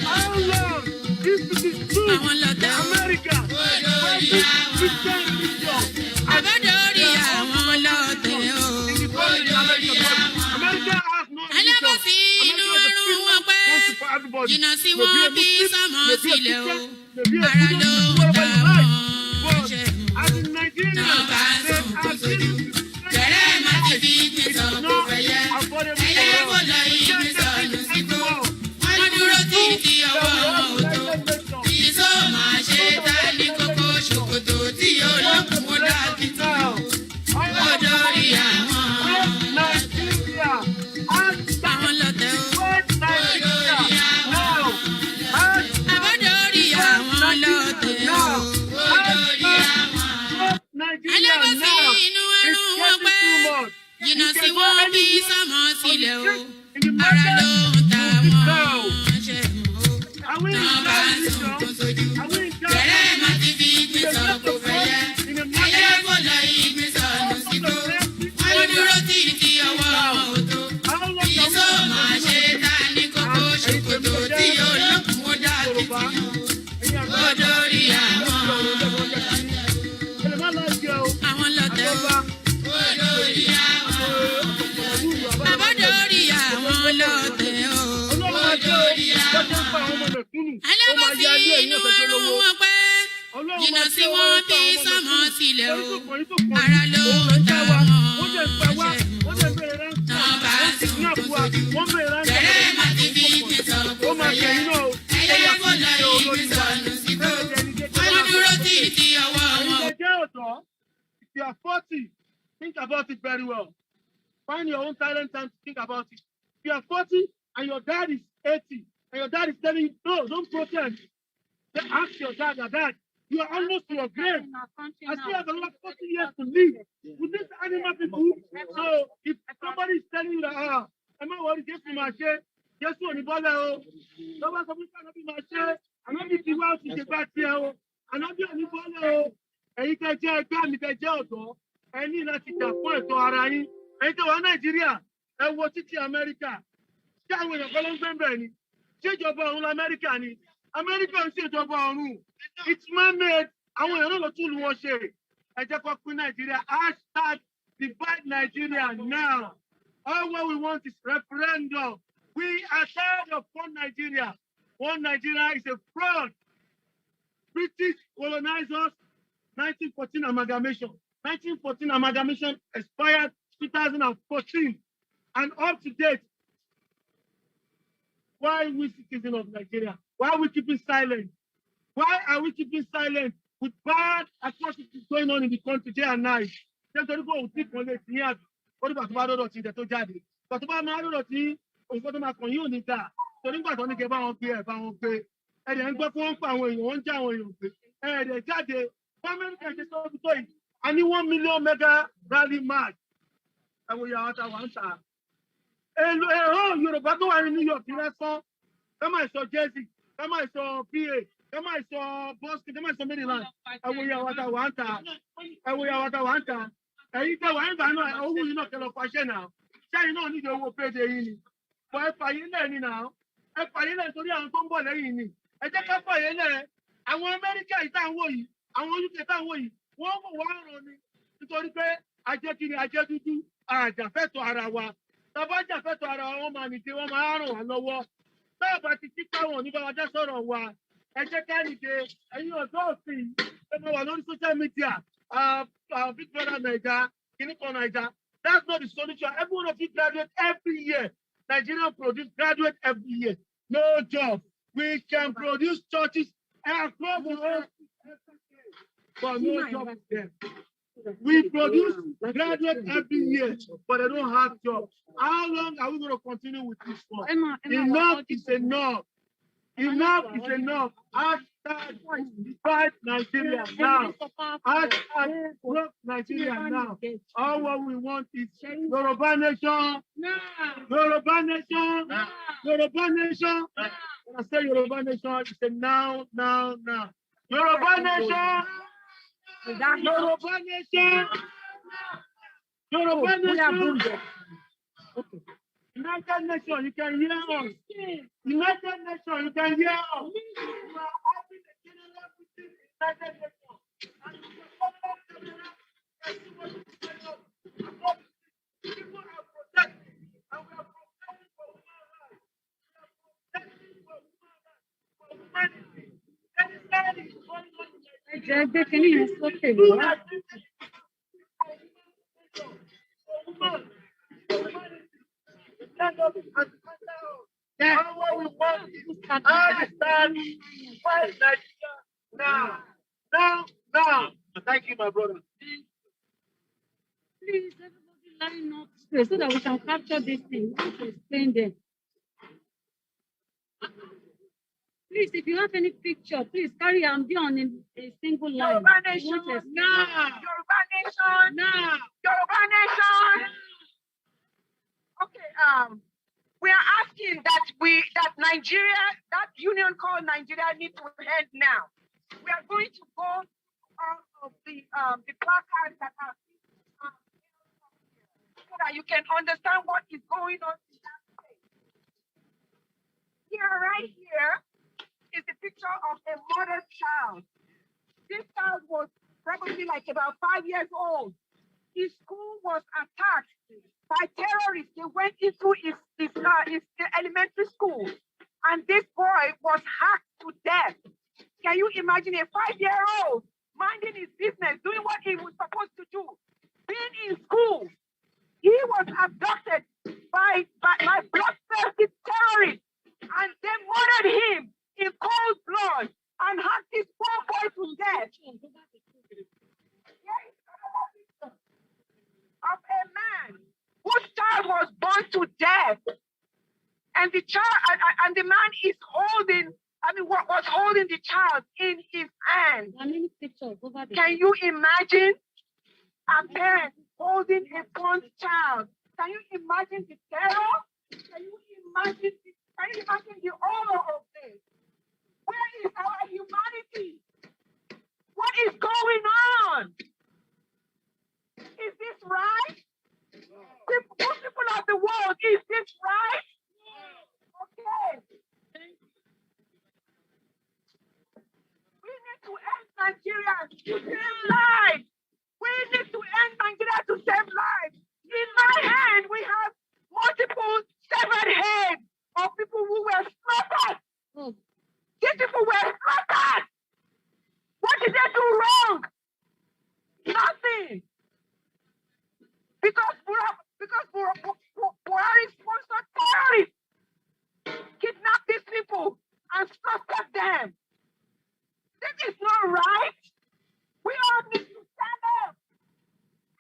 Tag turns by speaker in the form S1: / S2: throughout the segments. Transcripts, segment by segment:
S1: How long if it is true that America Christian religion America has no If you are 40, think about it very well. Find your own silent time to think about it. If you are 40 and your dad is 80, and your dad is telling you, no, don't protest. Then ask your dad, you are almost to your grave. I still have another 40 years to live with these animal people. So if somebody is telling you that, I'm not worried, just my share, just on the border, nobody cannot be my share, I'm not be out to get back here, I'm not be on the border. Ẹ̀yin tẹ́ jẹ́ ẹgbẹ́ mi tẹ́ jẹ́ ọ̀dọ́, ẹ ní láti jà fún ẹ̀tọ́ ara yín. Ẹ̀yin tẹ́ wà Nàìjíríà, ẹ wo títí Amẹ́ríkà. Ṣé àwọn èèyàn kan ló ń gbé bẹ́ẹ̀ ni? Ṣé ìjọba ọ̀run l'Amẹ́ríkà ni? Amẹ́ríkà ń ṣèjọba ọ̀run. It's man-made. Àwọn èèyàn náà ló tún lu wọn ṣe. Ẹ jẹ́ kó pín Nàìjíríà. Hashtag divide Nigeria now. All what we want is referendum. We are tired of one Nigeria. One Nigeria is a fraud. British colonizers. 1914 amalgamation. 1914 amalgamation expired 2014. And up to date, why are we citizens of Nigeria? Why are we keeping silent? Why are we keeping silent with bad atrocities going on in the country day and night? There's a little bit of people here. What about the thing that to Jadi? But about the thing, or what about you need that? So, think about only about pay, and then go for one town, and they got the family can just go to it. And you 1 million mega rally march. And we are at one time. And Yoruba don't want New York, that's all. Come on, so Jersey, come on, so PA, come on, so Boston, come on, so Maryland. And we are at one time. And we are at one time. And you know, I know, you know, tell a question now. Say you don't need to pay the in. But if I in now, if I in to the Antombo in, I take up for you. I want America is that way. I want you to that way. One on me. Nítorí pé ajẹ́kiri ajẹ́dúdú àjàfẹ́tọ̀ ara wa. Tàbá jàfẹ́tọ̀ ara wa wọ́n máa nìde wọ́n máa ràn wá lọ́wọ́. Táàbà ti kíkà wọn ní bàbá dá sọ̀rọ̀ wa. Ẹ jẹ́ ká nìde ẹ̀yin ọ̀dọ́ òsìn. Ẹ máa wà lórí social media. Big Brother Naija, Kìnìkan Naija. That's not the solution. Every one of you graduate every year. Nigeria produce graduate every year. No job. We can produce churches across the world. But no job is there. We produce graduates every year, but they don't have jobs. How long are we going to continue with this one? Enough is enough. Enough is enough. Hashtag divide Nigeria now. Hashtag block Nigeria now. All what we want is Yoruba nation. Yoruba nation. Yoruba nation. When I say Yoruba nation, it's a now. Yoruba nation. Yoruba nation. Yoruba nation. Okay. United Nations, you can hear us. United Nations, you can hear us. You are having a general meeting in United Nations. And you can come back to the and see what is going on. People are protesting, and we are protesting for human rights. We are protesting for human rights, for humanity. Anything is going on in Nigeria. Can you explain what? That's what we want. Understand why Nigeria now. Now. Thank you, my brother. Please, everybody line up so that we can capture this thing. Explain them. Please, if you have any picture, please carry and be on a single line.
S2: Yoruba Nation, Yoruba Nation, Yoruba Nation. Okay, we are asking that Nigeria, that union called Nigeria, needs to end now. We are going to go out of the placards that are so that you can understand what is going on in that place. Here, right here, is the picture of a murdered child. This child was probably like about 5 years old. His school was attacked by terrorists. They went into his elementary school, and this boy was hacked to death. Can you imagine a 5-year-old minding his business, doing what he was supposed to do, being in school? He was abducted by bloodthirsty terrorists, and they murdered him in cold blood and hacked his poor boy to death. Of a man whose child was burned to death, and the child and the man is holding, was holding the child in his hand. Can you imagine a parent holding a burned child? Can you imagine the terror? Can you imagine the horror of this? Where is our humanity? What is going on? Is this right? People of the world, is this right? Okay. We need to end Nigeria to save lives. We need to end Nigeria to save lives. In my hand, we have multiple severed heads of people who were slaughtered. These people were slaughtered. What did they do wrong? Nothing. Because Buhari sponsored terrorists, kidnapped these people and slaughtered them. This is not right. We all need to stand up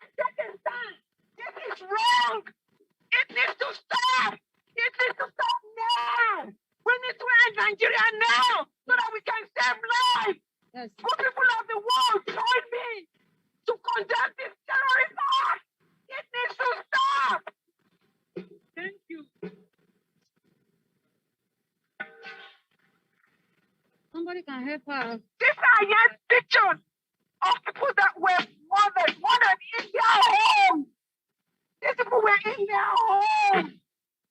S2: and take a stand. This is wrong. It needs to stop. It needs to stop now. We need to end Nigeria now so that we can save lives. Yes. Good people of the world, join me to condemn this terrorist act. It needs to stop. Thank you.
S1: Somebody can help her.
S2: These are yet pictures of people that were murdered in their home. These people were in their home.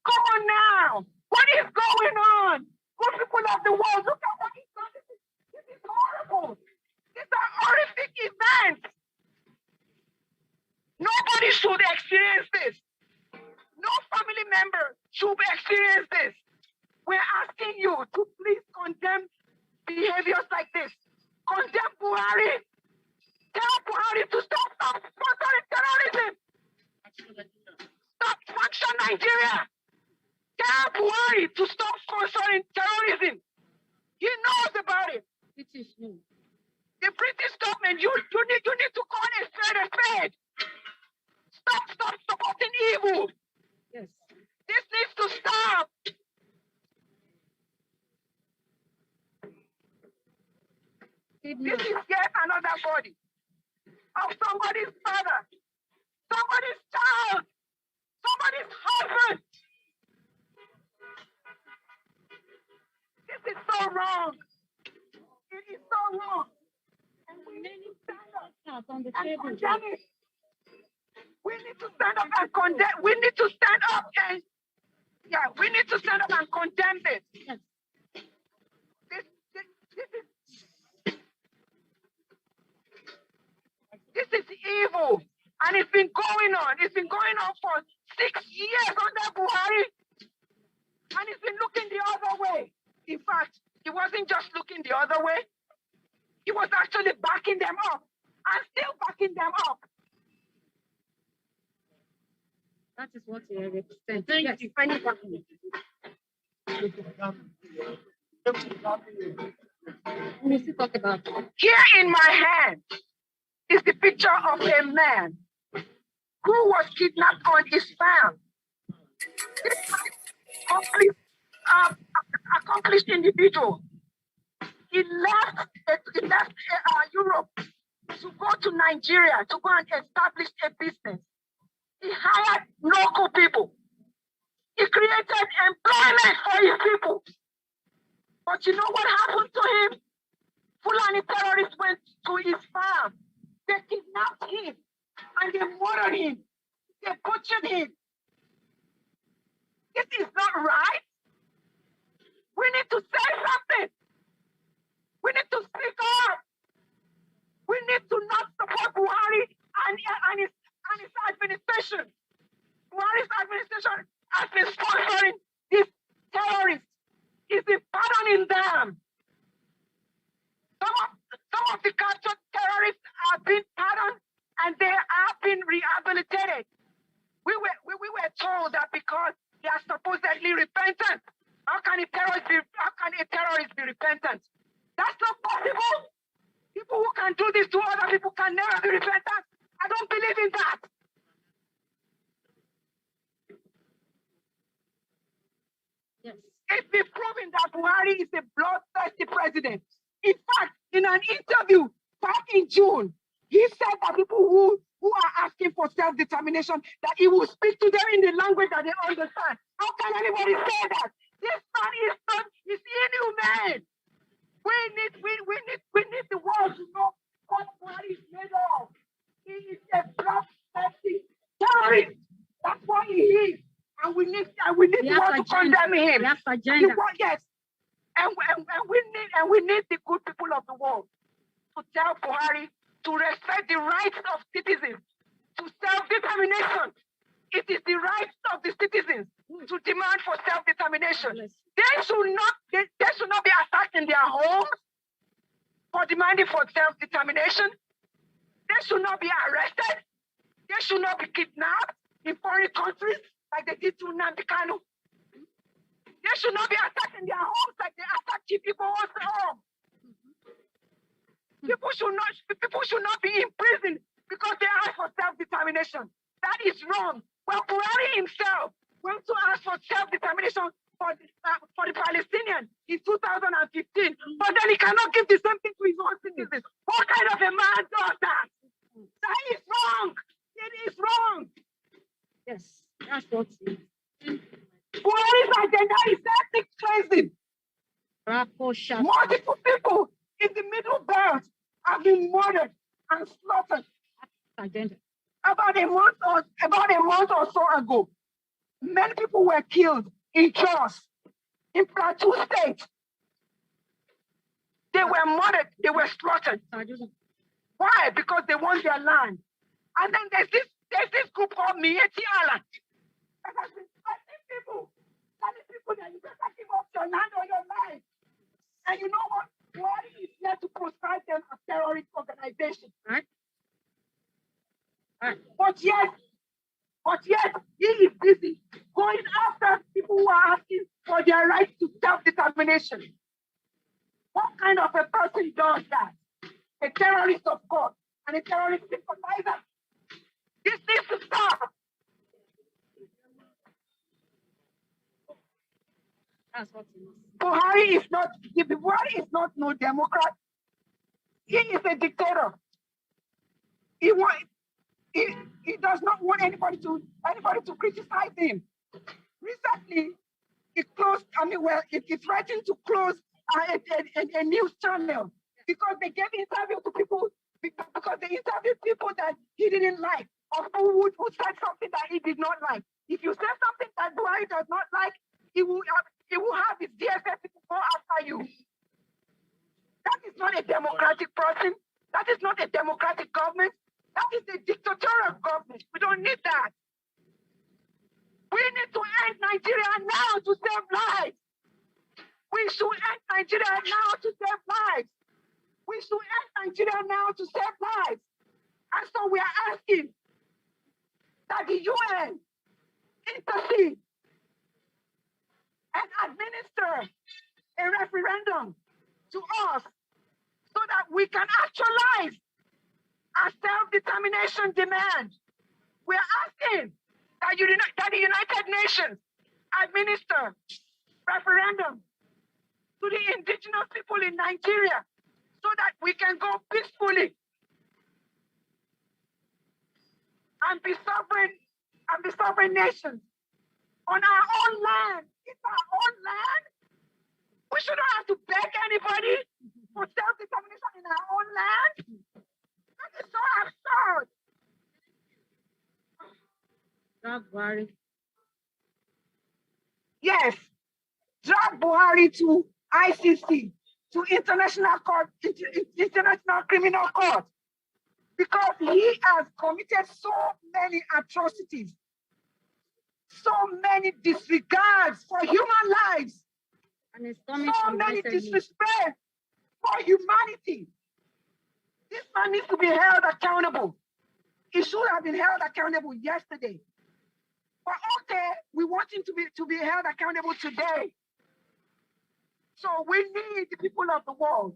S2: Come on now. What is going on? Good people of the world, look at what is going on. This is horrible. These are horrific events. Nobody should experience this. No family member should experience this. We're asking you to please condemn behaviors like this. Condemn Buhari. Tell Buhari to stop sponsoring terrorism. Stop function Nigeria. Tell Buhari to stop sponsoring terrorism. He knows about it. The British government, you need to call a spade. Stop supporting evil.
S1: Yes.
S2: This needs to stop. This is yet another body of somebody's father, somebody's child, somebody's husband. This is so wrong. It is so wrong. And we need to stand up
S1: on the
S2: and
S1: table.
S2: condemn it. We need to stand up and condemn. We need to stand up and Yeah, we need to stand up and condemn this.
S3: Yes.
S2: This is evil. And it's been going on. It's been going on for 6 years under Buhari. And it's been looking the other way. In fact, he wasn't just looking the other way. He was actually backing them up and still backing them up.
S3: That is what you represent.
S1: Thank
S3: Yes.
S1: you.
S3: Final document. We still talk about it.
S2: Here in my hand is the picture of a man who was kidnapped on his farm. Accomplished individual. He left Europe to go to Nigeria to go and establish a business. He hired local people. He created employment for his people. But you know what happened to him? Fulani terrorists went to his farm. They kidnapped him and they murdered him. They butchered him. This is not right. We need to say something. We need to speak up. We need to not support Buhari and his administration. Buhari's administration has been sponsoring these terrorists. He's been pardoning them. Some of the captured terrorists have been pardoned and they have been rehabilitated. We were told that because they are supposedly repentant. How can a terrorist be repentant? That's not possible. People who can do this to other people can never be repentant. I don't believe in that.
S3: Yes.
S2: It's been proven that Buhari is a bloodthirsty president. In fact, in an interview back in June, he said that people who are asking for self-determination, that he will speak to them in the language that they understand. How can anybody say that? This man is inhumane. We need the world to know what Buhari is made of. He is a bloodthirsty terrorist. That's what he is. And we need the world to condemn him.
S3: That's agenda.
S2: Yes. And we need the good people of the world to tell Buhari to respect the rights of citizens to self-determination. It is the rights of the citizens to demand for self-determination. They should not be attacked in their homes for demanding for self-determination. They should not be arrested. They should not be kidnapped in foreign countries like they did to Nnamdi Kanu. They should not be attacked in their homes like they attacked people home. People should not be imprisoned because they ask for self-determination. That is wrong. Well, Buhari himself went to ask for self-determination for the Palestinians in 2015, but then he cannot give the same thing to his own citizens. What kind of a man does that? That is wrong. It is wrong.
S3: Yes, that's what it is.
S2: Buhari's agenda is ethnic cleansing. Multiple people in the Middle Belt have been murdered and slaughtered.
S3: Agenda.
S2: About a month or so ago, many people were killed in Jos, in Plateau State. They were murdered, they were slaughtered. Why? Because they want their land. And then there's this group called Mieti Island that has been fighting people. Telling people that you better give up your land or your life. And you know what? Buhari is here to proscribe them as terrorist organizations.
S3: Right.
S2: But yet, he is busy going after people who are asking for their right to self-determination. What kind of a person does that? A terrorist, of course, and a terrorist sympathizer. This needs to stop.
S3: That's what it is.
S2: Buhari is not no Democrat. He is a dictator. He does not want anybody to criticize him. Recently, it threatened to close a news channel because they gave interview to people because they interviewed people that he didn't like or who said something that he did not like. If you say something that Buhari does not like, he will have his DSS people go after you. That is not a democratic person. That is not a democratic government. That is a dictatorial government. We don't need that. We need to end Nigeria now to save lives. We should end Nigeria now to save lives. We should end Nigeria now to save lives. And so we are asking that the UN intercede and administer a referendum to us so that we can actualize our self-determination demand. We are asking that the United Nations administer referendum to the indigenous people in Nigeria so that we can go peacefully and be sovereign nations on our own land. It's our own land. We shouldn't have to beg anybody for self-determination in our own land. That is so absurd.
S3: Buhari.
S2: Yes, drag Buhari to ICC, to International Criminal Court, because he has committed so many atrocities, so many disregards for human lives,
S3: And it's coming
S2: so
S3: from
S2: many
S3: SEPT.
S2: disrespect for humanity. This man needs to be held accountable. He should have been held accountable yesterday. But okay, we want him to be held accountable today. So we need the people of the world.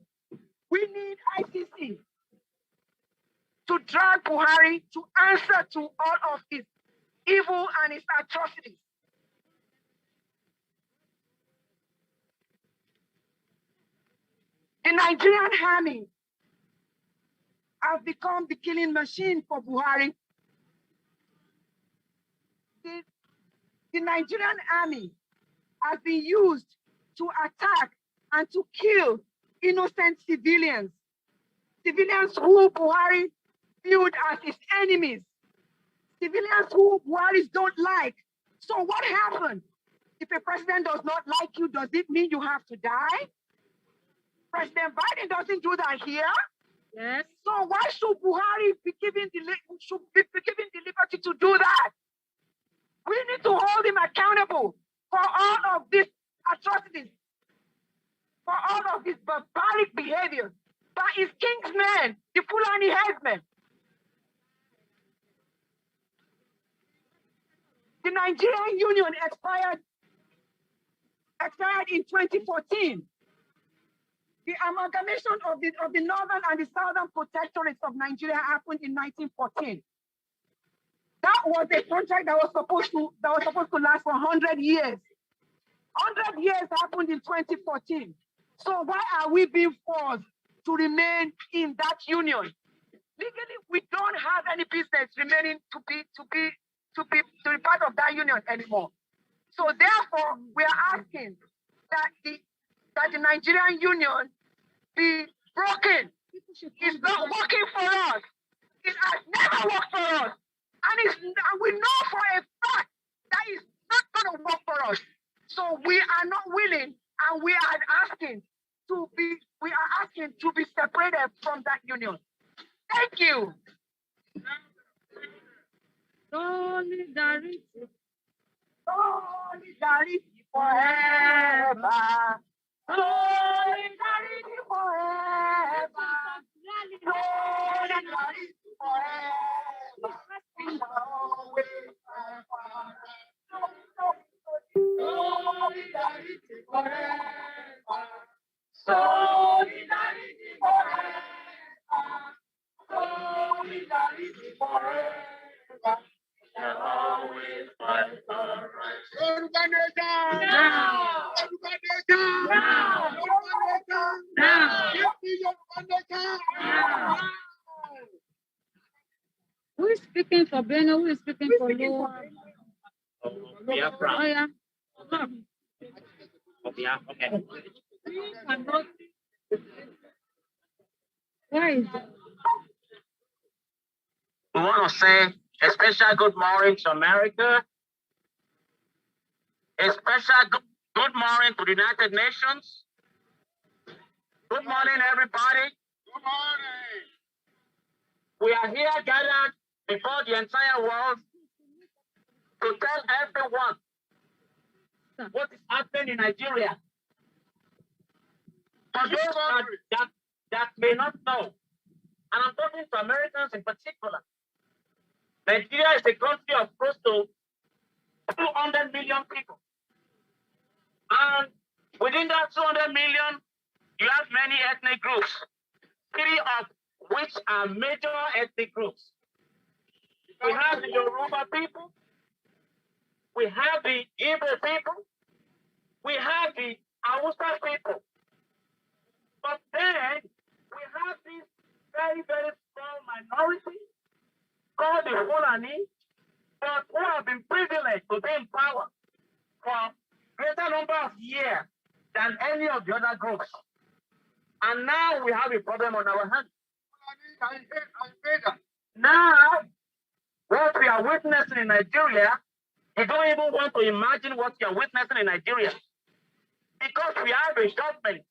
S2: We need ICC to drag Buhari to answer to all of his evil and his atrocities. The Nigerian army have become the killing machine for Buhari. The Nigerian army has been used to attack and to kill innocent civilians, civilians who Buhari viewed as his enemies, civilians who Buharis don't like. So what happened? If a president does not like you, does it mean you have to die? President Biden doesn't do that here.
S3: Yes.
S2: So why should Buhari be given the liberty to do that? We need to hold him accountable for all of these atrocities, for all of this barbaric behavior by his kingsmen, the Fulani headsmen. The Nigerian Union expired in 2014. The amalgamation of the northern and the southern protectorates of Nigeria happened in 1914. That was a contract that was supposed to last for 100 years. 100 years happened in 2014. So why are we being forced to remain in that union? Legally, we don't have any business remaining to be part of that union anymore. So therefore, we are asking that the Nigerian union be broken. It's not working for us. It has never worked for us. And we know for a fact that it's not going to work for us. So we are not willing, and we are asking to be separated from that union. Thank you.
S3: Solidarity.
S2: Solidarity forever. Solidarity forever. Solidarity forever. We shall always fight. Solidarity forever. Solidarity forever. Solidarity forever. We shall always fight for rights.
S1: Yoruba nation!
S3: Now!
S1: Yoruba nation!
S3: Now!
S1: Yoruba nation!
S3: Now!
S1: Give me Yoruba nation!
S3: Now! Who is speaking for Beno? Who is speaking for you?
S4: Biafra.
S3: Oh, yeah.
S4: Okay.
S3: Where is it?
S4: We want to say a special good morning to America, A special good morning to the United Nations. Good morning, everybody. Good morning. We are here gathered before the entire world to tell everyone what is happening in Nigeria. For those that may not know, and I'm talking to Americans in particular, Nigeria is a country of close to 200 million people. And within that 200 million, you have many ethnic groups, 3 of which are major ethnic groups. We have the Yoruba people, we have the Igbo people, we have the Hausa people. But then we have this very, very small minority called the Fulani, but who have been privileged to be in power for a greater number of years than any of the other groups. And now we have a problem on our hands. Now, what we are witnessing in Nigeria, you don't even want to imagine what you are witnessing in Nigeria. Because we have a government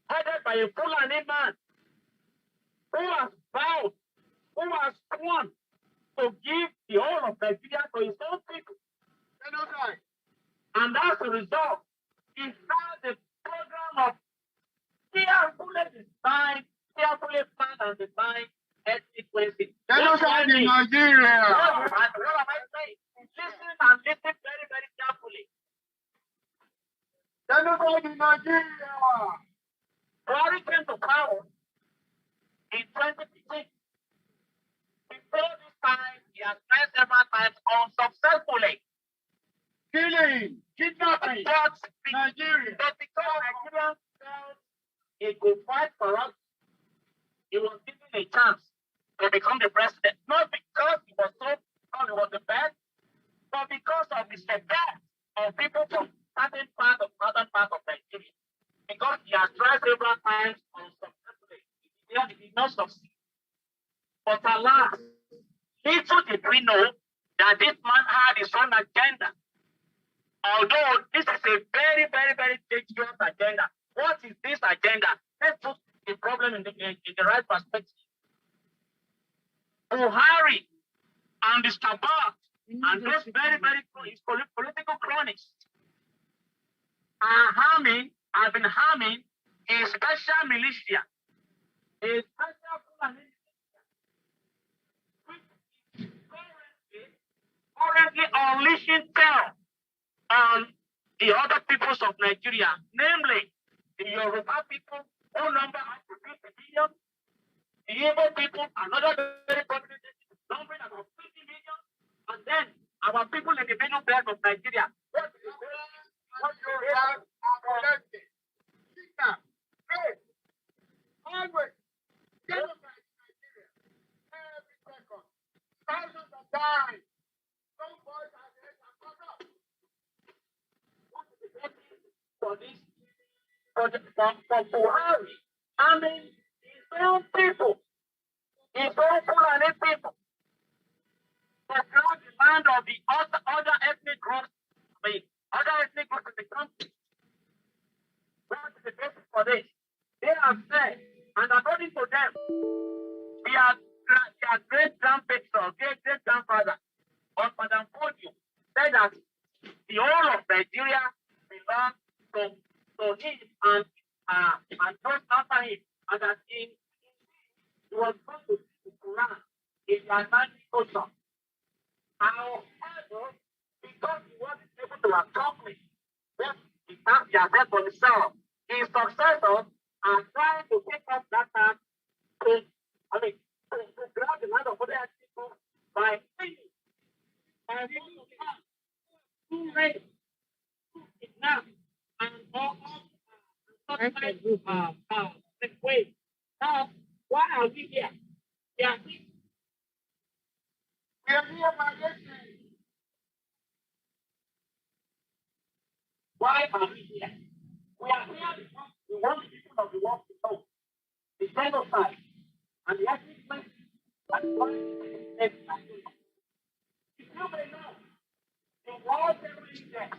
S4: headed by a Fulani man who has vowed, who has sworn to give the whole of Nigeria to his own people. And as a result, he started a program of carefully designed, carefully planned and designed ethnic cleansing.
S1: Genocide in Nigeria.
S4: What am I saying? Listen and listen very, very carefully.
S1: Genocide in Nigeria.
S4: Buhari came to power in 2015. Before this time, he has tried several times unsuccessfully.
S1: Killing, kidnapping, Nigeria.
S4: But because Nigerians felt he could fight corruption, he was given a chance to become the president. Not because he was so he was the best, but because of the support of people from certain part of northern part of Nigeria. Because he has tried several times unsuccessfully. He did not succeed. But alas, little did we know that this man had his own agenda. Although this is a very, very, very dangerous agenda. What is this agenda? Let's put the problem in the right perspective. Buhari and the Stabak and those very, very political cronies have been harming a special militia, a special militia, which is currently unleashing terror on the other peoples of Nigeria, namely the Yoruba people, who number up to 50 million, the Igbo people, another very prominent numbering about 50 million, and then our people in the middle belt of Nigeria. What you have collected, kidnap, rape, always, genocide in Nigeria, every second, thousands of dying, some boys are dead and cut up. What is the blessing for this? For Buhari, I mean, his own people, his own Fulani people, to grab the land of the other ethnic groups, other ethnic groups in the country. What is the basis for this? They have said, and according to them, their great-grandparents, great-grandfather, or Madam Kojo, said that the whole of Nigeria belongs to him and those after him, and that he was going to the Quran in the Atlantic Ocean. However, because he wasn't able to accomplish what he had for himself, his successors are trying to pick up that task to grab the land of other people by thinking. And too late, too enough, and all way. Now, why are we here? We are here. We are here by listening. Why are we here? We are here because we want the people of the world to know the genocide and the ethnic cleansing that is going to take place. If you may know, the World Terror Index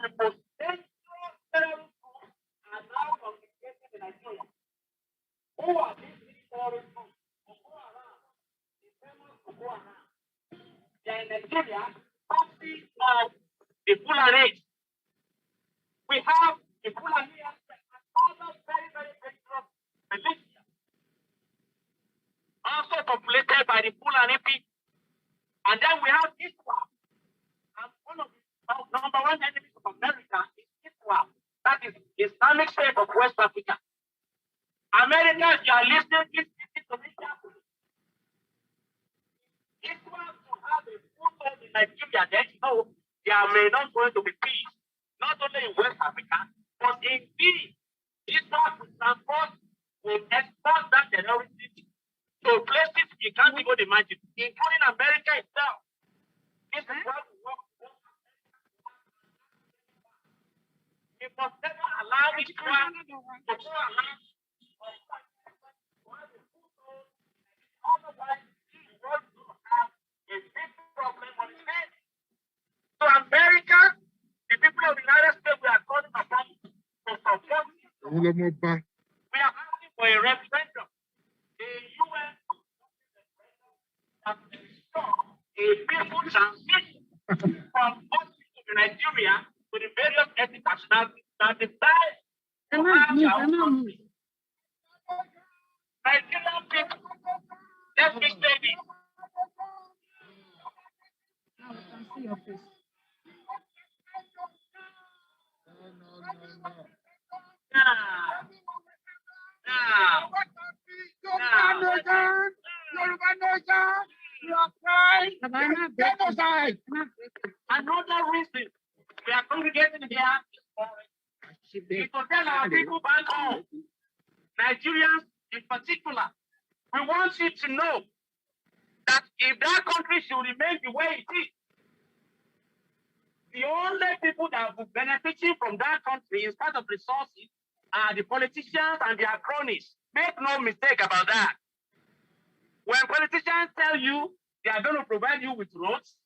S4: the most dangerous terrorist groups are now congregating in Nigeria. Who are these terrorist groups? Boko Haram, the famous Boko Haram. They are in Nigeria, courtesy of the Fulani. We have the Fulani aspect and other very, very dangerous militia, also populated by the Fulani people. And then we have Islam. And one of the number one enemies of America is Islam. That is Islamic State of West Africa. America, if you are listening, please listen to me carefully. Islam to have a foothold in Nigeria, then no, there may not going to be peace. Not only in West Africa, but indeed, Islam will export that terrorism to places you can't even imagine, including America itself. This is what we work for. We must never allow Islam to go around. Otherwise, this world will have a big problem on its hands. So America, the people of the United States, we are calling upon to support. We are asking for a referendum. The UN has ensured a peaceful transition from Nigeria to the various ethnic nationalities that decide to have their own country. Nigerian people, let me say this.
S3: Now we can see your face.
S2: Yoruba nation, you are crying. Genocide.
S4: Another reason we are congregating here is to tell our people back home, Nigerians in particular, we want you to know that if that country should remain the way it is, the only people that will benefiting from that country in spite of resources are the politicians and their cronies. Make no mistake about that. When politicians tell you they are going to provide you with roads,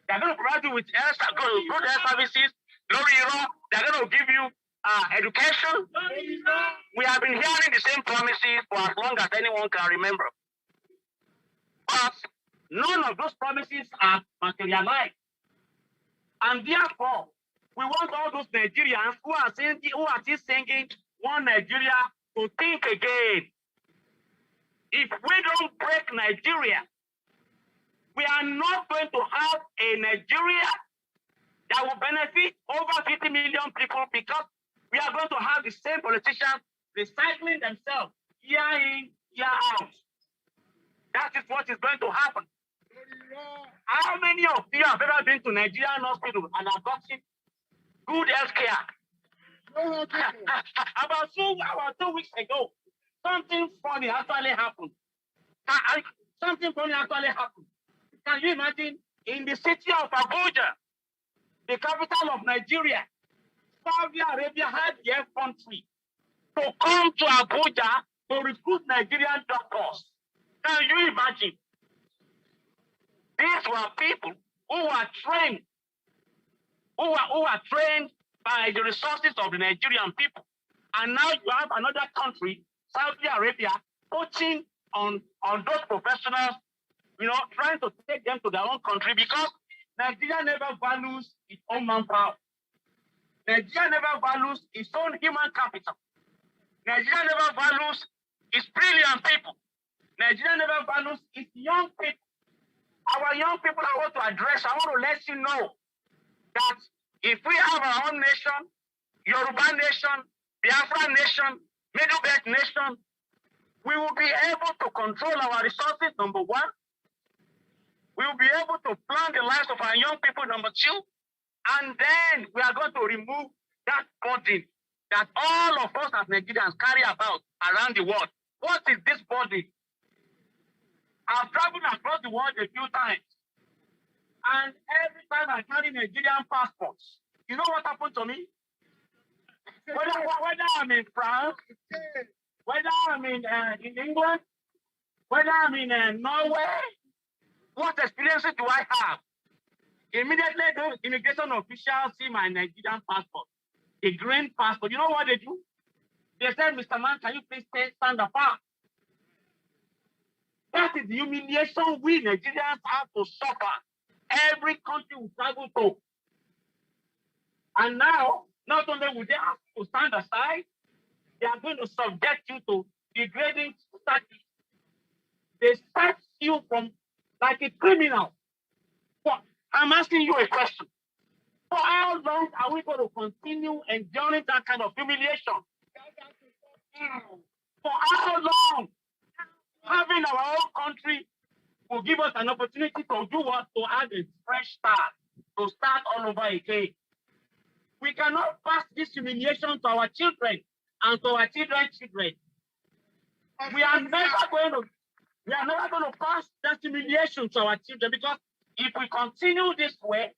S4: they are going to provide you with good health services, they are going to give you education. We have been hearing the same promises for as long as anyone can remember. But none of those promises are materialized. And therefore, we want all those Nigerians who are still singing One Nigeria to think again. If we don't break Nigeria, we are not going to have a Nigeria that will benefit over 50 million people, because we are going to have the same politicians recycling themselves year in, year out. That is what is going to happen. How many of you have ever been to Nigerian hospital and have gotten good health care? About 2 weeks ago, something funny actually happened. Something funny actually happened. Can you imagine? In the city of Abuja, the capital of Nigeria, Saudi Arabia had their country to come to Abuja to recruit Nigerian doctors. Can you imagine? These were people who were trained, who were trained by the resources of the Nigerian people. And now you have another country, Saudi Arabia, poaching on those professionals, trying to take them to their own country, because Nigeria never values its own manpower. Nigeria never values its own human capital. Nigeria never values its brilliant people. Nigeria never values its young people. Our young people I want to address, I want to let you know that if we have our own nation, Yoruba nation, Biafra nation, Middle Belt nation, we will be able to control our resources, number one. We will be able to plan the lives of our young people, number two. And then we are going to remove that burden that all of us as Nigerians carry about around the world. What is this burden? I've traveled across the world a few times. And every time I carry Nigerian passports, you know what happened to me? Whether I'm in France, whether I'm in England, whether I'm in Norway, what experiences do I have? Immediately, those immigration officials see my Nigerian passport, the green passport. You know what they do? They said, Mr. Man, can you please stand apart? That is the humiliation we Nigerians have to suffer. Every country we travel to. And now, not only will they have to stand aside, they are going to subject you to degrading status. They search you from like a criminal. But I'm asking you a question. For how long are we going to continue enduring that kind of humiliation? For how long? Having our own country will give us an opportunity to do what? To add a fresh start, to start all over again. We cannot pass this humiliation to our children and to our children's children. We are never going to pass that humiliation to our children, because if we continue this way,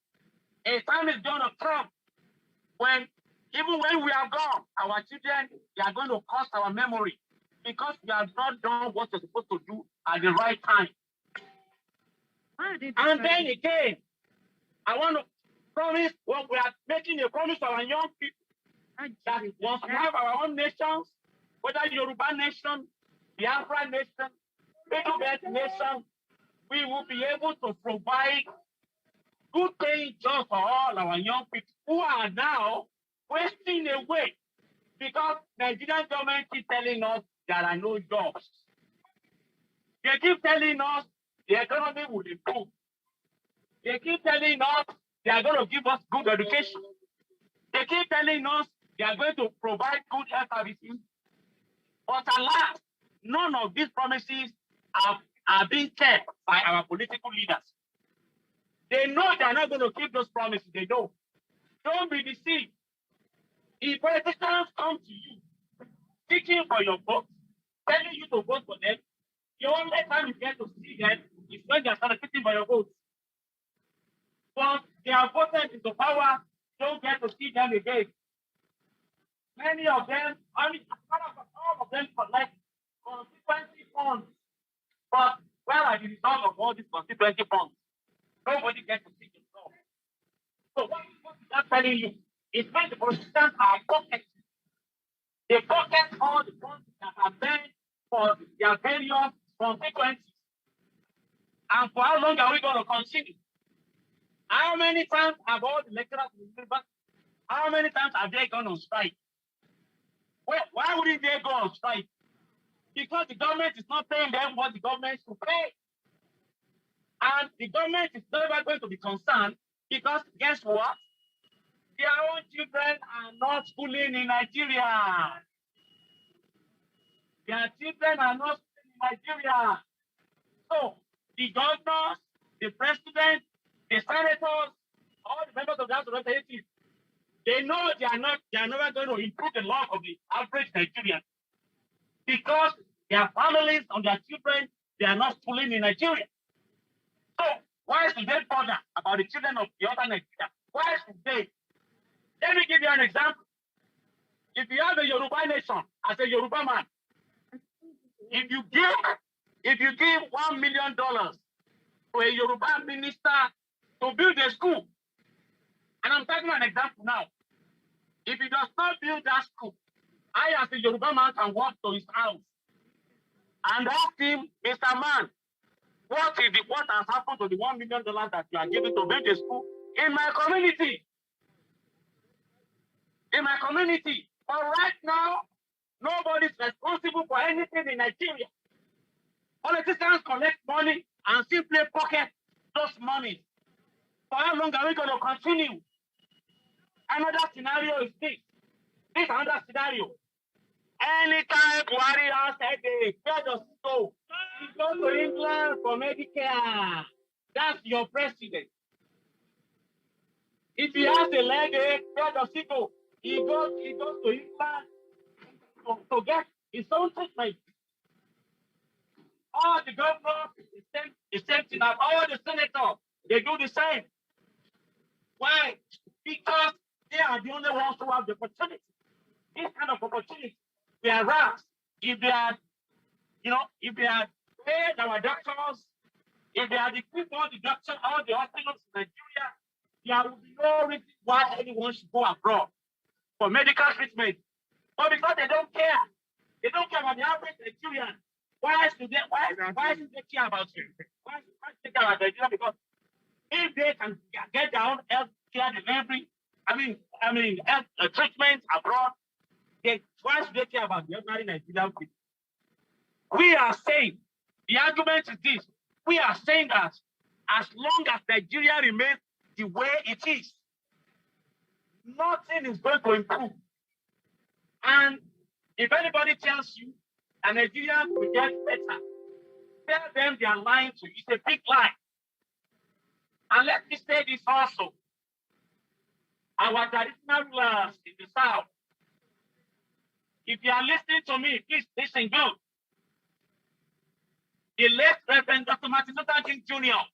S4: a time is going to come when, even when we are gone, our children, they are going to cost our memory because we have not done what we're supposed to do at the right time. And then again, I want to promise, well, we are making a promise to our young people that once we have our own nations, whether Yoruba nation, Biafra nation, Middle Belt nation, we will be able to provide good paying jobs for all our young people who are now wasting away because Nigerian government keep telling us there are no jobs. They keep telling us the economy will improve. They keep telling us they are going to give us good education. They keep telling us they are going to provide good health services. But alas, none of these promises are being kept by our political leaders. They know they are not going to keep those promises. They know. Don't be deceived. If politicians come to you seeking for your vote, telling you to vote for them, the only time you get to see them is when they are soliciting for your vote. But they are voted into power, don't get to see them again. Many of them, all of them collect constituency funds. But where are the results of all these constituency funds? Nobody gets to see themselves. So what is that telling you? It's when the politicians are pocket. They pocket all the funds that are meant for their various constituencies. And for how long are we going to continue? How many times have all the lecturers in the university, how many times have they gone on strike? Well, why wouldn't they go on strike? Because the government is not paying them what the government should pay. And the government is never going to be concerned because guess what? Their own children are not schooling in Nigeria. Their children are not schooling in Nigeria. So the governors, the president, the senators, all the members of the House of Representatives, they know they are never going to improve the life of the average Nigerian because their families and their children, they are not schooling in Nigeria. So why should they bother about the children of the other Nigeria? Why should they? Let me give you an example. If you have a Yoruba nation as a Yoruba man, if you give $1 million to a Yoruba minister to build a school, and I'm taking an example now. If he does not build that school, I as a Yoruba man can walk to his house and ask him, Mr. Man, what has happened to the $1 million that you are giving to build a school in my community? In my community. But right now, nobody is responsible for anything in Nigeria. Politicians collect money and simply pocket those money. For how long are we going to continue? Another scenario is this. This another scenario. Anytime Buhari has headache, where does he go? He goes to England for Medicare. That's your president. If he has a leg ache, where does he go? He goes to England to get his own treatment. All the governors, the same thing. All the senators, they do the same. Why? Because they are the only ones who have the opportunity. This kind of opportunity. Whereas, if they had paid our doctors, if they had equipped all the doctors, all the hospitals in Nigeria there will be no reason why anyone should go abroad for medical treatment. But because they don't care about the average Nigerian. Why should they care about you? Why should they care about Nigeria? Because if they can get their own health care delivery, health treatment abroad, why should they care about the ordinary Nigerian people? We are saying, the argument is this, we are saying that as long as Nigeria remains the way it is, nothing is going to improve. And if anybody tells you that Nigeria will get better, tell them they are lying to you. It's a big lie. And let me say this also. Our traditional rulers in the South, if you are listening to me, please listen good. The late Reverend Dr. Martin Luther King Jr.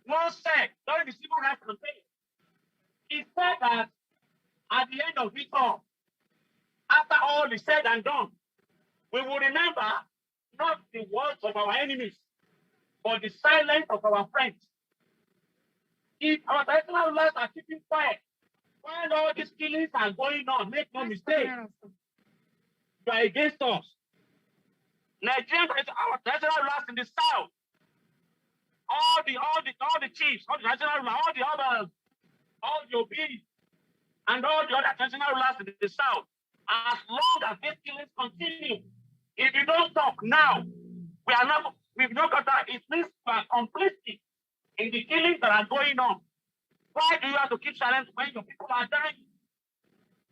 S4: once said during the Civil Rights Campaign, he said that at the end of it all, after all is said and done, we will remember not the words of our enemies, but the silence of our friends. If our traditional rulers are keeping quiet, while all these killings are going on, make no mistake, you are against us. Nigerian, our traditional rulers in the South, all the chiefs, all the traditional rulers, all the others, all the OBs, and all the other traditional rulers in the South, as long as these killings continue, if you don't talk now, we've not got that. It means we are complicit in the killings that are going on. Why do you have to keep silent when your people are dying?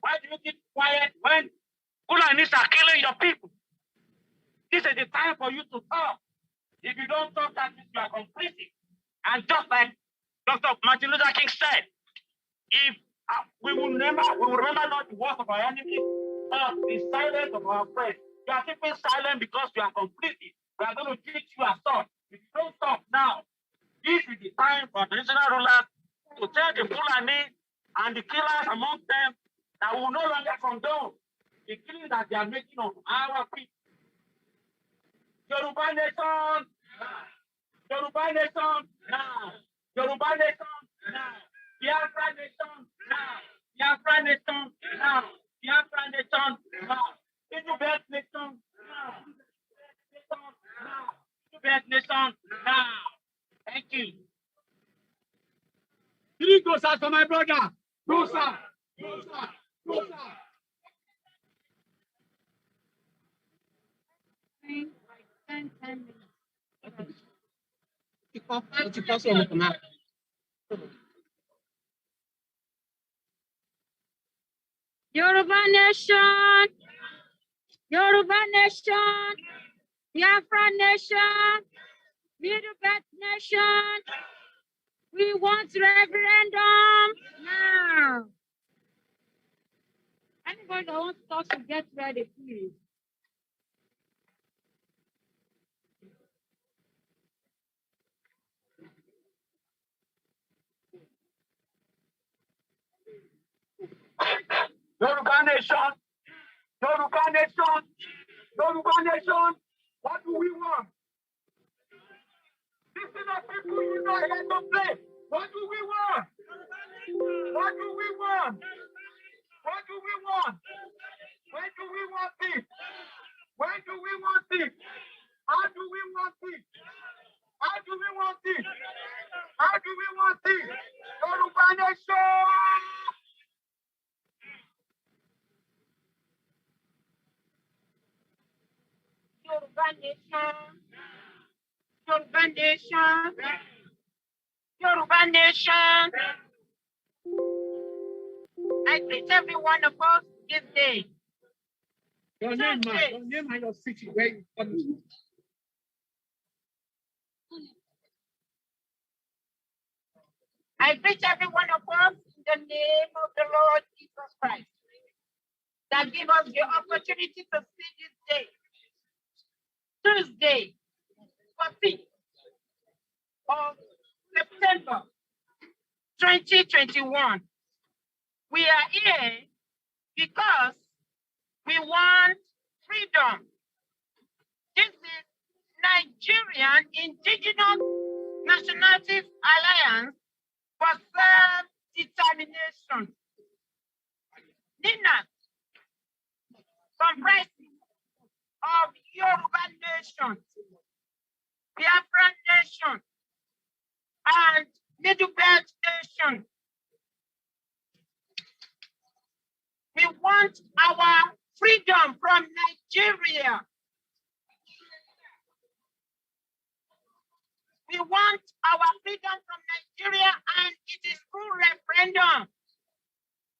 S4: Why do you keep quiet when Fulanis are killing your people? This is the time for you to talk. If you don't talk, that means you are complicit. And just like Dr. Martin Luther King said, if we will remember not the words of our enemies, but the silence of our friends. You are keeping silent because you are complicit. We are going to treat you as such. If you don't talk now, this is the time for traditional rulers to tell the Fulani and the killers among them that we will no longer condone the killing that they are making of our people. Yoruba nation, Yoruba nation, now. Yoruba nation, now. Biafra nation, now. Biafra nation, now. Biafra nation, now. Inube's nation, now. Inube's nation, now. Thank you.
S1: 3 goes out for my brother. Go, sir. Go, sir. Go, sir.
S3: Like 10 minutes. Yoruba nation, Yoruba nation, Biafra nation, Middle Belt nation. We want referendum now. Anybody that wants us to get ready, please.
S4: Yoruba nation, Yoruba nation, Yoruba nation. What do we want? This is the people you know here to play. What do we want? What do we want? What do we want? When do we want this? When do we want this? How do we want this? How do we want this? How do we want this? Yoruba nation!
S2: Yoruba nation, Yoruba nation, Yoruba nation. I greet every one of us this day.
S1: Your name and your city. Where you from?
S2: I greet every one of us in the name of the Lord Jesus Christ that give us the opportunity to see this day. Tuesday, 14th of September 2021. We are here because we want freedom. This is Nigerian Indigenous Nationalities Alliance for self-determination. NINAS, comprising of Yoruba nation, Biafran nation, and Middle Belt nation. We want our freedom from Nigeria. We want our freedom from Nigeria, and it is through referendum.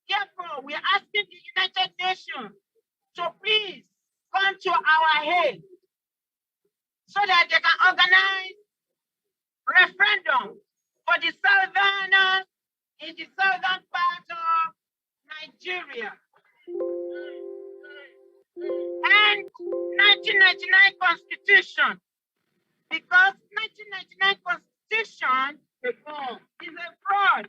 S2: Therefore, we are asking the United Nations to please come to our aid so that they can organize referendum for the southerners in the southern part of Nigeria. And 1999 Constitution, because 1999 Constitution is a fraud.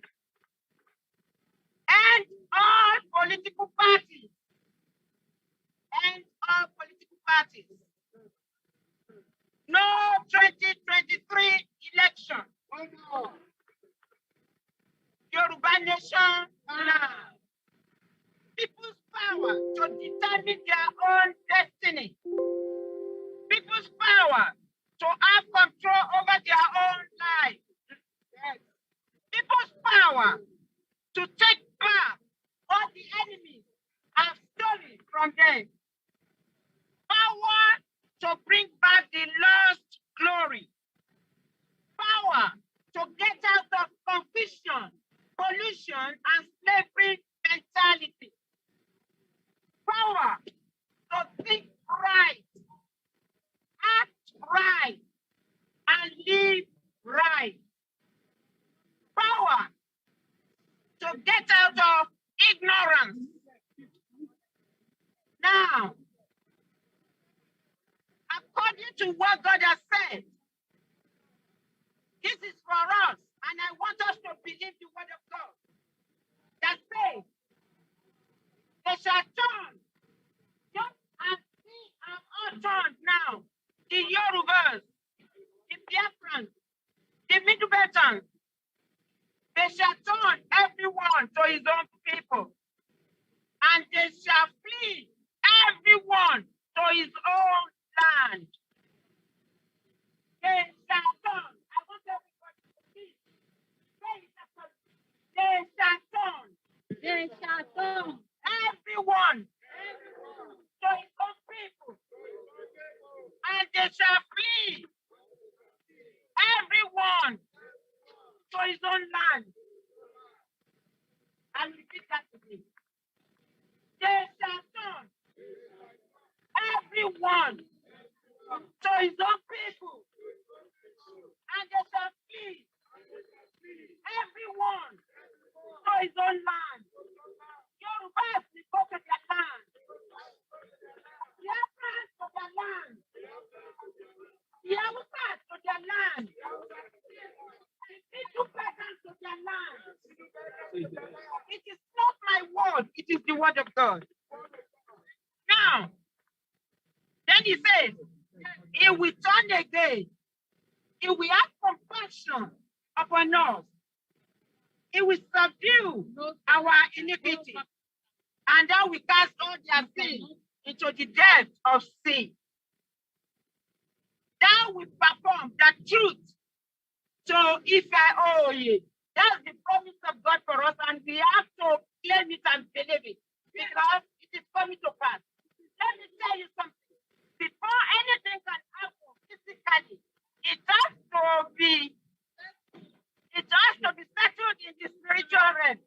S2: And all political parties. No 2023 election. Yoruba nation now. People's power to determine their own destiny. People's power to have control over their own life. People's power to take back what the enemy have stolen from them. Power to bring back the lost glory. Power to get out of confusion, pollution, and slavery mentality. Power to think right, act right, and live right. Power to get out of ignorance. Now, according to what God has said, this is for us, and I want us to believe the word of God that says, they shall turn, just as we have all turned now, the Yorubas, the Biafrans, the Middle Beltons, they shall turn everyone to his own people, and they shall flee everyone to his own land. They shall turn. I want everybody to see. They shall turn.
S3: They shall turn.
S2: Everyone to his own people, and they shall flee everyone to his own land. And repeat that again. They shall turn everyone to his own people, and they shall flee everyone to his own land. Yoruba will go to their land. Biafrans to their land. Yoruba to their land. Middle Beltons to their land. It is not my word, it is the word of God. Now, then he says, he will turn again. He will have compassion upon us. He will subdue our iniquity. And then we cast all their sin into the depth of sin. Thou will perform the truth. So if I owe you, that's the promise of God for us, and we have to claim it and believe it, because it is coming to pass. Let me tell you something. Before anything can happen physically, it has to be settled in the spiritual realm.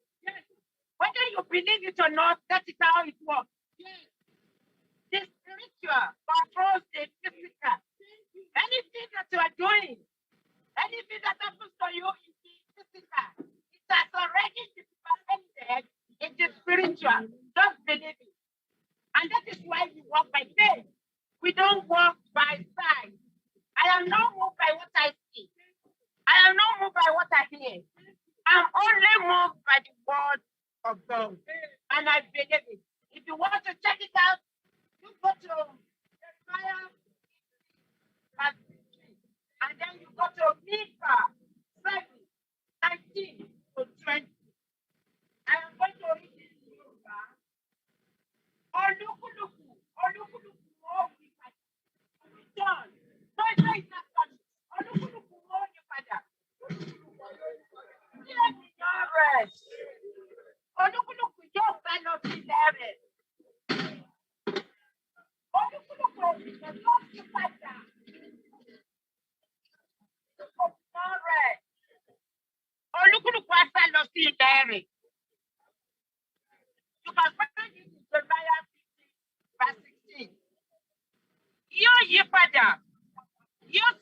S2: Whether you believe it or not, that is how it works. The spiritual controls the physical. Anything that you are doing, anything that happens to you in the physical, it has already been perfected in the spiritual. Just believe it. And that is why we walk by faith. We don't walk by sight. I am not moved by what I see. I am not moved by what I hear. I'm only moved by the word of God. And I believe it. If you want to check it out, you go to the fire, and then you go to Mika 7, 19 to 20.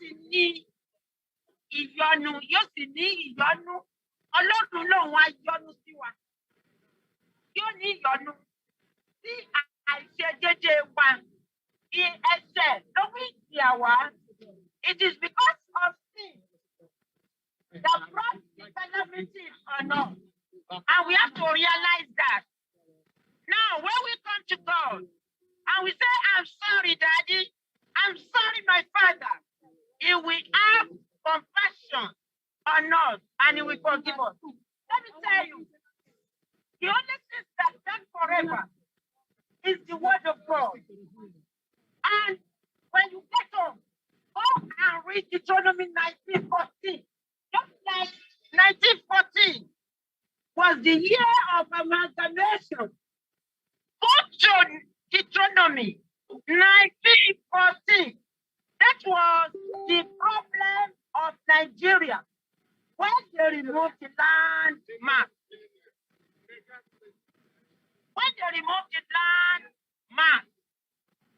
S2: sì ní ìyọnu, yóò sì ní ìyọnu. Ọlọ́run lòun á yọ́nú sí wa. Yóò ní ìyọnu sí àìṣedéédé wa. Ẹ̀ṣẹ̀ ló mú ìjìyà wá. It is because of sin that brought the calamity on us. And we have to realize that. Now, when we come to God and we say, I'm sorry, Daddy, I'm sorry, my Father, He will have compassion on us and He will forgive us. Let me tell you, the only thing that stands forever is the word of God. And when you get home, go and read Deuteronomy 19:14. Just like 1914 was the year of amalgamation. Go to Deuteronomy 19:14. That was the problem of Nigeria when they removed the land map. When they removed the land map,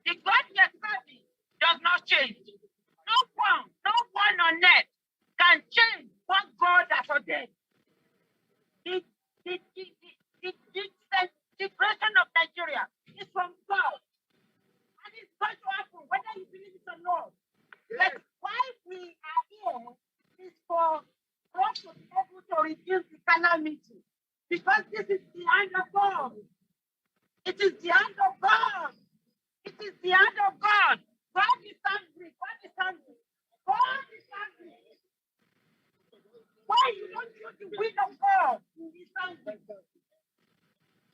S2: the God we are serving does not change. No one on earth can change what God has ordained. The creation of Nigeria is from God. And it's going to happen, whether you believe it or not. But why we are here is for us to be able to reduce the calamity. Because this is the hand of God. It is the hand of God. It is the hand of God. God is angry. God is angry. God is angry. Why you don't do the will of God? He is angry.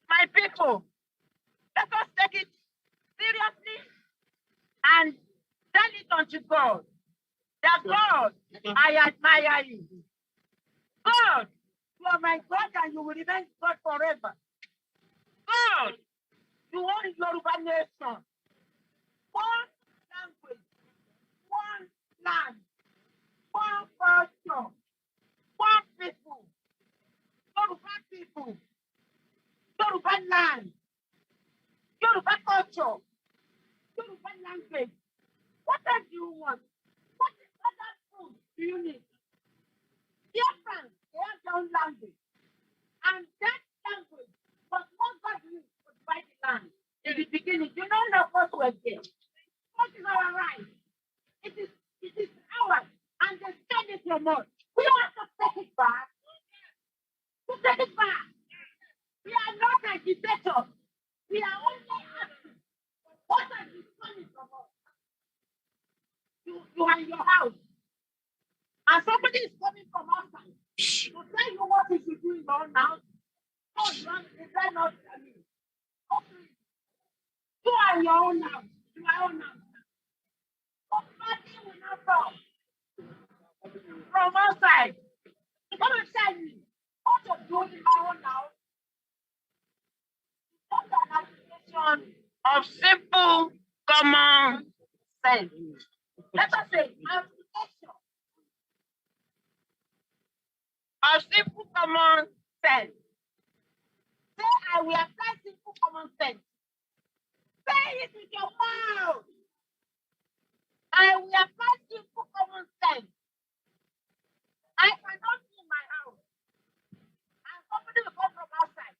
S2: My people, let us take it seriously and tell it unto God that God, I admire you. God, you are my God and you will remain God forever. God, you want Yoruba nation. One language, one land, one culture, one people, Yoruba people, Yoruba land, Yoruba culture, Yoruba language. What else do you want? What other food do you need? Dear friends, they have their own language. And that language was what God used to divide the land. In the beginning, you don't know what was there. What is our right? It is ours. And they stole it from us. We have to take it back. To take it back. We are not agitators. We are only asking what are you coming from us? You are in your house. And somebody is coming from outside to tell you what you should do in your own house. Oh, is that not me? Okay. You are in your own house. You are your own house. Nobody will not come from outside. Come and tell me what to do in my own house. It's not an application of simple common sense. Let us say application of simple common sense. Say, I will apply simple common sense. Say it with your mouth. I will apply simple common sense. I cannot be in my house. And somebody will come from outside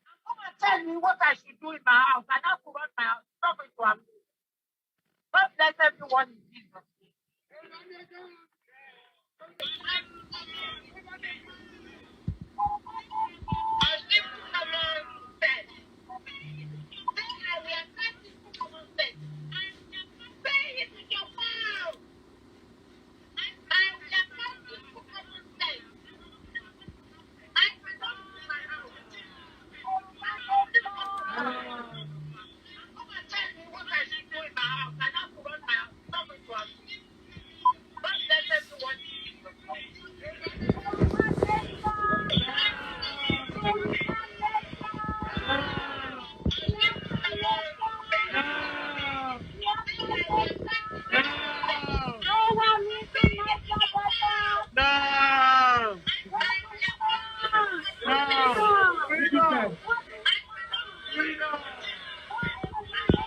S2: and come and tell me what I should do in my house. And I have to run my house. It's not going to happen. God bless everyone in Jesus' name.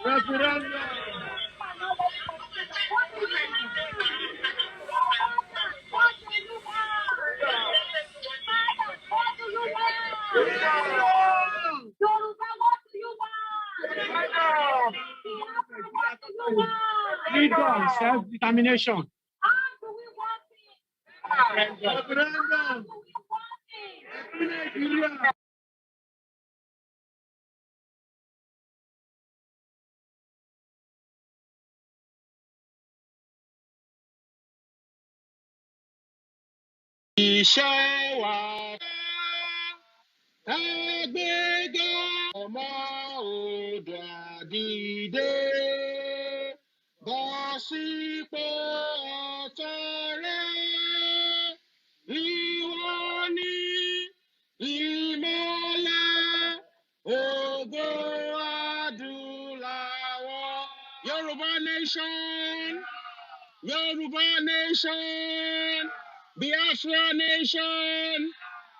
S1: Referendum. Freedom, self-determination. Referendum. Nigeria.
S5: Iṣẹ́ wa ẹgbẹ́gẹ́ ọmọ odò àdìdé bọ́ sípò ọ̀tọ̀ rẹ̀ ìwọ ni ìmọ́lẹ̀ ògo adúláwọ̀. Yoruba nation, Yoruba nation, Biafra nation,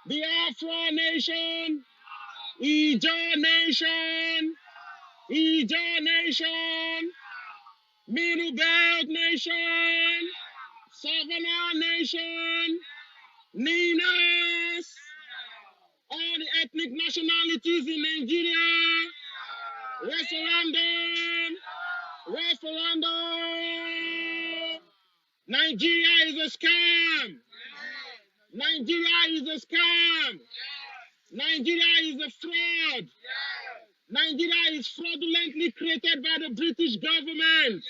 S5: Biafra nation, Ijo nation, Ijo nation, Middle Belt nation, 7AM nation, NINAS, all the ethnic nationalities in Nigeria, referendum, referendum. Nigeria is a scam. Nigeria is a scam. Nigeria is a fraud. Nigeria is fraudulently created by the British government.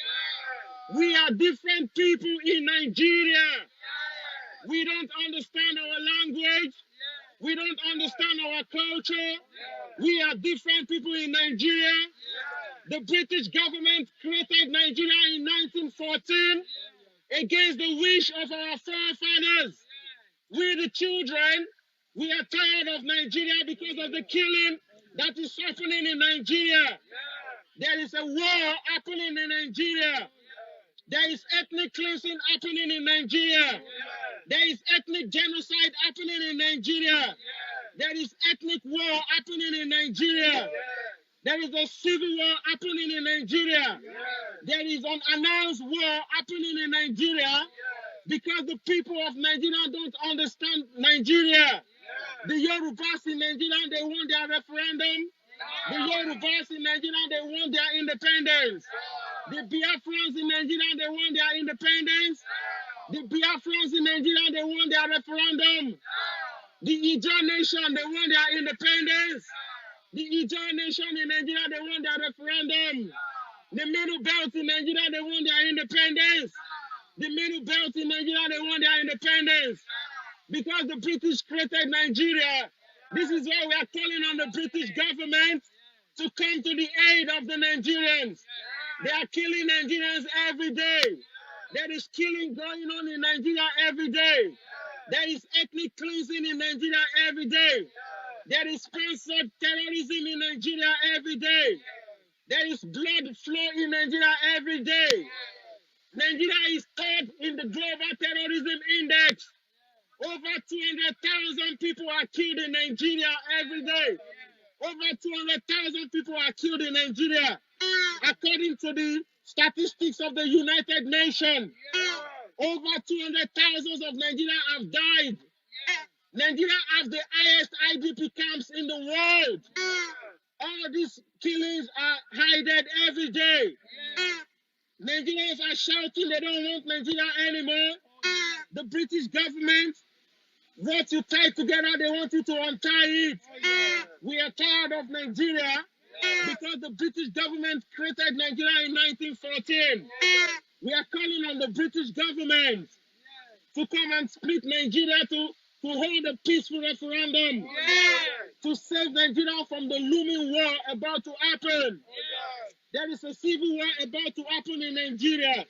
S5: We are different people in Nigeria. We don't understand our language. We don't understand our culture. We are different people in Nigeria. The British government created Nigeria in 1914 against the wish of our forefathers. We, the children, we are tired of Nigeria because of the killing that is happening in Nigeria. There is a war happening in Nigeria. There is ethnic cleansing happening in Nigeria. There is ethnic genocide happening in Nigeria. There is ethnic war happening in Nigeria. There is a civil war happening in Nigeria. There is an announced war happening in Nigeria because the people of Nigeria don't understand Nigeria. The Yorubas in Nigeria, they want their referendum. The Yorubas in Nigeria, they want their independence. The Biafrans in Nigeria, they want their independence. The Biafrans in Nigeria, they want their referendum. The Ijo nation, they want their independence. The Ijo nation in Nigeria, they want their referendum. The Middle Belt in Nigeria, they want their independence. The Middle Belt in Nigeria, they want their independence. Because the British created Nigeria. This is why we are calling on the British government to come to the aid of the Nigerians. They are killing Nigerians every day. There is killing going on in Nigeria every day. There is ethnic cleansing in Nigeria every day. There is sponsored terrorism in Nigeria every day. There is blood flow in Nigeria every day. Nigeria is third in the global terrorism index. Over 200,000 people are killed in Nigeria every day. Over 200,000 people are killed in Nigeria. According to the statistics of the United Nations, over 200,000 of Nigeria have died. Nigeria has the highest IDP camps in the world. All these killings are hidden every day. Nigerians are shouting they don't want Nigeria anymore. The British government, what you tie together, they want you to untie it. We are tired of Nigeria because the British government created Nigeria in 1914. We are calling on the British government to come and split Nigeria, to hold a peaceful referendum, to save Nigeria from the looming war about to happen. There is a civil war about to happen in Nigeria.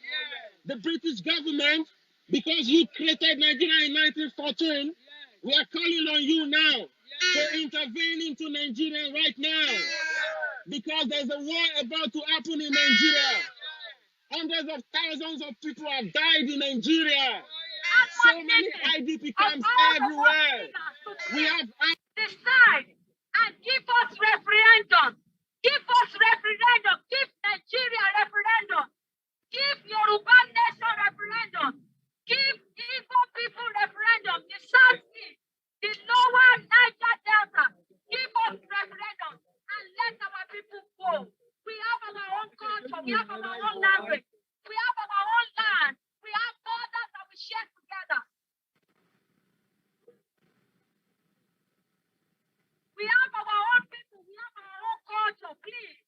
S5: The British government, because you created Nigeria in 1914, we are calling on you now to intervene into Nigeria right now. Because there's a war about to happen in Nigeria. Hundreds of thousands of people have died in Nigeria. So many IDP camps everywhere. We have
S2: decide and give us referendum. Give us referendum. Give Nigeria referendum. Give Yoruba nation referendum. Give Igbo people referendum. The South East, the lower Niger Delta. Give us referendum and let our people vote. culture, we have our own language, we have our own land, we have borders that we share together. We have our own people, we have our own culture, please.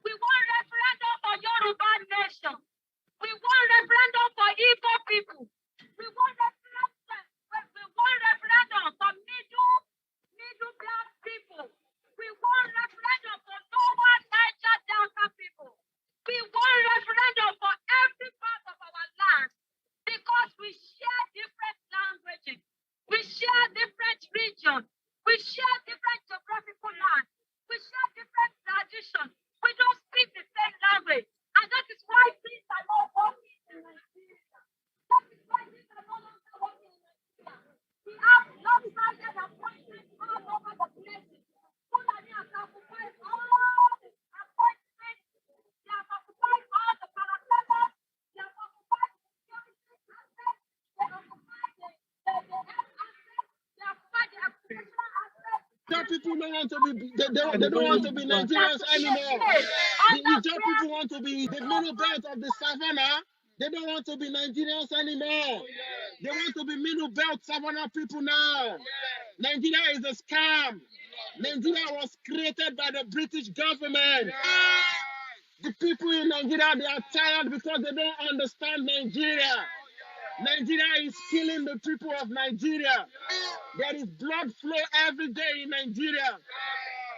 S2: We want referendum for Yoruba nation. We want referendum for Igbo people. We want referendum for middle class people. We want referendum for lower Niger Delta people. We want referendum for every part of our land because we share different languages. We share different regions. We share different geographical land. We share different traditions. We don't speak the same language. And that is why things are not working in Nigeria. That is why things are no longer working in Nigeria. We have lopsided appointments all over the place. Fulani has occupied all the appointments. They have occupied all the parastatals. They have occupied the security aspects. They have occupied the health aspects. They have occupied the educational aspects.
S5: Ijaw people don't want to be, they don't want to be Nigerians anymore. The Ijaw people want to be the middle belt of the savannah. They don't want to be Nigerians anymore. They want to be middle belt savannah people now. Nigeria is a scam. Nigeria was created by the British government. The people in Nigeria, they are tired because they don't understand Nigeria. Nigeria is killing the people of Nigeria. There is blood flow every day in Nigeria.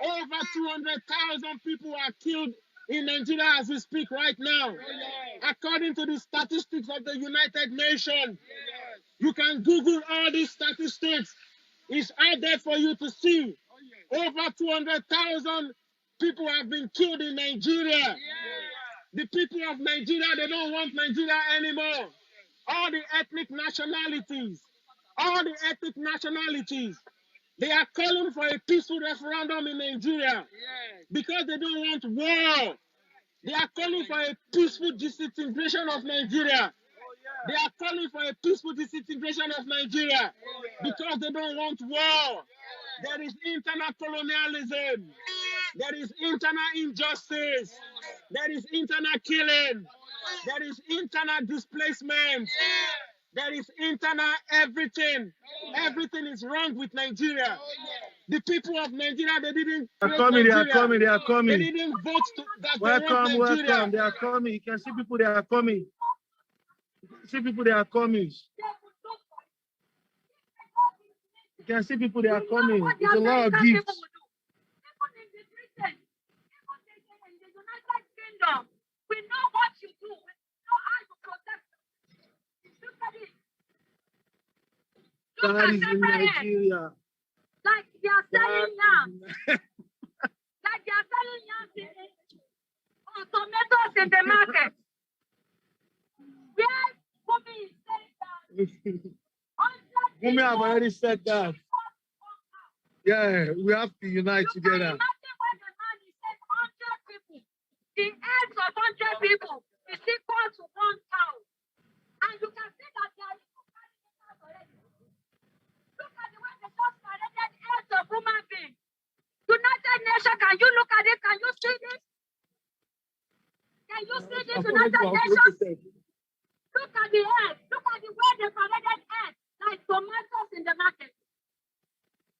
S5: Over 200,000 people are killed in Nigeria as we speak right now. According to the statistics of the United Nations, you can Google all these statistics. It's out there for you to see. Over 200,000 people have been killed in Nigeria. The people of Nigeria, they don't want Nigeria anymore. All the ethnic nationalities, they are calling for a peaceful referendum in Nigeria because they don't want war. They are calling for a peaceful disintegration of Nigeria. They are calling for a peaceful disintegration of Nigeria because they don't want war. There is internal colonialism. There is internal injustice. There is internal killing. There is internal displacement. There is internal everything. Everything is wrong with Nigeria. The people of Nigeria, they didn't.
S1: They are coming. They are coming.
S5: They didn't vote that
S1: Welcome,
S5: they want Nigeria.
S1: welcome. They are coming. You can see people. They are coming. See people. They are coming. You can see people. They are coming. It's a lot of gifts.
S2: We know what you do. We know how you protect them. Look at it. Look
S1: That
S2: at
S1: is in Nigeria.
S2: like they are selling yams. Like they are selling yams or tomatoes in the market. Where Bumi is saying that.
S1: Bumi have already said that. Yeah, we have to unite together.
S2: Imagine when the man is saying 100 people. The heads of 100 people is equal to 1 cow. And you can see that they are already. Look at the way they just paraded heads of human beings. United Nations, can you look at it? Can you see this? Can you see this, United Nations? Look at the head. Look at the way they paraded heads. Like tomatoes in the market.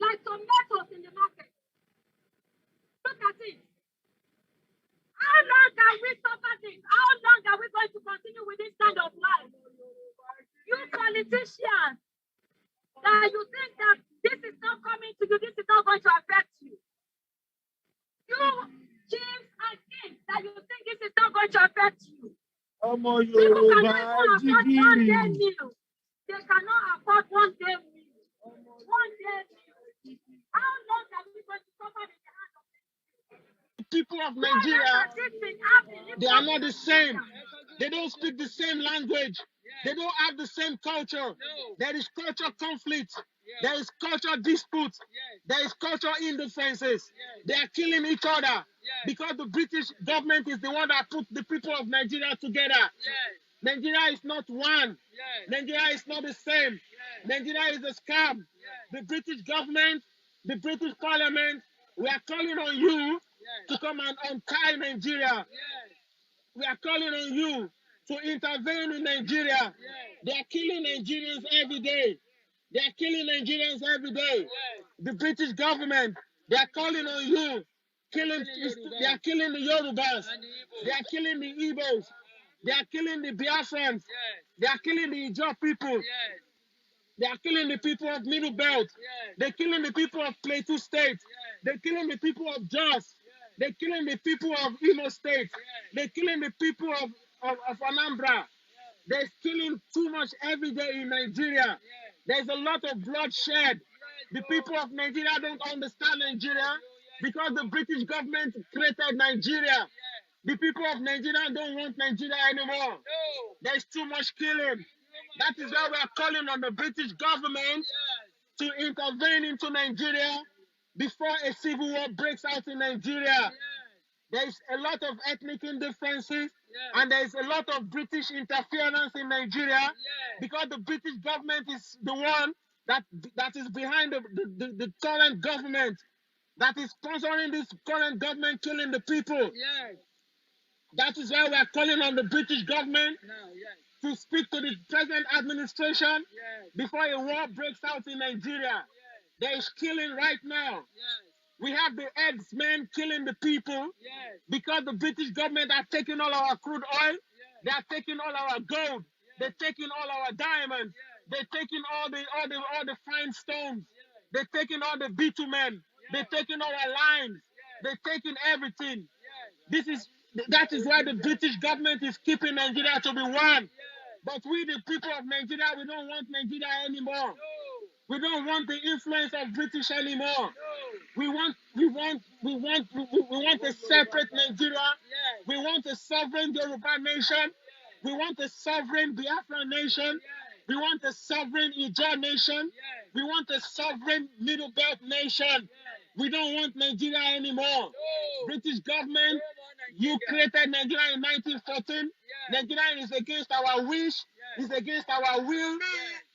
S2: Like tomatoes in the market. Look at it. How long can we suffer this? How long are we going to continue with this kind of life? You politicians, that you think that this is not coming to you, this is not going to affect you. You chiefs and kings, that you think this is not going to affect you. People cannot afford 1 day meal. They cannot afford 1 day meal. 1 day meal. How long are we going to suffer in the hands of
S5: The people of Nigeria, they are not the same. They don't speak the same language. They don't have the same culture. There is culture conflict. There is culture dispute. There is culture indifferences. They are killing each other because the British government is the one that put the people of Nigeria together. Nigeria is not one. Nigeria is not the same. Nigeria is a scam. The British government, the British Parliament, we are calling on you to come and untie Nigeria. we are calling on you to intervene in Nigeria. They are killing Nigerians every day. They are killing Nigerians every day. The British government, they are calling on you. They are killing the Yorubas. They are killing the Igbos. They are killing the Biafrans. They are killing the Ijaw people. They are killing the people of Middle Belt. They're killing the people of Plateau State. They're killing the people of Jos. They're killing the people of Imo State. They're killing the people of Anambra. They're killing too much every day in Nigeria. There's a lot of bloodshed. The people of Nigeria don't understand Nigeria because the British government created Nigeria. The people of Nigeria don't want Nigeria anymore. There's too much killing. That is why we are calling on the British government to intervene into Nigeria before a civil war breaks out in Nigeria. There's a lot of ethnic indifferences and there's a lot of British interference in Nigeria because the British government is the one that is behind the current government, that is sponsoring this current government killing the people. That is why we are calling on the British government to speak to the present administration before a war breaks out in Nigeria. There is killing right now. We have the ex-men killing the people because the British government are taking all our crude oil. They are taking all our gold. They're taking all our diamonds. They're taking all the fine stones. They're taking all the bitumen. They're taking all our lines. They're taking everything. That is why the British government is keeping Nigeria to be one. But we, the people of Nigeria, we don't want Nigeria anymore. We don't want the influence of British anymore. We want a separate Nigeria. We want a sovereign Yoruba nation. We want a sovereign Biafran nation. We want a sovereign Ijaw nation. We want a sovereign Middle Belt nation. We don't want Nigeria anymore. British government, you created Nigeria in 1914. Nigeria is against our wish. It's against our will.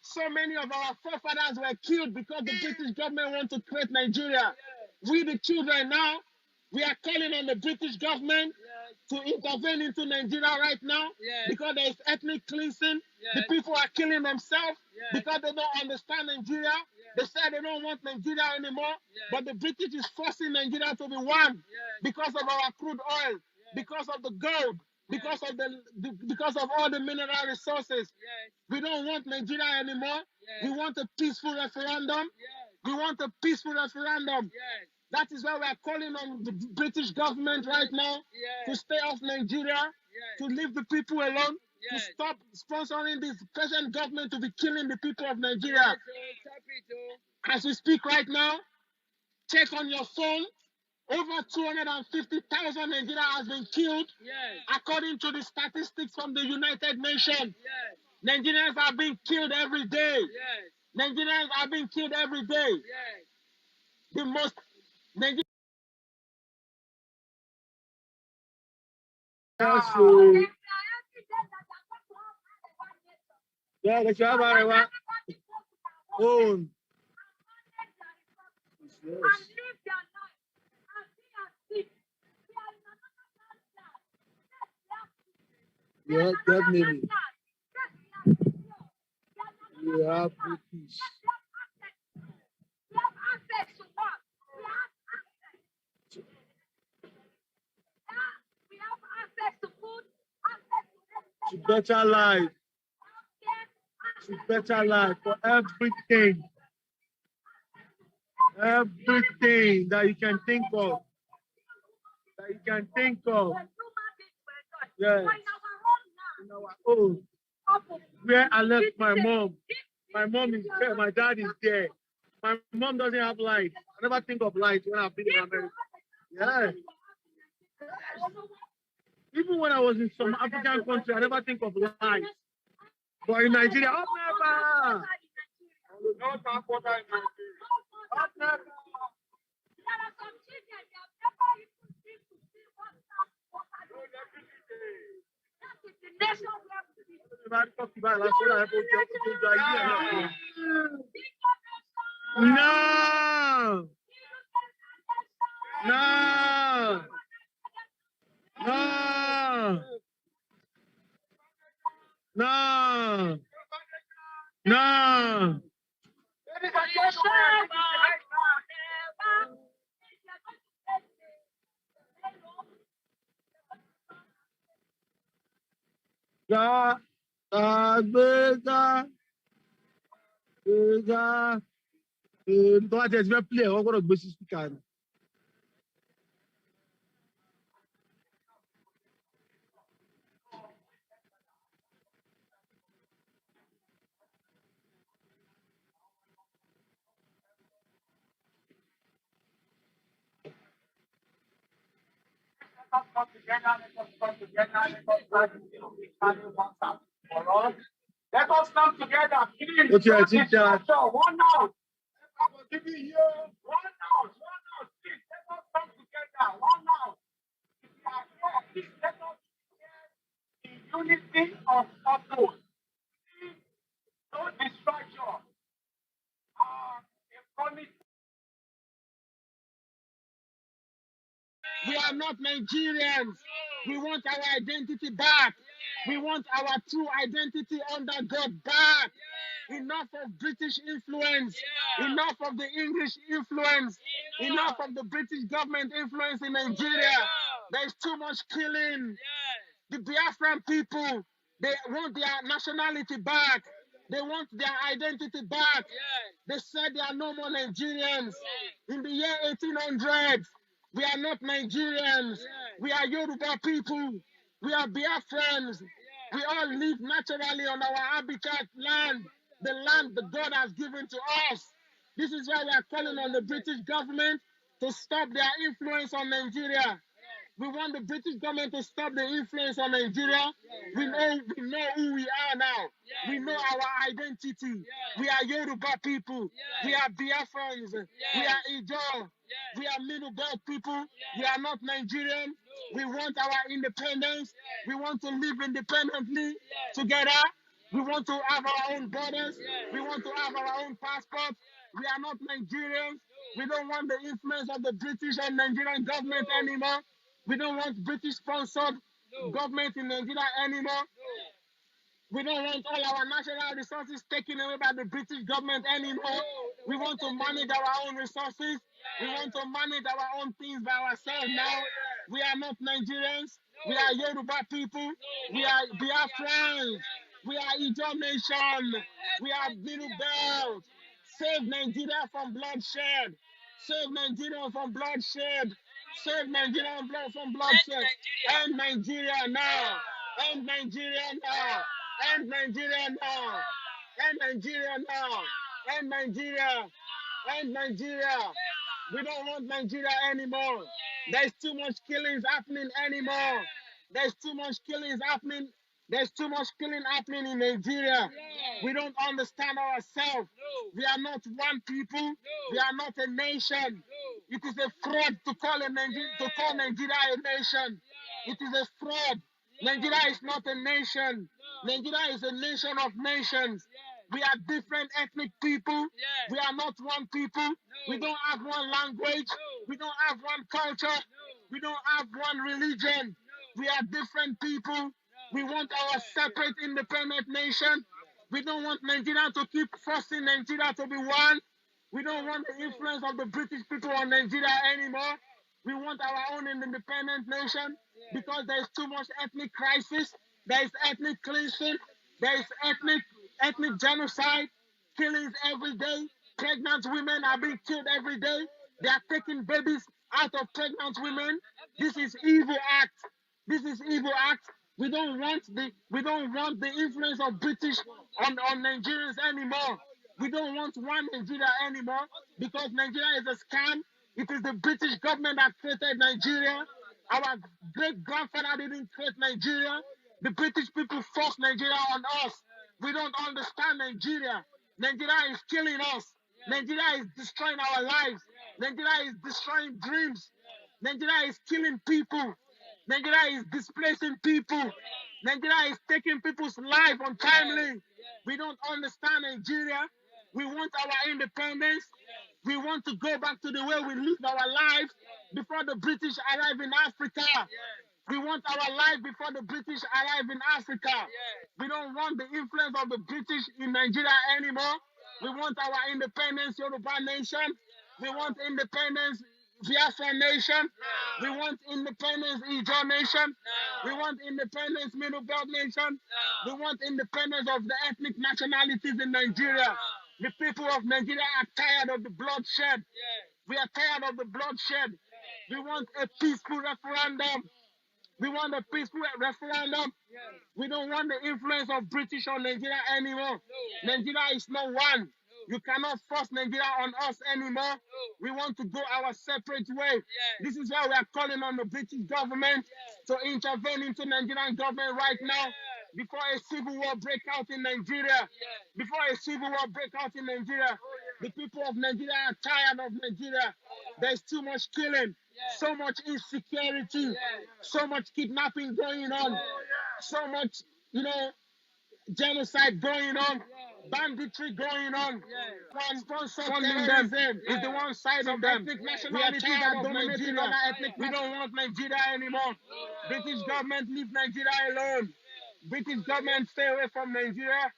S5: So many of our forefathers were killed because the British government wants to create Nigeria. We, the children now, we are calling on the British government to intervene into Nigeria right now because there is ethnic cleansing. The people are killing themselves because they don't understand Nigeria. They say they don't want Nigeria anymore, but the British is forcing Nigeria to be one because of our crude oil, because of the gold, because of all the mineral resources. We don't want Nigeria anymore. We want a peaceful referendum. We want a peaceful referendum. That is why we are calling on the British government right now to stay off Nigeria, to leave the people alone, to stop sponsoring this present government to be killing the people of Nigeria. As we speak right now, check on your phone. Over 250,000 Nigerians has been killed, according to the statistics from the United Nations. Nigerians are being killed every day. Nigerians are being killed every day. The most Nigerians.
S1: Yeah, that's your own. Yeah, definitely. You have peace. To better life. To better life for everything. Everything that you can think of. That you can think of. Yes. In our own. Where I left my mom. My mom is there. My dad is there. My mom doesn't have light. I never think of light when I've been in America. Yeah. Even when I was in some African country, I never think of light. But in Nigeria, up never. Up never. No. No. No. No. No.
S2: Ladies and gentlemen,
S1: Gbéga. Gbéga. Tó bá tiẹ̀ ti fẹ́ play ẹ̀ wọ́n gbọ́dọ̀ gbé sí speaker ni.
S2: let us come together. Let us come together, please.
S1: Ó tiẹ̀ ti dáa.
S2: One out. Please, let us come together. One out. If you are here, please let us in unity of purpose. Please don't distraction. A promise.
S5: We are not Nigerians. We want our identity back. We want our true identity under God back. Enough of British influence. Enough of the English influence. Enough of the British government influence in Nigeria. There's too much killing. The Biafran people, they want their nationality back. They want their identity back. They said they are no more Nigerians. In the year 1800, we are not Nigerians. We are Yoruba people. We are Biafrans. We all live naturally on our habitat land, the land that God has given to us. This is why we are calling on the British government to stop their influence on Nigeria. We want the British government to stop the influence on Nigeria. We know who we are now. We know our identity. We are Yoruba people. We are Biafrans. We are Ijo. We are Middle Belt people. We are not Nigerian. We want our independence. We want to live independently together. We want to have our own borders. We want to have our own passports. We are not Nigerians. We don't want the influence of the British and Nigerian government anymore. We don't want British-sponsored government in Nigeria anymore. We don't want all our national resources taken away by the British government anymore. We want to manage our own resources. We want to manage our own things by ourselves now. We are not Nigerians. We are Yoruba people. We are Biafrans. We are Ijo Nation. We are Middle Belt. Save Nigeria from bloodshed. Save Nigeria from bloodshed. Save Nigeria from bloodshed. End Nigeria now. End Nigeria now. End Nigeria now. End Nigeria now. End Nigeria. End Nigeria. We don't want Nigeria anymore. There's too much killings happening anymore. There's too much killings happening. There's too much killing happening in Nigeria. We don't understand ourselves. We are not one people. We are not a nation. It is a fraud to call Nigeria a nation. It is a fraud. Nigeria is not a nation. Nigeria is a nation of nations. We are different ethnic people. We are not one people. We don't have one language. We don't have one culture. We don't have one religion. We are different people. We want our separate independent nation. We don't want Nigeria to keep forcing Nigeria to be one. We don't want the influence of the British people on Nigeria anymore. We want our own independent nation because there is too much ethnic crisis. There is ethnic cleansing. There is ethnic genocide, killings every day. Pregnant women are being killed every day. They are taking babies out of pregnant women. This is evil act. This is evil act. We don't want the influence of British on Nigerians anymore. We don't want one Nigeria anymore because Nigeria is a scam. It is the British government that created Nigeria. Our great grandfather didn't create Nigeria. The British people forced Nigeria on us. We don't understand Nigeria. Nigeria is killing us. Nigeria is destroying our lives. Nigeria is destroying dreams. Nigeria is killing people. Nigeria is displacing people. Nigeria is taking people's life untimely. We don't understand Nigeria. We want our independence. We want to go back to the way we lived our lives before the British arrived in Africa. We want our life before the British arrive in Africa. We don't want the influence of the British in Nigeria anymore. We want our independence, Yoruba nation. We want independence, Biafra nation. We want independence, Ijaw nation. We want independence, Middle Belt nation. We want independence of the ethnic nationalities in Nigeria. The people of Nigeria are tired of the bloodshed. We are tired of the bloodshed. We want a peaceful referendum. We want a peaceful referendum. We don't want the influence of British on Nigeria anymore. Nigeria is not one. You cannot force Nigeria on us anymore. We want to go our separate way. This is why we are calling on the British government to intervene into Nigerian government right now before a civil war break out in Nigeria. Before a civil war break out in Nigeria. The people of Nigeria are tired of Nigeria. There's too much killing, so much insecurity, so much kidnapping going on, so much, genocide going on, banditry going on. One funding them is the one side of them. We are tired of Nigeria. We don't want Nigeria anymore. British government, leave Nigeria alone. British government, stay away from Nigeria.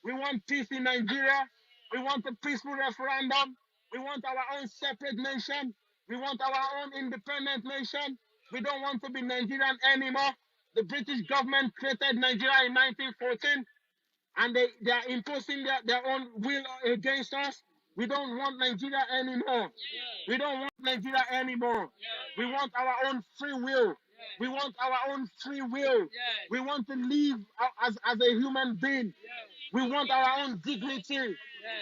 S5: We want peace in Nigeria. We want a peaceful referendum. We want our own separate nation. We want our own independent nation. We don't want to be Nigerian anymore. The British government created Nigeria in 1914, and they are imposing their own will against us. We don't want Nigeria anymore. We don't want Nigeria anymore. We want our own free will. We want our own free will. We want to live as a human being. We want our own dignity.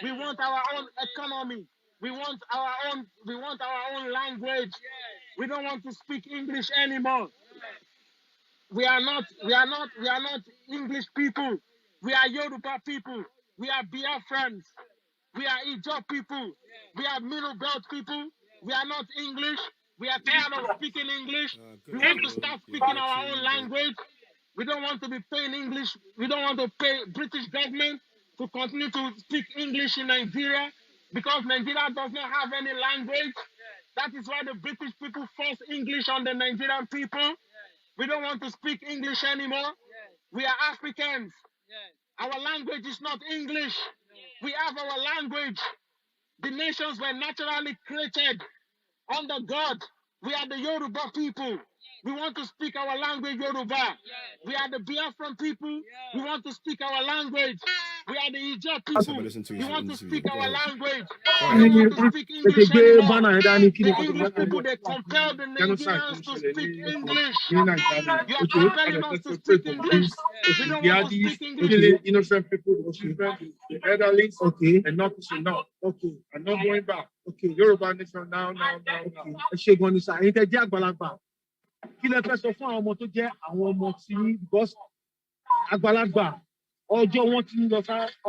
S5: We want our own economy. We want our own language. We don't want to speak English anymore. We are not English people. We are Yoruba people. We are Biafrans. We are Ijaw people. We are Middle Belt people. We are not English. We are tired of speaking English. We want to start speaking our own language. We don't want to be paying English. We don't want to pay British government to continue to speak English in Nigeria because Nigeria does not have any language. That is why the British people force English on the Nigerian people. We don't want to speak English anymore. We are Africans. Our language is not English. We have our language. The nations were naturally created under God. We are the Yoruba people. We want to speak our language, Yoruba. We are the Biafran people. We want to speak our language. We are the Ijaw people. We want to speak our language. We don't want to speak English anymore. The English people, they compel the Nigerians to speak English. You are compelling us to speak English. We don't want to speak English.
S1: Innocent people, the children, the elderly, and not enough. Okay, I'm not going back. Okay, Yoruba nation now. Ẹ ṣe gan ni sá, ẹ̀yin tẹ́ jẹ́ àgbàlagbà. Kí lẹ fẹ́ sọ fún àwọn ọmọ tó jẹ́ àwọn ọmọ tí because àgbàlagbà ọjọ́ wọn ti ń lọ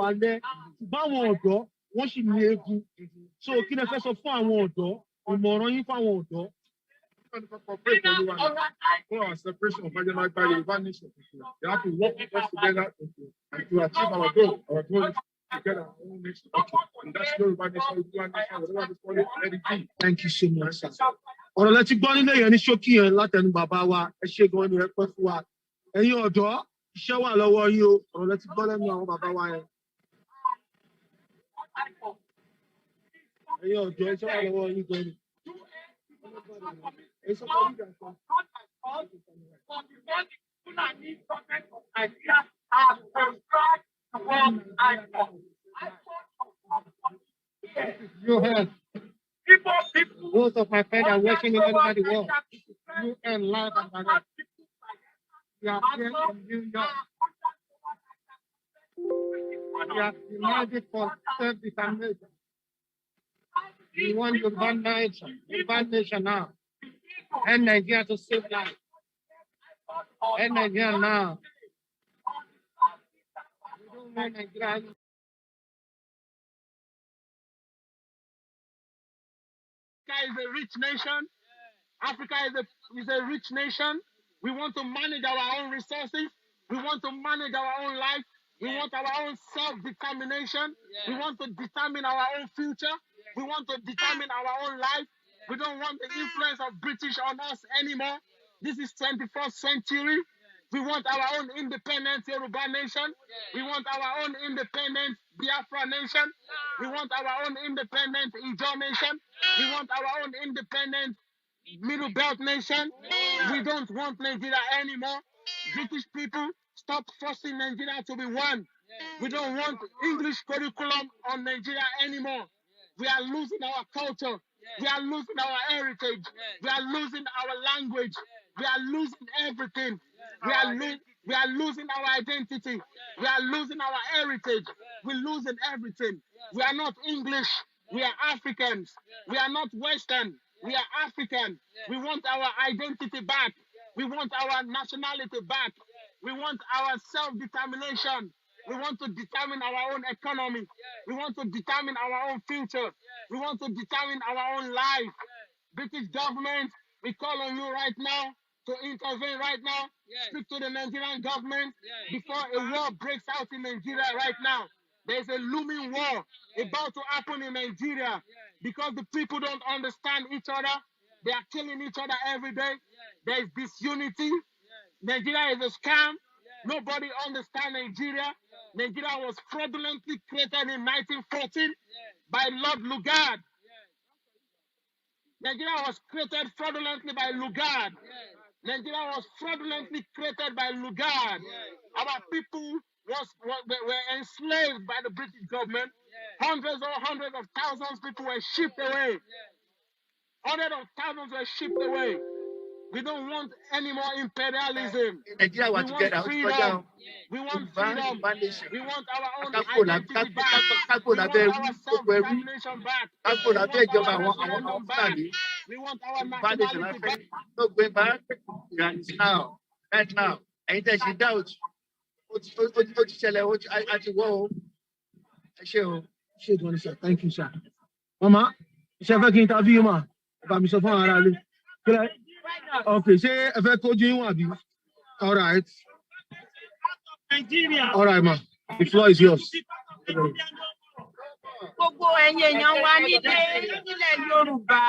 S1: alẹ́ ṣùgbọ́n àwọn ọ̀dọ́ wọ́n sì ní eegun. So kí lẹ fẹ́ sọ fún àwọn ọ̀dọ́? Ìmọ̀ràn yín fún àwọn ọ̀dọ́. For our separation of marginal by Yoruba nation, they have to work with us together and to achieve our goal. Our goal is to get our own nation. Okay. And that's Yoruba nation, whatever they call it, let it be. Thank you so much, sir. Ọ̀rọ̀ lẹ ti gbọ́ nílé yẹn ní ṣókí yẹn látẹnu bàbá wa, ẹ ṣé gan ni ẹ pẹ́ fún wa. Ẹ̀yin ọ̀dọ́, iṣẹ́ wà lọ́wọ́ yín o, ọ̀rọ̀ lẹ ti gbọ́ lẹ́nu àwọn bàbá wa yẹn. Ẹ̀yin ọ̀dọ́, iṣẹ́ wà lọ́wọ́ yín gan ni. You have most of my friends are working in all over the world. You and live and direct. We are here in New York. We are united for self-determination. We want Yoruba nation now. And Nigeria to save life. And Nigeria now. We don't want Nigeria. Africa is a rich nation. Africa is a rich nation. We want to manage our own resources. We want to manage our own life. We want our own self-determination. We want to determine our own future. We want to determine our own life. We don't want the influence of British on us anymore.
S5: This is 21st century. We want our own independent Yoruba nation. We want our own independent Biafra nation. We want our own independent Ijaw nation. We want our own independent Middle Belt nation. We don't want Nigeria anymore. British people, stop forcing Nigeria to be one. We don't want English curriculum on Nigeria anymore. We are losing our culture. We are losing our heritage. We are losing our language. We are losing everything. We are losing our identity. We are losing our heritage. We're losing everything. We are not English. We are Africans. We are not Western. We are African. We want our identity back. We want our nationality back. We want our self-determination. We want to determine our own economy. We want to determine our own future. We want to determine our own life. British government, we call on you right now to intervene right now. Speak to the Nigerian government before a war breaks out in Nigeria right now. There's a looming war about to happen in Nigeria because the people don't understand each other. They are killing each other every day. There's disunity. Nigeria is a scam. Nobody understands Nigeria. Nigeria was fraudulently created in 1914 by Lord Lugard. Nigeria was created fraudulently by Lugard. Nigeria was fraudulently created by Lugard. Our people were enslaved by the British government. Hundreds of thousands of people were shipped away. Hundreds of thousands were shipped away. We don't want any more imperialism.
S1: Nigeria
S5: We want freedom. We want freedom. We want our own identity back. We want our self-determination back. We want our referendum back. We want our nationality back.
S1: No going back. Now, right now. Ain't that she doubt? Thank you, sir. Mama, ṣé kí n interview ma? Bá mi sọ fún ara rẹ. Okay, ṣé ẹ fẹ́ kojú yín wà bí? All right. Nigeria. All right, ma. The floor is yours.
S2: Gbogbo ẹ̀yin èèyàn wa nílẹ̀ Yorùbá.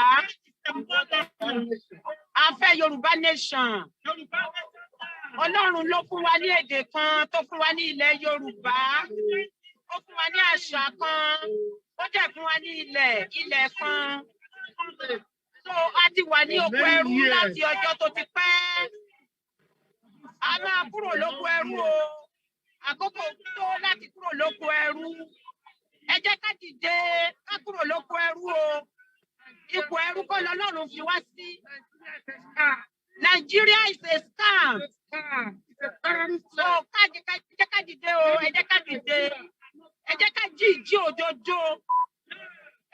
S2: A fẹ́ Yorùbá nation. Ọlọ́run ló fún wa ní èdè kan tó fún wa ní ilẹ̀ Yorùbá. Ó fún wa ní àṣà kan. Ó dẹ̀ fún wa ní ilẹ̀ kan. So a ti wà ní oko ẹrú láti ọjọ́ tó ti pẹ́. A máa kúrò lóko ẹrú o. Àkókò tó láti kúrò lóko ẹrú. Ẹ jẹ́ ká dìde ká kúrò lóko ẹrú o. Ipò ẹrú kọ́ lọ́lọ́run fi wá sí. Nigeria is a scam. So ká jẹ́ ká dìde o. Ẹ jẹ́ ká dìde. Ẹ jẹ́ ká jí ìjí òdodo.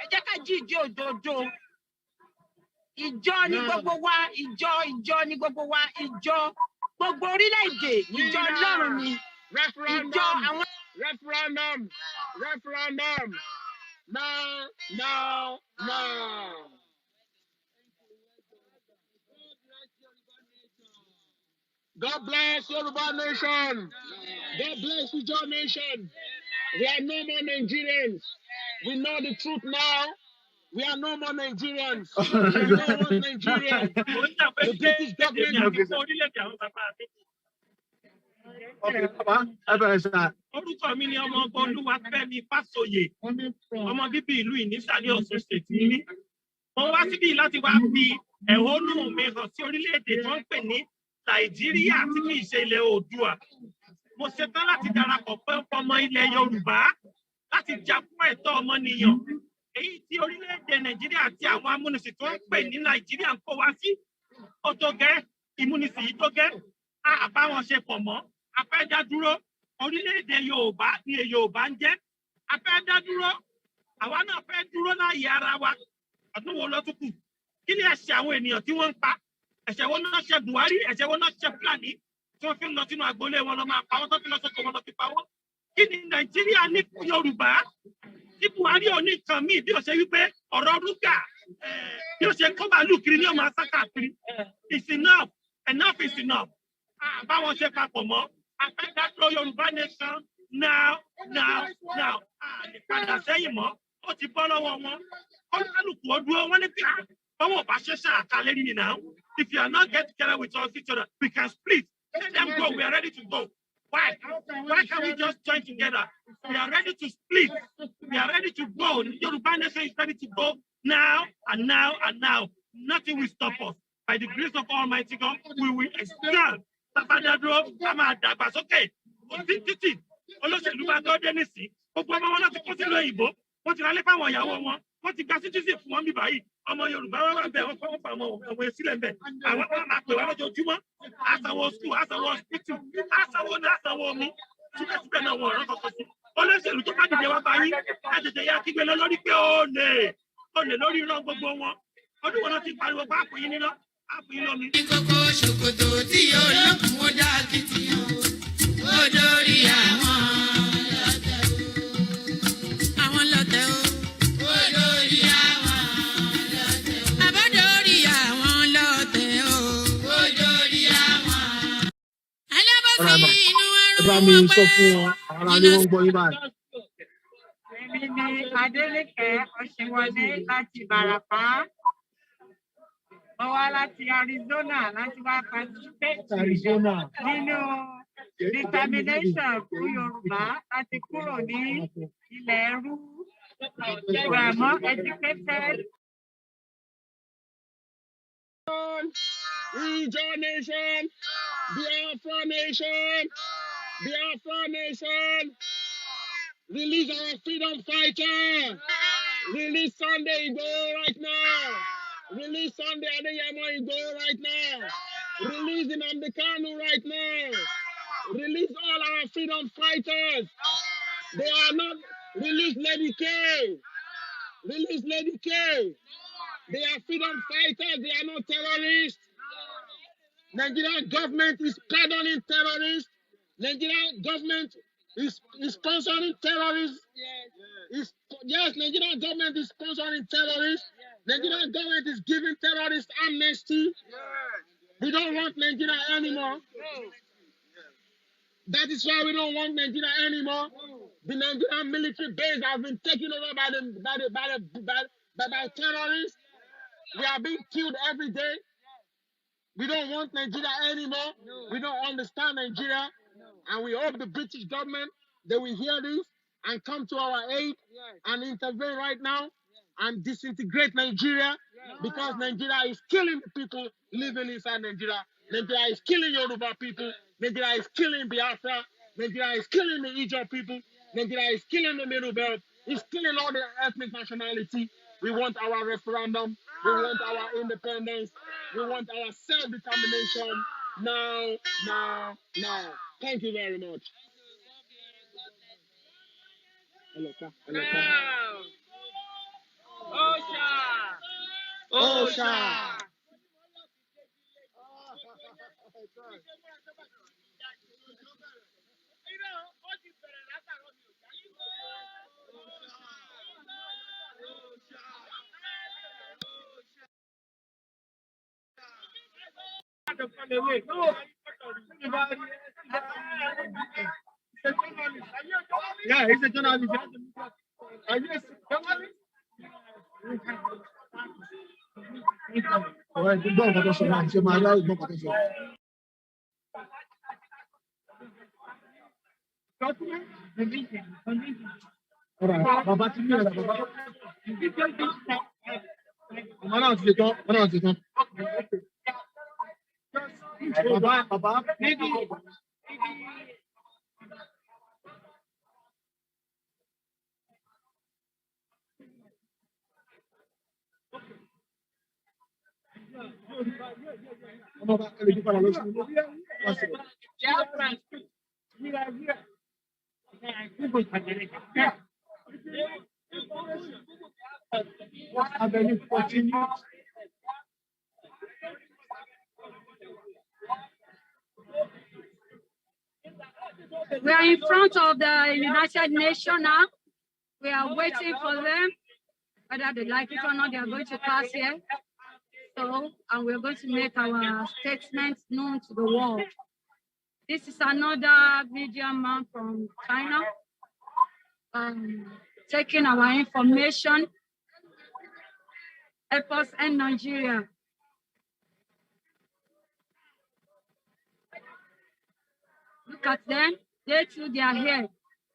S2: Ẹ jẹ́ ká jí ìjí òdodo. Ìjọ ni gbogbo wa, ìjọ ni gbogbo wa, ìjọ gbogbo orílẹ̀-èdè, ìjọ Ọlọ́run ni. Ìjọ àwọn.
S5: Referendum. Now. God bless Yoruba nation. God bless Ijaw nation. We are no more Nigerians. We know the truth now. We are no more Nigerians. We are no more Nigerians. The British government.
S1: Okay, Baba. Orúkọ mi ni ọmọ Olúwafẹ́mi Fáṣọyè. Ọmọ bíbí ìlú Ìnísàlẹ̀ Ọ̀ṣun State ní. Mo wá síbí láti wá fi ẹ̀hónú mi hàn sí orílẹ̀-èdè tó ń pè ní Nàìjíríà tí kì í ṣe ilẹ̀ Oòduà. Mo ṣetán láti darapọ̀ pé ọmọ ilẹ̀ Yorùbá láti jà fún ẹ̀tọ́ ọmọnìyàn. Èyí tí orílẹ̀-èdè Nàìjíríà àti àwọn amúnisìn tó ń pè ní Nàìjíríà ń kó wá sí. Ó tó gẹ́, ìmúnisìn yìí tó gẹ́, àbáwọn ṣe pọ̀ mọ́. A fẹ́ dá dúró, orílẹ̀-èdè Yorùbá ni Yorùbá ń jẹ́. A fẹ́ dá dúró, àwa náà fẹ́ dúró láàyè ara wa. Ọdún wo ló tún kù? Kí ni ẹ̀ṣẹ̀ àwọn ènìyàn tí wọ́n ń pa? Ẹ̀ṣẹ̀ wo náà ṣe Buhari? Ẹ̀ṣẹ̀ wo náà ṣe Fúlàní? Tí wọ́n fi ń lọ sínú agboolé wọn lọ máa pa wọ́n, tó fi lọ sóko wọn lọ fi pa wọ́n. Kí ni Nàìjíríà ní fún Yorùbá? Tí Buhari ò ní nǹkan míì bí ó ṣe wípé ọ̀rọ̀ rúgà bí ó ṣe kó màálù kiri ní ọmọ asákà kiri. It's enough. Enough is enough. Báwọn ṣe papọ̀ mọ́. Afẹ́dátó Yorùbá nation now. Lè padà sẹ́yìn mọ́. Ó ti bọ́ lọ́wọ́ wọn. Olúkálùkù ó dúró wọ́n ní bí If you are not getting together with us, each other, we can split. Let them go. We are ready to go. Why? Why can't we just join together? We are ready to split. We are ready to go. The Yoruba nation is ready to go now and now and now. Nothing will stop us. By the grace of Almighty God, we will excel. Okay. Olóṣèlú bá tó dé nísìn, gbogbo ọmọ wọn láti kó sílùú òyìnbó, wọ́n ti rálé fáwọn ìyàwó wọn, wọ́n ti gba citizenship fún wọn bí báyìí, ọmọ Yorùbá wọn wà bẹ́ẹ̀, wọ́n fọwọ́ pa ọmọ ìsílẹ̀ ń bẹ̀. Àwọn kan máa pè wá lójoojúmọ́, àsanwó school, àsanwó hospital, àsanwó ní àsanwó omi, síbẹ̀síbẹ̀ náà wọ̀ ọ̀rọ̀ kankan sí. Olóṣèlú tó bá dìde wá báyìí, àtẹ̀tẹ̀ ya kígbe lọ lórí pé olè lórí iná gbogbo wọn. Ọdún wọn ti pariwo pa àpò yín níná, àpò yín lómi.
S6: Kókó ṣòkòtò tí yóò lókun ó dá kìtìyàn ó dórí àwọn.
S7: Bá mi sọ fún wọn, àwọn ará ni wọ́n ń gbọ́ yín báyìí.
S2: Èmi ni Adélékè Ọ̀ṣìnwọlé láti Ìbàràpá. Mo wá láti Arizona láti wá participate nínú determination fún Yorùbá láti kúrò ní ilẹ̀ ẹrú. We are more educated.
S5: Region nation, Biafra nation, Biafra nation. Release our freedom fighter. Release Sunday Igboho right now. Release Sunday Adeyemo Igboho right now. Release Nnamdi Kanu right now. Release all our freedom fighters. They are not. Release Lady K. Release Lady K. They are freedom fighters. They are not terrorists. Nigerian government is pardoning terrorists. Nigerian government is sponsoring terrorists. Yes, Nigerian government is sponsoring terrorists. Nigerian government is giving terrorists amnesty. We don't want Nigeria anymore. That is why we don't want Nigeria anymore. The Nigerian military base has been taken over by terrorists. We are being killed every day. We don't want Nigeria anymore. We don't understand Nigeria. And we hope the British government, they will hear this and come to our aid and intervene right now and disintegrate Nigeria because Nigeria is killing the people living inside Nigeria. Nigeria is killing Yoruba people. Nigeria is killing Biafra. Nigeria is killing the Ijaw people. Nigeria is killing the Middle Belt. It's killing all the ethnic nationality. We want our referendum. We want our independence. We want our self-determination now. Thank you very much. Osha!
S1: Yeah, he's a journalist. Are you a journalist?
S7: All right, gbọ́ nǹkan tó sọ náà, ṣe máa láì gbọ́ nǹkan tó sọ. Ọ̀rọ̀ bàbá ti ní ẹ̀rọ bàbá. Ọmọ náà ti tán, ọmọ náà ti tán. Bàbá.
S3: We are in front of the United Nations now. We are waiting for them. Whether they like it or not, they are going to pass here. So, and we're going to make our statements known to the world. This is another media man from China, taking our information help us end Nigeria. Look at them. They too, they are here.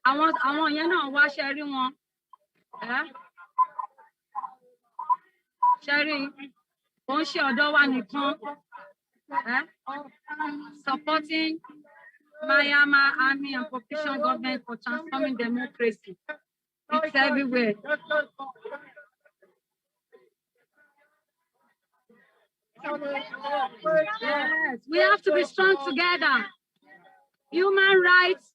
S3: I want you know, watch everyone. Sherry, supporting Myanmar Army and Population Government for transforming democracy. It's everywhere. Yes, we have to be strong together. Human rights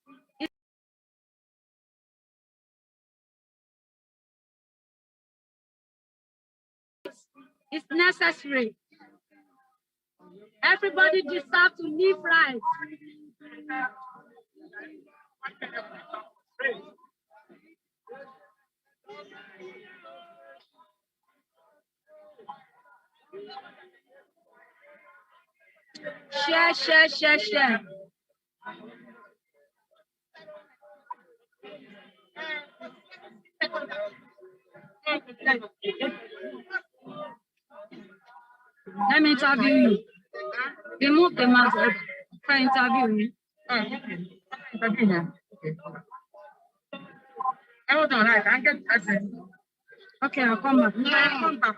S3: is necessary. Everybody deserves to live right. Share. Let me interview you. Remove the mask for interview me.
S1: Interview now. Okay. Hold on, I can get present.
S3: Okay, I'll come back.
S1: I'll come back.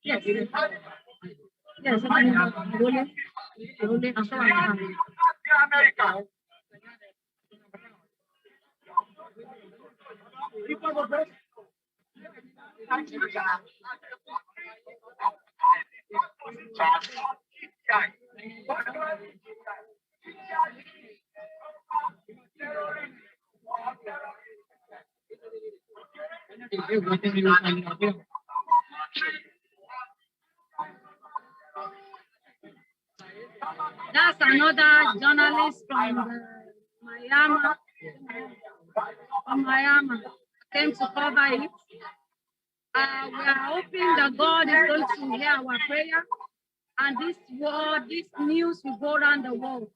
S3: Yes. Yes. That's another journalist from Myanmar. Came to cover it. We are hoping that God is going to hear our prayer, and this news will go around the world.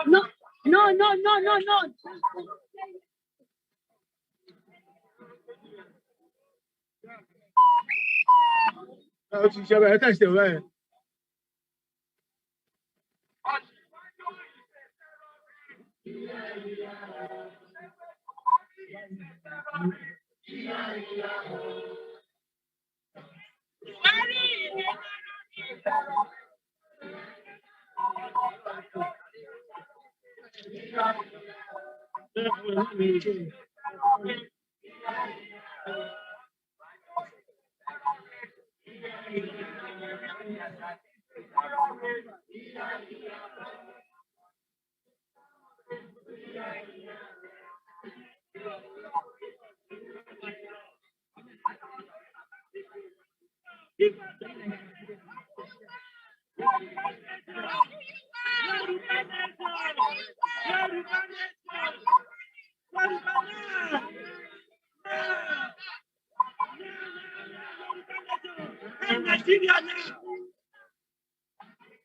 S3: No.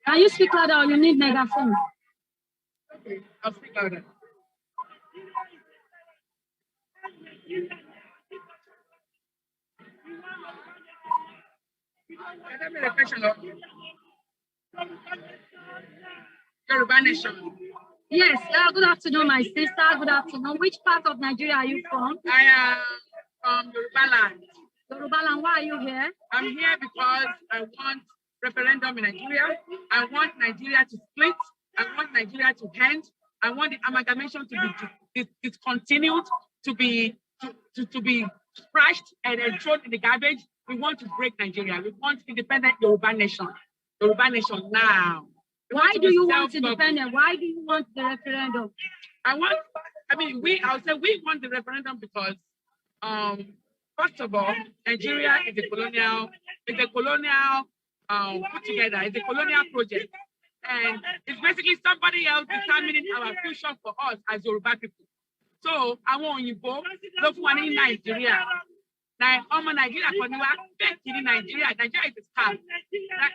S3: Can you speak louder or you need megaphone?
S2: Okay, I'll speak louder. Can I question of Yoruba Nation?
S3: Yes, good afternoon, my sister. Good afternoon. Which part of Nigeria are you from?
S2: I am from Yoruba land.
S3: Yoruba land, why are you here?
S2: I'm here because I want referendum in Nigeria. I want Nigeria to split. I want Nigeria to end. I want the amalgamation to be discontinued, to be crushed and thrown in the garbage. We want to break Nigeria. We want independent Yoruba nation. Yoruba nation now.
S3: Why do you want independence? Why do you want the referendum?
S2: I would say we want the referendum because, first of all, Nigeria is a colonial put together. It's a colonial project. And it's basically somebody else determining our future for us as Yoruba people. So, I want you both look for in Nigeria. Now, Nigeria for fake in Nigeria. Nigeria is a scam.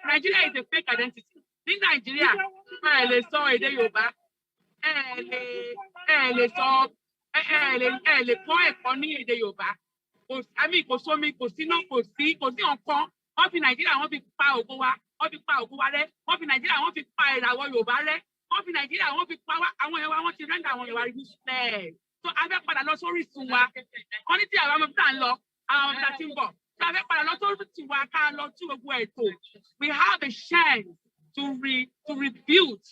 S2: Nigeria is a fake identity. In Nigeria, they saw a day Yoruba. They saw a point for me a day Yoruba. I mean, kò sómi, kò síná, kò sí nǹkan. Wọ́n fi Nàìjíríà wọ́n fi pa ògo wa, wọ́n fi pa ògo wa rẹ́. Wọ́n fi Nàìjíríà wọ́n fi pa ìràwọ̀ Yorùbá rẹ́. Wọ́n fi Nàìjíríà wọ́n fi pa àwọn èèyàn wa, wọ́n ti rẹ́ńdà àwọn èèyàn wa useless. So a fẹ́ padà lọ sórí ìsun wa. Wọ́n ní tí àwọn ọmọ bíi ń lọ, àwọn ọmọ bíi ń bọ̀. So a fẹ́ padà lọ sórí ìsun wa ká lọ tú gbogbo ètò. We have a chance to rebuild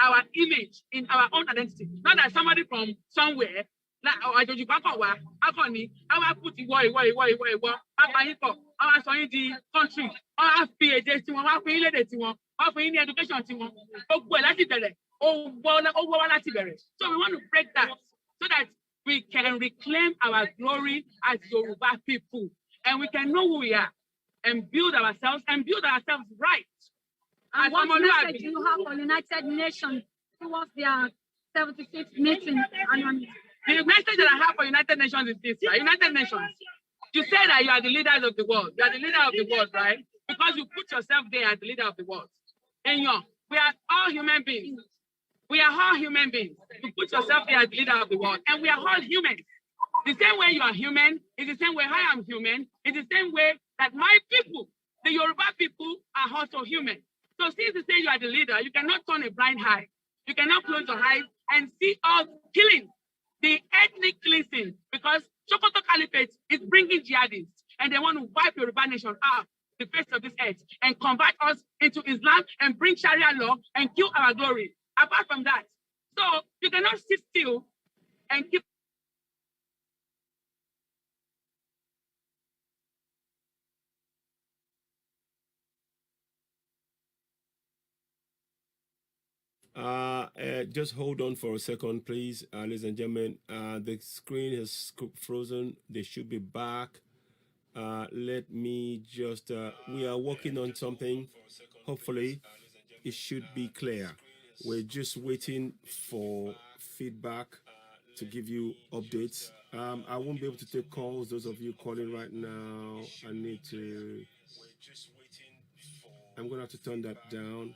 S2: our image in our own identity. Not that somebody from somewhere àjòjì pákọ̀ wá akọni àwọn put ìwọ pápá yín pọ̀ àwọn aṣọ yín di country wọn á fi èdè tiwọn wọn á fi yín lédè tiwọn wọn á fi yín ní education tiwọn gbogbo ẹ̀ láti bẹ̀rẹ̀ ó wọ́ wá láti bẹ̀rẹ̀. So we want to break that so that we can reclaim our glory as Yoruba people and we can know who we are and build ourselves right.
S3: And what message do you have for United Nations towards their 76th meeting?
S2: The message that I have for United Nations is this, right? United Nations, you say that you are the leaders of the world. You are the leader of the world, right? Because you put yourself there as the leader of the world. And we are all human beings. We are all human beings. You put yourself there as the leader of the world. And we are all humans. The same way you are human is the same way I am human. It's the same way that my people, the Yoruba people, are also human. So since you say you are the leader, you cannot turn a blind eye. You cannot close your eyes and see all killing. The ethnic cleansing, because Sokoto Caliphate is bringing jihadists and they want to wipe Yoruba nation out the face of this earth and convert us into Islam and bring Sharia law and kill our glory. Apart from that, so you cannot sit still and keep.
S8: Just hold on for a second, please, ladies and gentlemen. The screen has frozen. They should be back. Let me just, we are working on something. Hopefully, it should be clear. We're just waiting for feedback to give you updates. I won't be able to take calls. Those of you calling right now, I'm going to have to turn that down.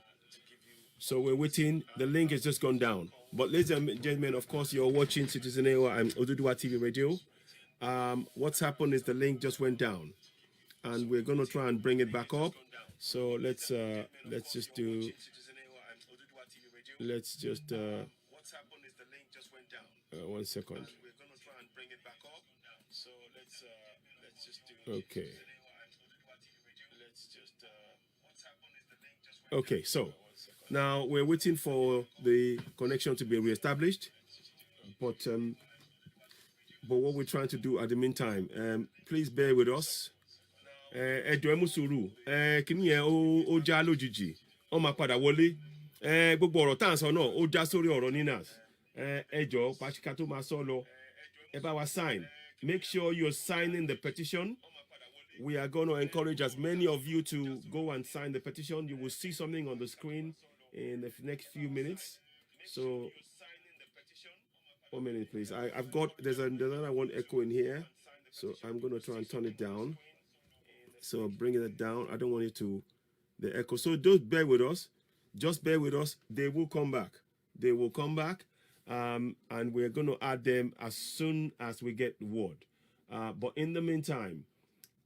S8: So we're waiting. The link has just gone down. But ladies and gentlemen, of course, you're watching Citizen NEWY and Oduduwa TV Radio. What's happened is the link just went down. And we're going to try and bring it back up. So let's just one second. Okay. Okay, so now we're waiting for the connection to be reestablished, but what we're trying to do at the meantime, please bear with us. Ẹjọ́ musuru, kíni yẹn ó já lójijì, ó máa padà wọlé. Gbogbo ọ̀rọ̀ tá à ń sọ náà ó já sórí ọ̀rọ̀ NINAS. Ẹjọ́ pàṣípà tó máa sọ lọ, ẹ bá wa sign. Make sure you're signing the petition. We are going to encourage as many of you to go and sign the petition. You will see something on the screen in the next few minutes. So, 1 minute, please. There's another one echo in here. So I'm going to try and turn it down. So bringing it down. I don't want it to the echo. So just bear with us. Just bear with us. They will come back. They will come back. And we're going to add them as soon as we get the word. But in the meantime,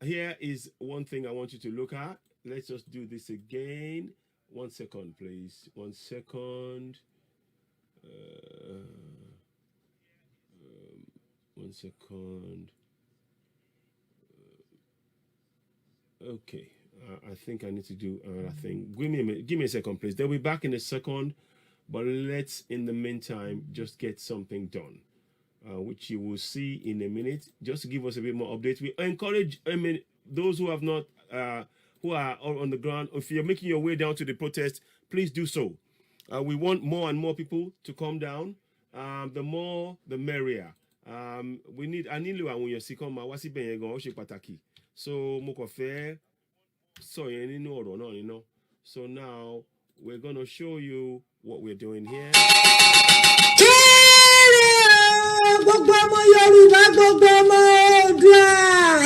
S8: here is one thing I want you to look at. Let's just do this again. 1 second, please. 1 second. 1 second. Okay. I think I need to do another thing. Give me a second, please. They'll be back in a second. But let's, in the meantime, just get something done, which you will see in a minute. Just to give us a bit more update. We encourage, those who have not, who are on the ground, if you're making your way down to the protest, please do so. We want more and more people to come down. The more, the merrier. We need, Anilu and when you're sick on my wasi benyego oshi pataki. So mokofe, so you know. So now we're gonna show you what we're doing here.
S9: Gbogbo ọmọ Yorùbá, gbogbo ọmọ Oòduà,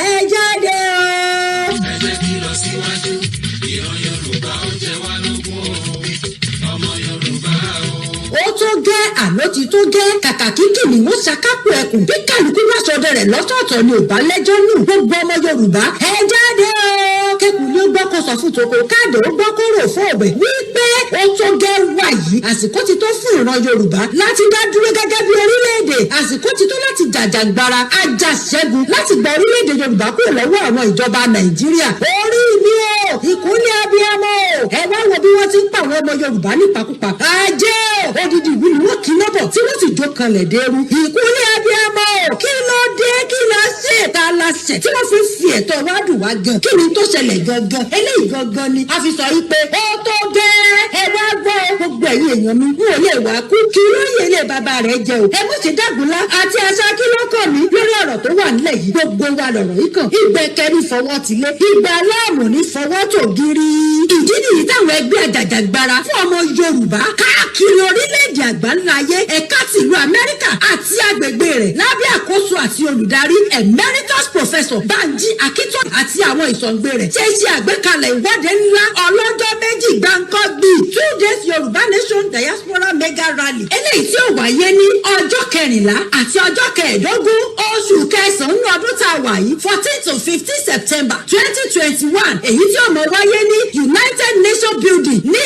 S9: ẹ jáde o. Ẹ jẹ́ kí lọ síwájú, ìran Yorùbá ó jẹ wá lógún o. Ọmọ Yorùbá o. Ó tó gẹ́, àná ti tó gẹ́, kàkà kí kìnìún ṣakápò ẹkùn bí kálukú bá sọdẹ rẹ̀ lọ́tọ̀ọ̀tọ̀ ni ò bá lẹ́jọ́ nù. Gbogbo ọmọ Yorùbá, ẹ jáde o. Kẹ́kùn ni ó gbọ́ kó sọ fún toko, káàdì ó gbọ́ kó rò fún ọ̀bẹ. Wípé ó tó gẹ́ wáyé, àsìkò ti tó fún ìran Yorùbá láti dá dúró gẹ́gẹ́ bí orílẹ̀-èdè. Àsìkò ti tó láti jàjàgbara ajàṣẹ́gun láti gba orílẹ̀-èdè Yorùbá kúrò lọ́wọ́ àwọn ìjọba Nàìjíríà. Orí mi o, ìkúnlẹ̀ abiyamọ o. Ẹ wá wo bí wọ́n ti ń pa àwọn ọmọ Yorùbá nípakúpa. Ajé o, odidi ìlú ni wọ́n kì í lọ́bọ̀ tí wọ́n sì jó kanlẹ̀ dẹ́rú. Ìkúnlẹ̀ abiyamọ o, kí ló dé, kí ló ṣe ta la ṣẹ̀ tí wọ́n fi ẹ̀tọ́ wá dùn wá gan. Kí ni tó ṣẹlẹ̀ gangan? Eléyìí gangan ni a fi sọ yí pé ó tó gẹ́. Ẹ wá gbọ́ gbogbo ẹ̀yin èèyàn mi, n ò lè wá kú kí lóye ilé bàbá rẹ̀ jẹ o. Ẹ mọ̀ ṣe dàgúnlá àti aṣá kí ló kàn mí lórí ọ̀rọ̀ tó wà nílẹ̀ yìí. Gbogbo wa lọ̀rọ̀ yìí kàn. Ìgbẹ́kẹ̀ ní fọwọ́ tilé, ìgbà aláàmù ní fọwọ́ tó gírí. Ìdí nìyí táwọn ẹgbẹ́ àjàjàgbara fún ọmọ Yorùbá káàkiri orílẹ̀-èdè àgbáńláyé ẹ̀ka tìlú Amẹ́ríkà àti agbègbè rẹ̀ lábẹ́ àkóso àti olùdarí Emeritus Professor Banji Akintoye àti àwọn ìsọ̀ǹgbè rẹ̀ ṣe àgbékalẹ̀ ìwọ́de ńlá ọlọ́jọ́ méjì gbáǹkọ́gbì 2 days Yorùbá Nation Diaspora Mega Rally eléyìí tí ó wáyé ní ọjọ́ 14 àti ọjọ́ 15 oṣù kẹsàn-án ọdún tá a wà yìí 14 to 15 September 2021 èyí tí ó máa wáyé ní United Nations Building ní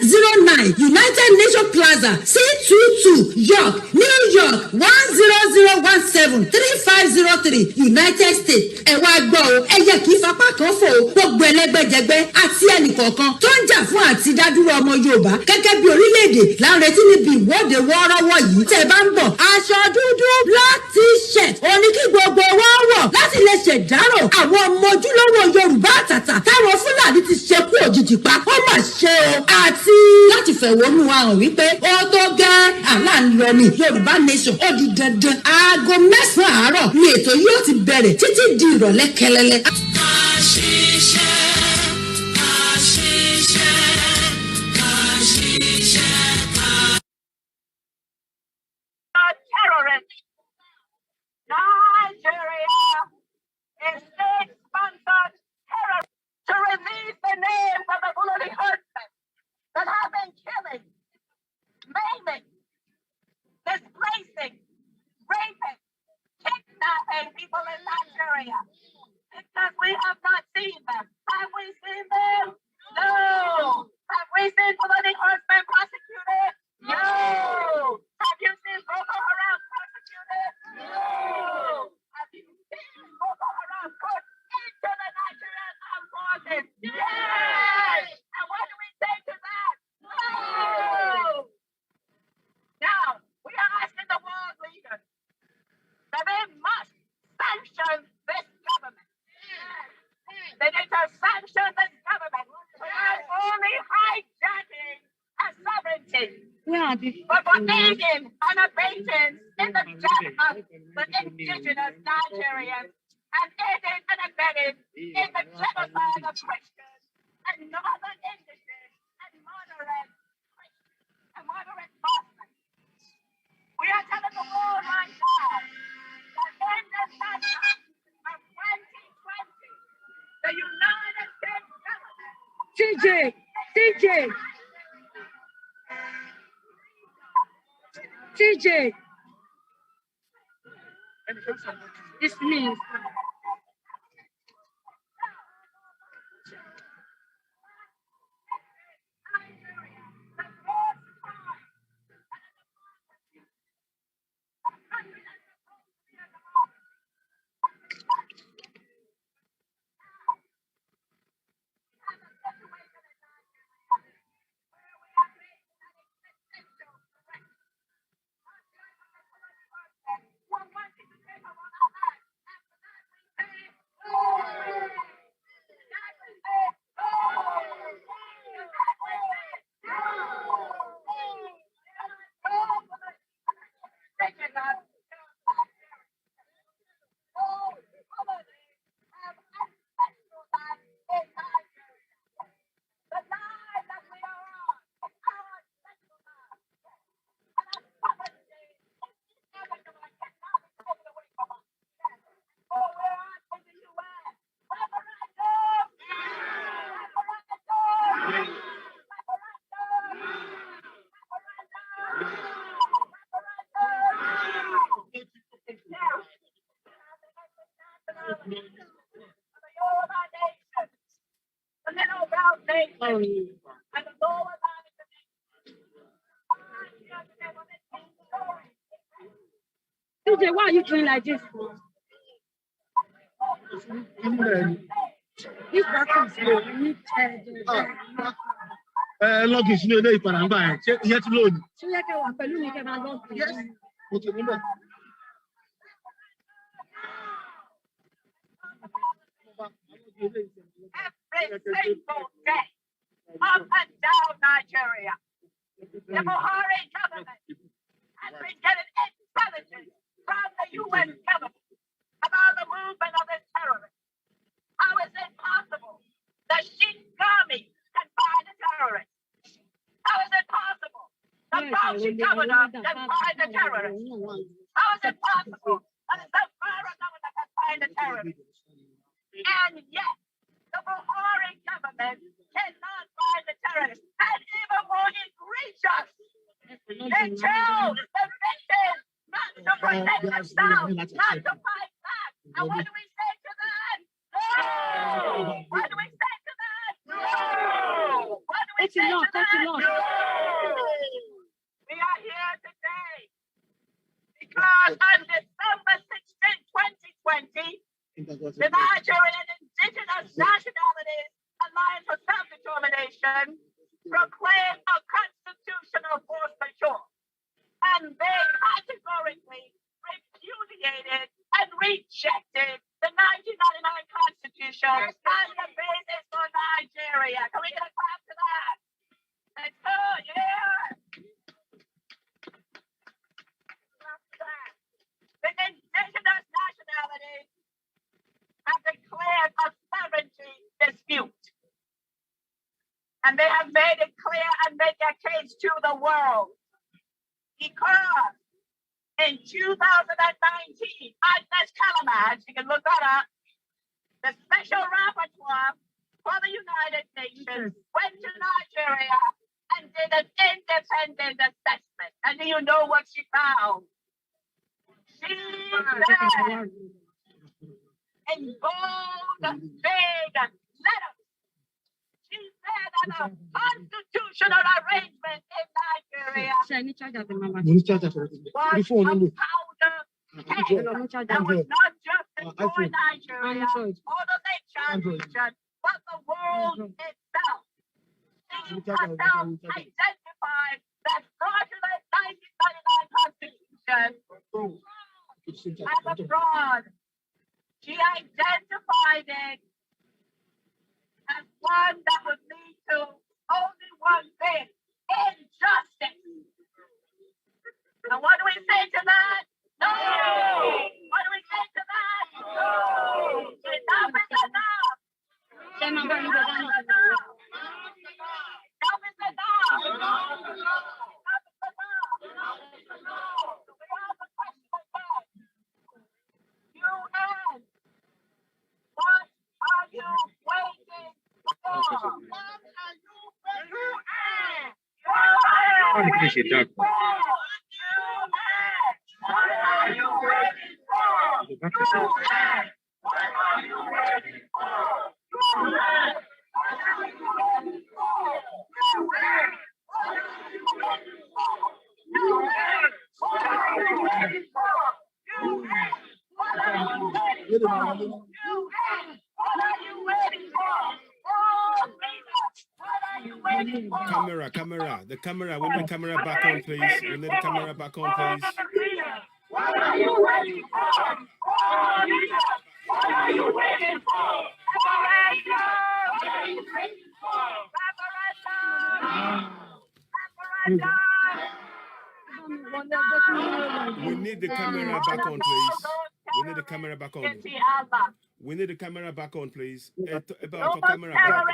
S9: 809 United Nations Plaza C22 York New York 10017 3503 United States. Ẹ wá gbọ́ o, ẹ yẹ kí fapá kan fò ó gbogbo ẹlẹ́gbẹ́jẹgbẹ́ àti ẹnìkọ̀ọ̀kan tó ń jà fún àti dádúró ọmọ Yorùbá gẹ́gẹ́ bí orílẹ̀-èdè láńretí níbi ìwọ́de wọ́ọ́rọ́wọ́ yìí tẹ́ bá ń bọ̀. Aṣọ dúdú black t-shirt òní kí gbogbo wa wọ̀ láti lè ṣèdárò àwọn ọmọ ojúlówó Yorùbá àtàtà táwọn Fúlàní ti ṣekú òjijì pa ó mà ṣe o. Àti láti fẹ̀wọ́nú wa hàn wípé ó tó gẹ́ aláǹlọ ní Yorùbá Nation ó di dandan. Aago 9 àárọ̀ ni ètò yóò ti bẹ̀rẹ̀ títí di ìrọ̀lẹ́ kẹlẹ́lẹ́.
S2: Terrorists. Nigeria is state-sponsored terrorists to release the names of the Fulani herdsmen that have been killing, maiming, displacing, raping, kidnapping people in Nigeria. Because we have not seen them. Have we seen them? No. Have we seen Fulani herdsmen prosecuted? No. Have you seen Boko Haram prosecuted? No. Have you seen Boko Haram put into the Nigerian armed forces? Yes. And what do we say to that? No. Now, we are asking the world leaders that they must sanction this government. They need to sanction this government for not only hijacking our sovereignty, but for aiding and abetting in the death of the indigenous Nigerians and aiding and abetting in the genocide of Christians and northern Indians and moderate Christians and moderate Muslims. We are telling the world right now that in the session of 2020, the United
S3: TJ. It's me. TJ, why are you doing like this? This bathroom is slow. We need
S7: lọ́gì sínú ilé ìpàdánù ẹ̀ ṣé iye tí lóòní.
S3: ṣé yẹ kẹ́ wà pẹ̀lú mi kẹ́ máa lọ́gì?
S7: Mo ti níbẹ̀.
S2: Every single day, up and down Nigeria, the Buhari government has been getting intelligence from the UN government about the movement of the terrorists. How is it possible that Shingami can find the terrorists? How is it possible the Bauchi governor can find the terrorists? How is it possible that the Zamfara governor can find the terrorists? And yet, the Buhari government cannot find the terrorists. And even more egregious, they tell the victims not to protect themselves, not to fight back. And what do we say to that? No! What do we say to that? No! What do we say to that? No! We are here today because on December 16, 2020, the Nigerian Indigenous Nationalities Alliance for Self-Determination proclaimed a constitutional force majeure, and they categorically repudiated and rejected the 1999 Constitution as the basis for Nigeria. Can we get a clap to that? Let's go, yeah! The Indigenous Nationalities have declared a sovereignty dispute. And they have made it clear and made their case to the world. Because in 2019, Agnes Callamage, you can look that up, the special rapporteur for the United Nations went to Nigeria and did an independent assessment. And do you know what she found? She said, in bold, big letters, she said that a constitutional arrangement in Nigeria
S7: Mo ní charger for it.
S2: was
S7: Before,
S2: a
S7: no.
S2: powder keg that was not just destroy Nigeria or the Lake Chad region, but the world itself. She herself identified that fraudulent 1999 Constitution as a fraud. She identified it as one that would lead to only one thing: injustice. And what do we say to that? No! What do we say to that? No! Enough is enough! Enough is enough! Enough is enough! Enough is enough! We have a question again. UN, what are you waiting for?
S8: Camera. The camera. We need the camera back on, please. We need the camera back on, please.
S2: What are you waiting for? What are you waiting for?
S8: We need the camera back on, please. We need the camera back on. We need the camera back on, please. About the camera back.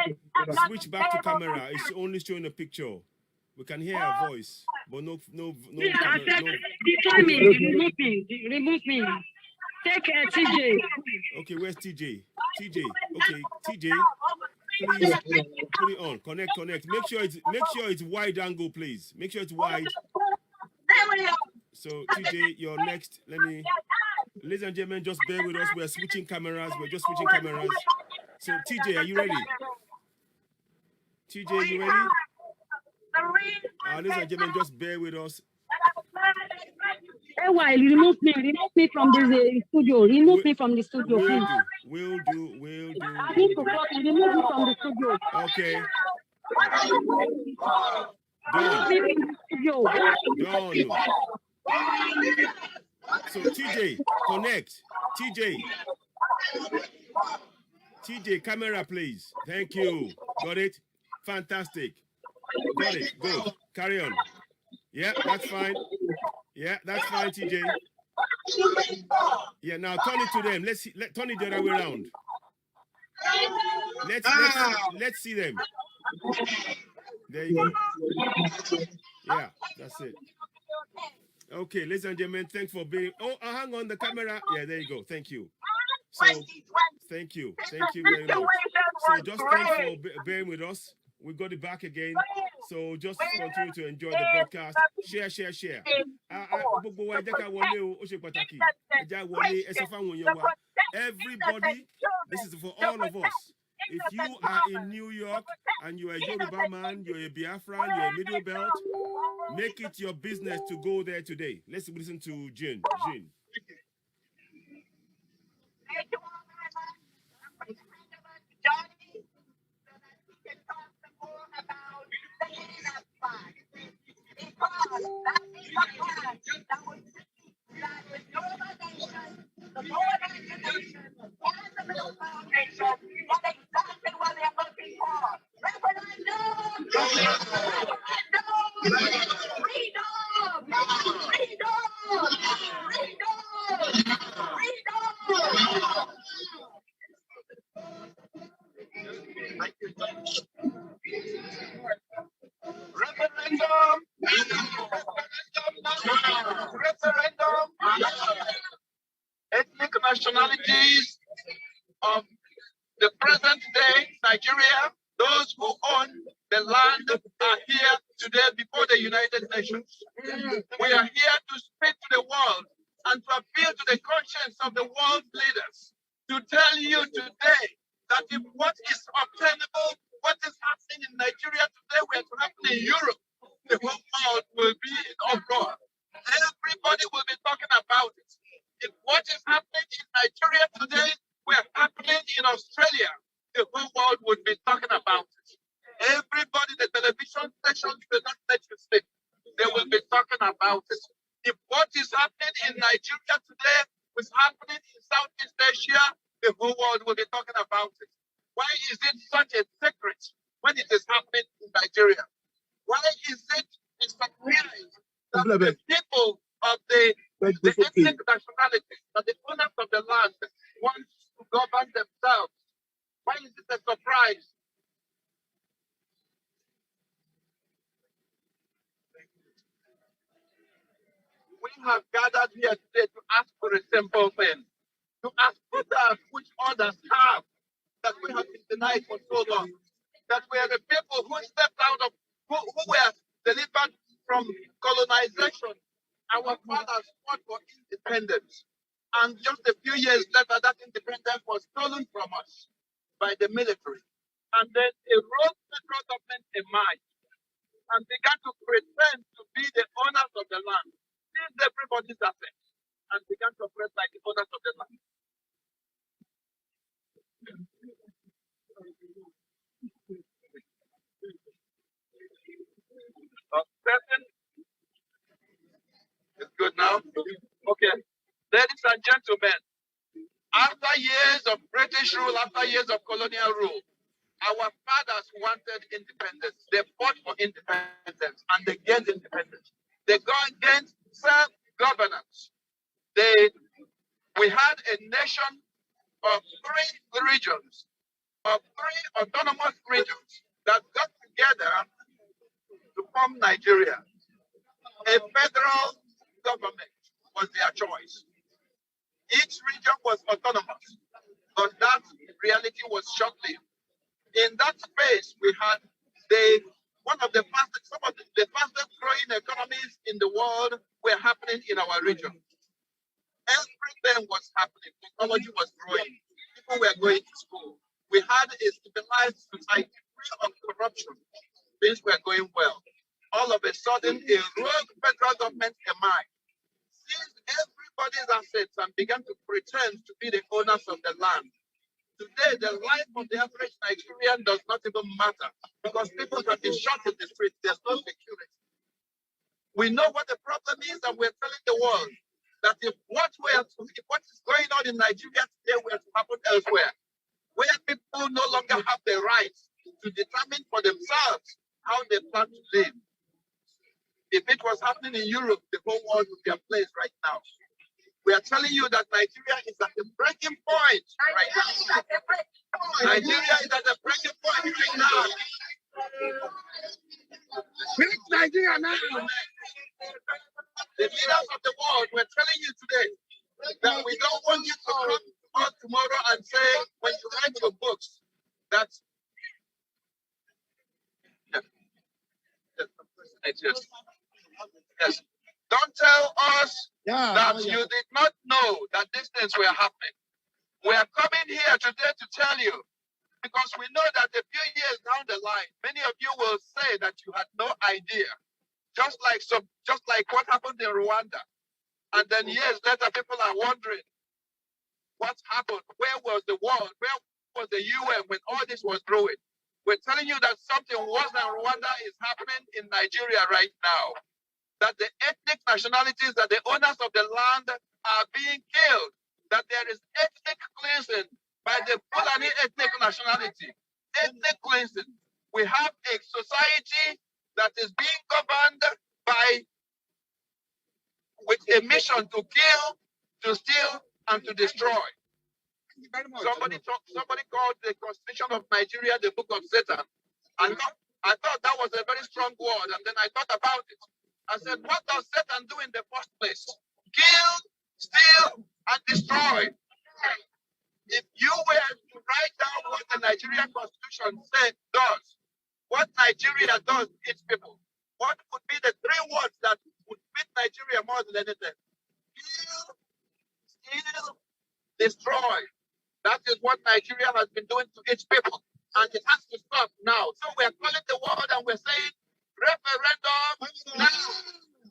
S8: Switch back to camera. It's only showing a picture. We can hear a voice, but no.
S3: Decline me. Remove me. Take TJ.
S8: Okay, where's TJ? TJ. Okay, TJ. Please put it on. Connect. Make sure it's wide angle, please. Make sure it's wide. So TJ, you're next. Ladies and gentlemen, just bear with us. We're switching cameras. We're just switching cameras. So TJ, are you ready? TJ, are you ready? Ladies and gentlemen, just bear with us.
S3: Why remove me from the studio. Remove me from the studio, please.
S8: Will do.
S3: I need to talk and remove me from the studio.
S8: Okay. Done. So TJ, connect. TJ, camera, please. Thank you. Got it? Fantastic. Got it. Good. Carry on. Yeah, that's fine. TJ. Yeah, now turn it to them. Turn it the other way around. Let's see them. There you go. Yeah, that's it. Okay, ladies and gentlemen, thanks for being. Hang on the camera. Yeah, there you go. Thank you. So, thank you very much. So, just thanks for bearing with us. We got it back again. So, just continue to enjoy the broadcast. Share. Everybody, this is for all of us. If you are in New York and you're a Yoruba man, you're a Biafran, you're a Middle Belt, make it your business to go there today. Let's listen to Jin.
S4: Ethnic nationalities of the present day Nigeria, those who own the land are here today before the United Nations. We are here to speak to the world and to appeal to the conscience of the world leaders to tell you today that if what is obtainable, what is happening in Nigeria today were to happen in Europe, the whole world will be in uproar. Everybody will be talking about it. If what is happening in Nigeria today were happening in Australia, the whole world would be talking about it. Everybody, the television stations will not let you sleep. They will be talking about it. If what is happening in Nigeria today was happening in Southeast Asia, the whole world will be talking about it. Why is it such a secret when it is happening in Nigeria? Why is it a surprise that the people of the ethnic nationalities, that the owners of the land want to govern themselves? Why is it a surprise? We have gathered here today to ask for a simple thing, to ask for that which others have, that we have been denied for so long, that we are the people who stepped out of, who were delivered
S10: from colonization, our fathers fought for independence. And just a few years later, that independence was stolen from us by the military. And then a rogue federal government emerged and began to pretend to be the owners of the land, seized everybody's assets, and began to operate like the owners of the land. It's good now? Okay. Ladies and gentlemen, after years of British rule, after years of colonial rule, our fathers wanted independence. They fought for independence and they gained independence. They gained self-governance. We had a nation of 3 regions, of 3 autonomous regions that got together to form Nigeria. A federal government was their choice. Each region was autonomous, but that reality was short-lived. In that space, we had some of the fastest growing economies in the world were happening in our region. Everything was happening. Technology was growing. People were going to school. We had a civilized society free of corruption. Things were going well. All of a sudden, a rogue federal government emerged, seized everybody's assets, and began to pretend to be the owners of the land. Today, the life of the average Nigerian does not even matter because people have been shot in the streets. There's no security. We know what the problem is, and we're telling the world that if what is going on in Nigeria today were to happen elsewhere, where people no longer have the right to determine for themselves how they plan to live. If it was happening in Europe, the whole world would be a place right now. We are telling you that Nigeria is at the breaking point right now. Nigeria is at the breaking point right now. Break Nigeria now. The leaders of the world, we're telling you today that we don't want you to come tomorrow and say, when you write your books, that yes. Don't tell us that you did not know that these things were happening. We are coming here today to tell you, because we know that a few years down the line, many of you will say that you had no idea. Just like what happened in Rwanda. And then years later, people are wondering what's happened. Where was the world? Where was the UN when all this was brewing? We're telling you that something worse than Rwanda is happening in Nigeria right now. That the ethnic nationalities, that the owners of the land are being killed. That there is ethnic cleansing by the Fulani ethnic nationality. Ethnic cleansing. We have a society that is being governed with a mission to kill, to steal, and to destroy. Somebody called the Constitution of Nigeria the Book of Satan. I thought that was a very strong word, and then I thought about it. I said, what does Satan do in the first place? Kill, steal, and destroy. If you were to write down what the Nigerian Constitution does, what Nigeria does to its people, what would be the 3 words that would fit Nigeria more than anything? Kill, steal, destroy. That is what Nigeria has been doing to its people. And it has to stop now. So we're calling the world and we're saying, referendum now!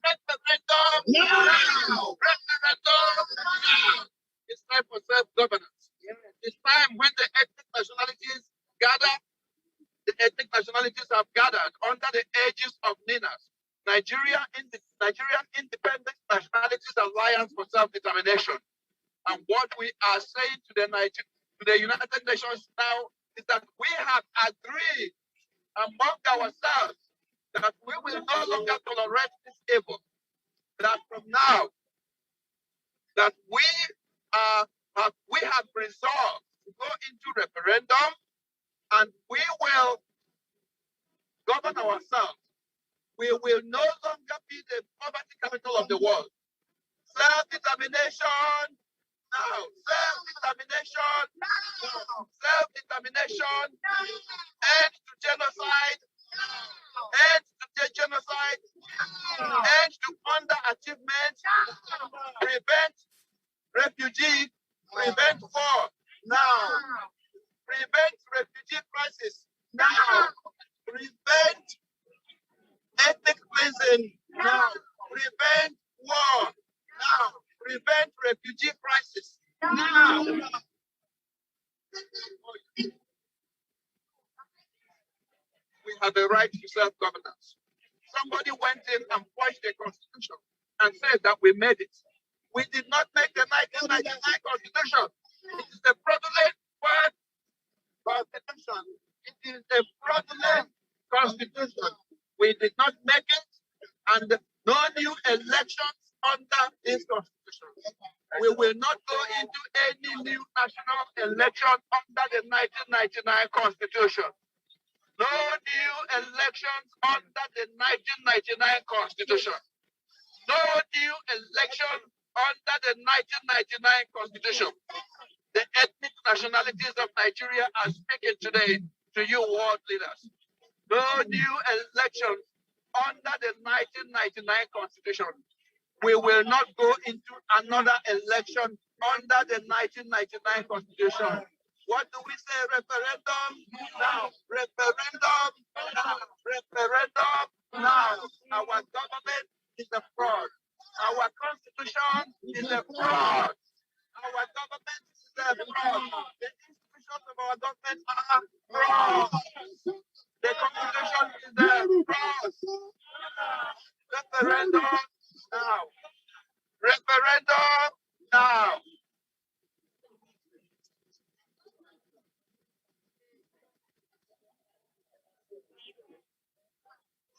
S10: Referendum now! Referendum now! It's time for self-governance. It's time when the ethnic nationalities gather. The ethnic nationalities have gathered under the aegis of NINAS, Nigerian Independent Nationalities Alliance for Self-Determination. And what we are saying to the United Nations now is that we have agreed among ourselves that we will no longer tolerate this evil. That from now, that we have resolved to go into referendum, and we will govern ourselves. We will no longer be the poverty capital of the world. Self-determination now. Self-determination now. Self-determination. End to genocide. End to genocide, end to underachievement, prevent refugee, prevent war, now, prevent refugee crisis, now, prevent ethnic cleansing, now, prevent war, now, prevent refugee crisis, now. We have a right to self-governance. Somebody went in and pushed the constitution and said that we made it. We did not make the 1999 constitution. It is a fraudulent word constitution. It is a fraudulent constitution. We did not make it, and no new elections under this constitution. We will not go into any new national election under the 1999 constitution. No new elections under the 1999 constitution. No new elections under the 1999 constitution. The ethnic nationalities of Nigeria are speaking today to you world leaders. No new elections under the 1999 constitution. We will not go into another election under the 1999 constitution. What do we say? Referendum now. Referendum now. Referendum now. Our government is a fraud. Our constitution is a fraud. Our government is a fraud. The institutions of our government are fraud. The constitution is a fraud. Referendum now. Referendum now.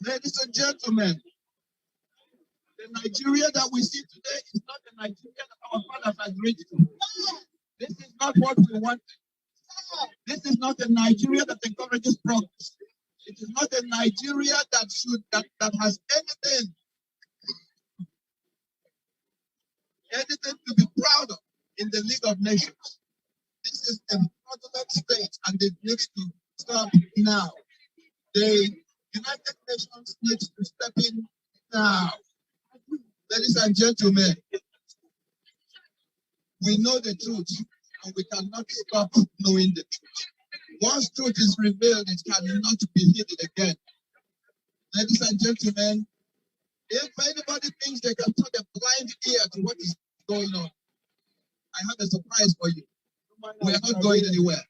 S10: Ladies and gentlemen, the Nigeria that we see today is not the Nigeria that our fathers had reached. This is not what we want. This is not a Nigeria that encourages progress. It is not a Nigeria that has anything to be proud of in the League of Nations. This is a fraudulent state, and it needs to stop now. The United Nations needs to step in now. Ladies and gentlemen, we know the truth, and we cannot stop knowing the truth. Once truth is revealed, it cannot be hidden again. Ladies and gentlemen, if anybody thinks they can turn a blind ear to what is going on, I have a surprise for you. We are not going anywhere.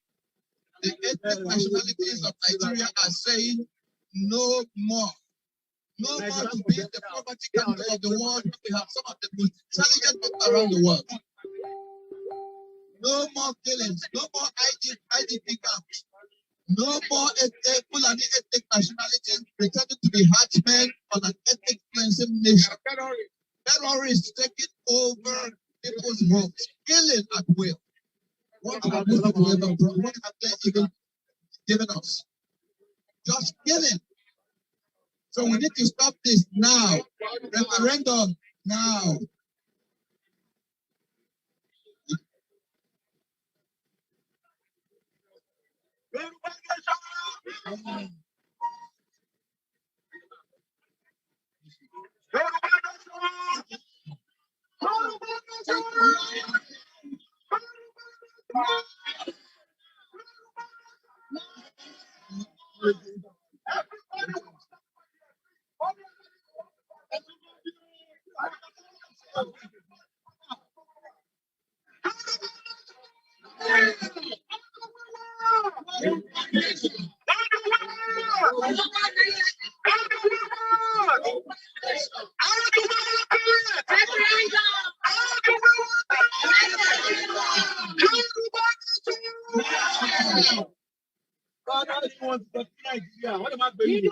S10: The ethnic nationalities of Nigeria are saying no more. No more to be the poverty capital of the world. We have some of the most intelligent people around the world. No more killings. No more IDP camps. No more ethnic nationalities pretending to be heartmen on an ethnic cleansing nation. Terrorists taking over people's homes, killing at will. What have they even given us? Just killing. So we need to stop this now. Referendum now. What am I doing?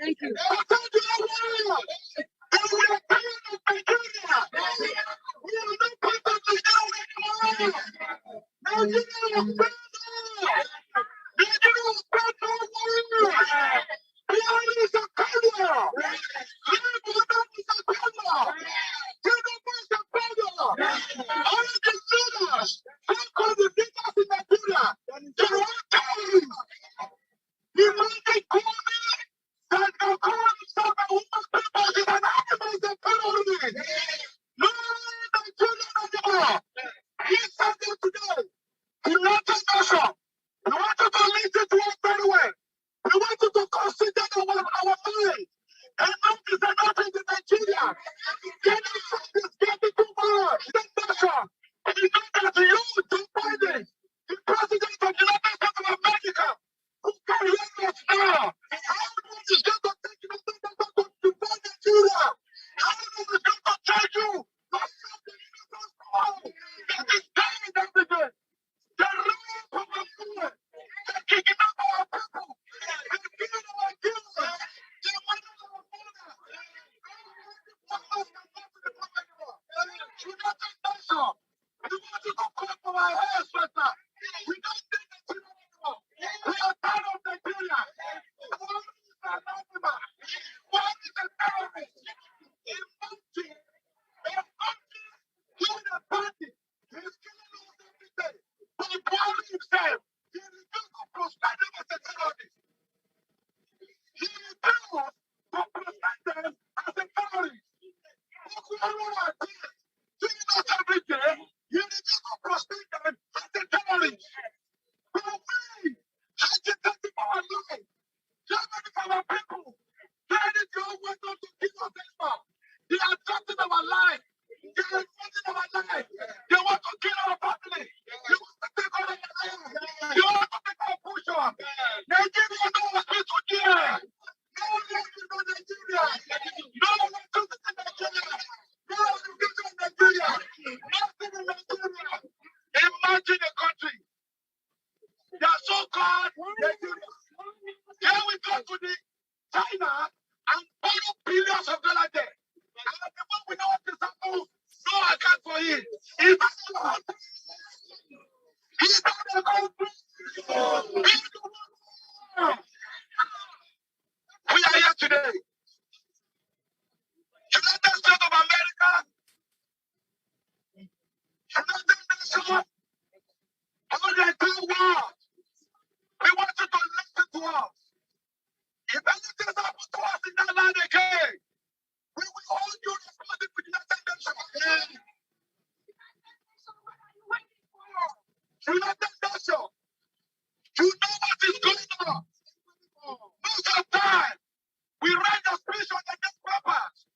S10: Thank you.
S1: The president of the United States of America, who can hear us now. I don't know if it's going to take you to defend Nigeria. I don't know if it's going to take you to stop the innocent people that is dying every day. The rape of our children, the kicking up our people, the killing of our children, the murder of our mother. United Nations, we want you to come for our heads right now. We don't need Nigeria anymore. We are tired of Nigeria. What is an animal? What is a terrorist? Imagine a country with a party is killing us every day. But Buhari himself, he refused to proscribe them as a terrorist. He refused to proscribe them as a terrorist. Killing us every day, he refused to proscribe them as a terrorist. But we agitated for our life. Germany for our people. Germany don't want us to kill us anymore. They are threatening our life. They are threatening our life. They want to kill our family. They want to take our life. They want to take our push-up. Nigeria don't want us to kill. No one wants to know Nigeria. No one wants to visit Nigeria. No one wants to visit Nigeria. Nothing in Nigeria. Imagine a country. They are so-called Nigeria. Here we go to the China and borrow billions of dollars there. And the one we know what is happening, no account for it. He's not a country. We are here today. United States of America, United Nations, all the entire world. We want you to listen to us. If anything happens to us in that land again, we will hold you responsible with the United Nations. United Nations, you know what is going on. Most of the time, we write a speech on the newspapers.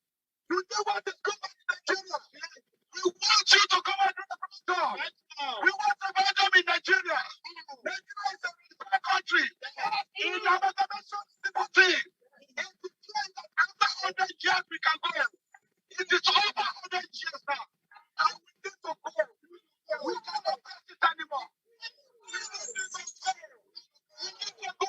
S1: You know what is going on in Nigeria. We want you to come and do the job. We want to welcome in Nigeria. Nigeria is a free country. In our dimension, thing. It's the place that after 100 years we can go. It is over 100 years now. And we need to go. We cannot pass it anymore. We need to go.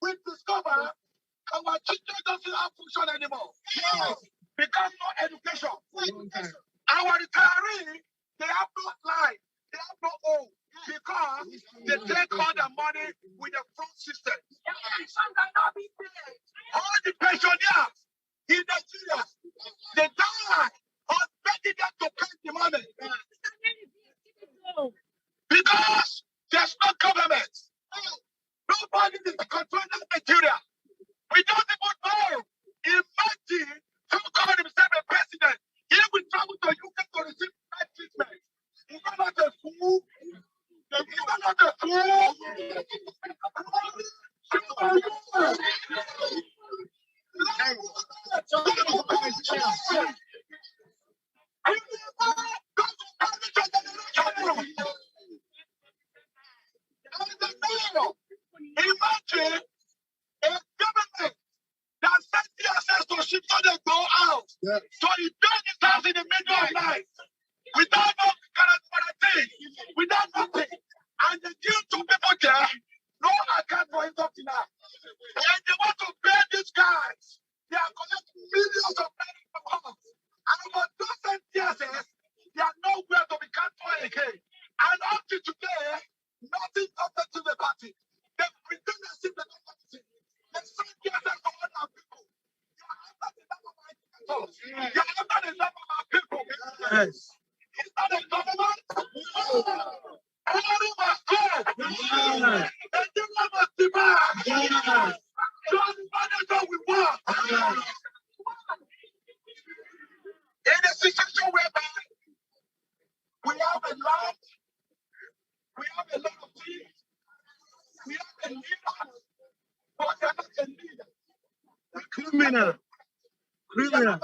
S1: We discover our children doesn't have function anymore. Yes. Because no education. Our retirees, they have no life. They have no home. Because they take all the money with the fraud system. All the pensioners in Nigeria, they die on begging them to pay the money. Because there's no government. Nobody is controlling Nigeria. We don't even know. Imagine who called himself a president. He will travel to UK to receive bad treatment. Is that not a fool? Is that not a fool? Imagine a government that sent access to ships so they go out. Yeah. So he built his house in the middle of night without no guarantee, without nothing. And they kill two people there, no account for it up to now. And they want to pay these guys. They are collecting millions of dollars from us. And about those sentences, they are nowhere to be counted for again. And up to today, nothing happened to the party. They pretend as if they don't want to. They send sentences to other people. They are after the number of our people. They are after the number of our people. Yes. Is that a government? Everybody must go. Yes. Everyone must demand. Yes. Just manage what we want. Yes. In a situation whereby we have a lot of things, we have a leader Criminal. Criminal.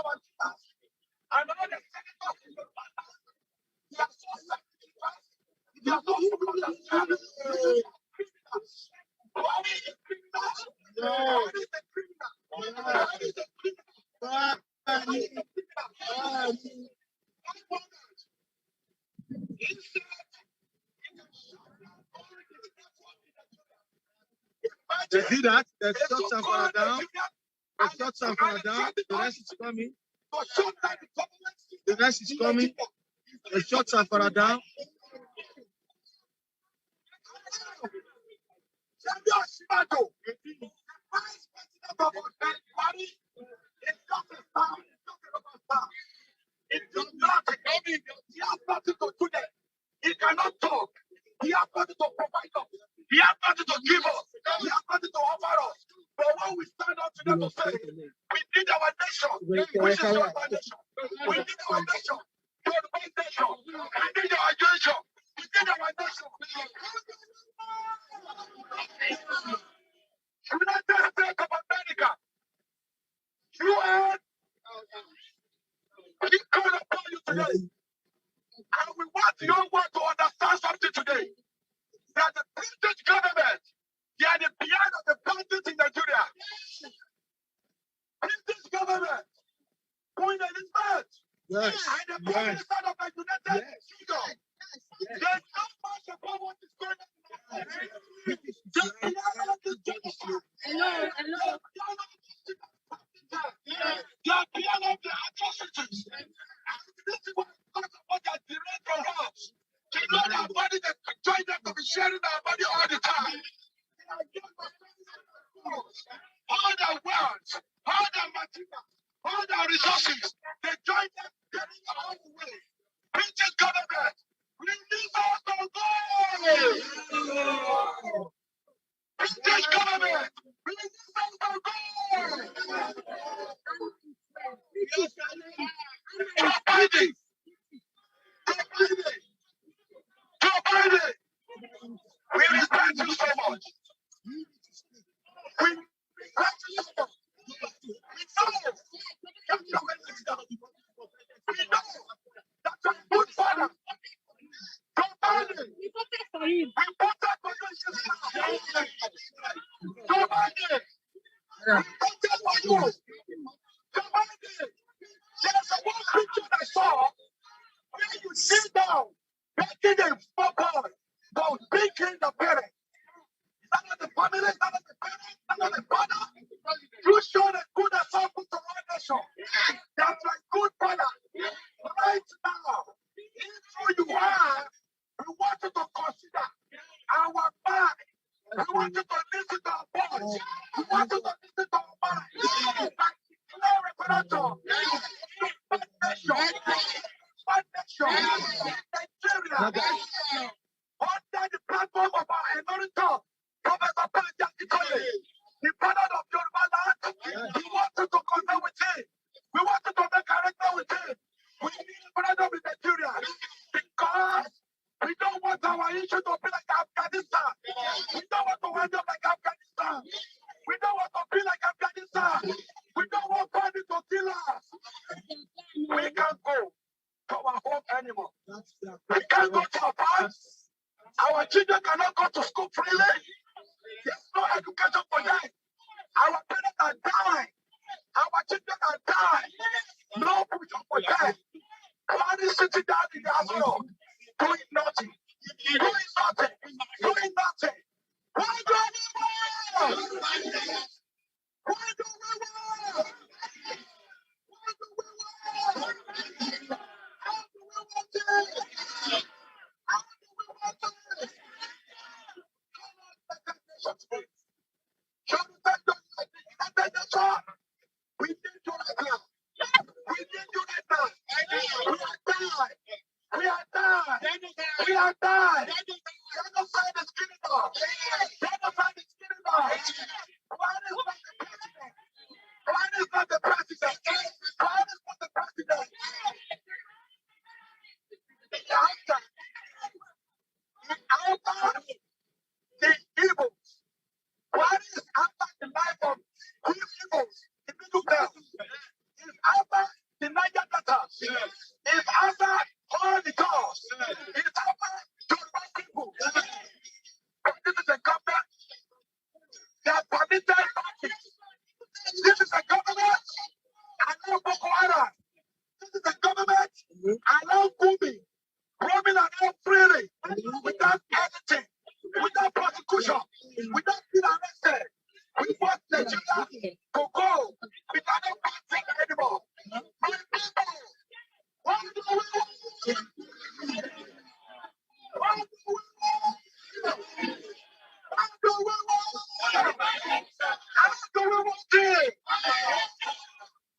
S1: They did that. They shot Sanfara down. They shot Sanfara down. The rest is coming. The rest is coming. They shot Sanfara down.
S10: He cannot talk. He has nothing to provide us. He has nothing to give us. He has nothing to offer us. But when we stand up today to say, we need our nation, which is Yoruba nation. We need our nation, Yoruba nation. We need our nation. We need our nation. United States of America, UN, we call upon you today. And we want your world to understand something today. That the British government, they are the behind of the bandits in Nigeria. British government, Queen Elizabeth,
S1: Yes.
S10: and the Prime Minister of the United Kingdom. They know much about what is going on. Just the other is genocide.
S3: Hello.
S10: They are behind of the atrocities. And this is what they direct from us. They know our body, they join them to be sharing our body all the time. All their wealth, all their material, all their resources, they join them, getting all the way. British government, release us to go! British government, release us to go! Joe Biden! We respect you so much. We respect you so much. We know that you're a leader. We know that you're a good father. Joe Biden, we voted for you. Joe Biden, we voted for you. Joe Biden, there's a one picture I saw where you sit down, making a football, but picking the parent. None of the family, none of the parents, none of the father. You showed a good example to our nation. That's a good father. Right now, if who you are, we want you to consider our back. We want you to listen to our voice. We want you to listen to our mind. Referendum. One nation. One nation. Nigeria. Under the platform of our emeritus, Professor Patrick, the father of Yoruba land, we want you to connect with him. We want you to make character with him. We need a referendum in Nigeria because we don't want our issue to be like Afghanistan. We don't want to end up like Afghanistan. We don't want to be like Afghanistan. We don't want body to kill us. We can't go to our home anymore. We can't go to our farms. Our children cannot go to school freely. There's no education for them. Our parents are dying. Our children are dying. No future for them. God is sitting down in the hospital, doing nothing. Doing nothing. Doing nothing. Why do we want? Why do we want? Why do we want? How do we want it? How do we want it? We need you right now. We need you right now. We are dying. We are dying. We are dying. Genocide is killing us. Genocide is killing us. Why is not the president? Why is not the president? After the evils. What is after the life of these evils? The middle
S1: matters. It's after all the cause. It's after Yoruba people. But this is a government that permitted parties. This is a government allow Boko Haram. This is a government allow Gumi roaming around freely without anything, without prosecution, without being arrested. We want Nigeria to go without a party anymore. My people, what do we want? What do we want? How do we want? How do we want it?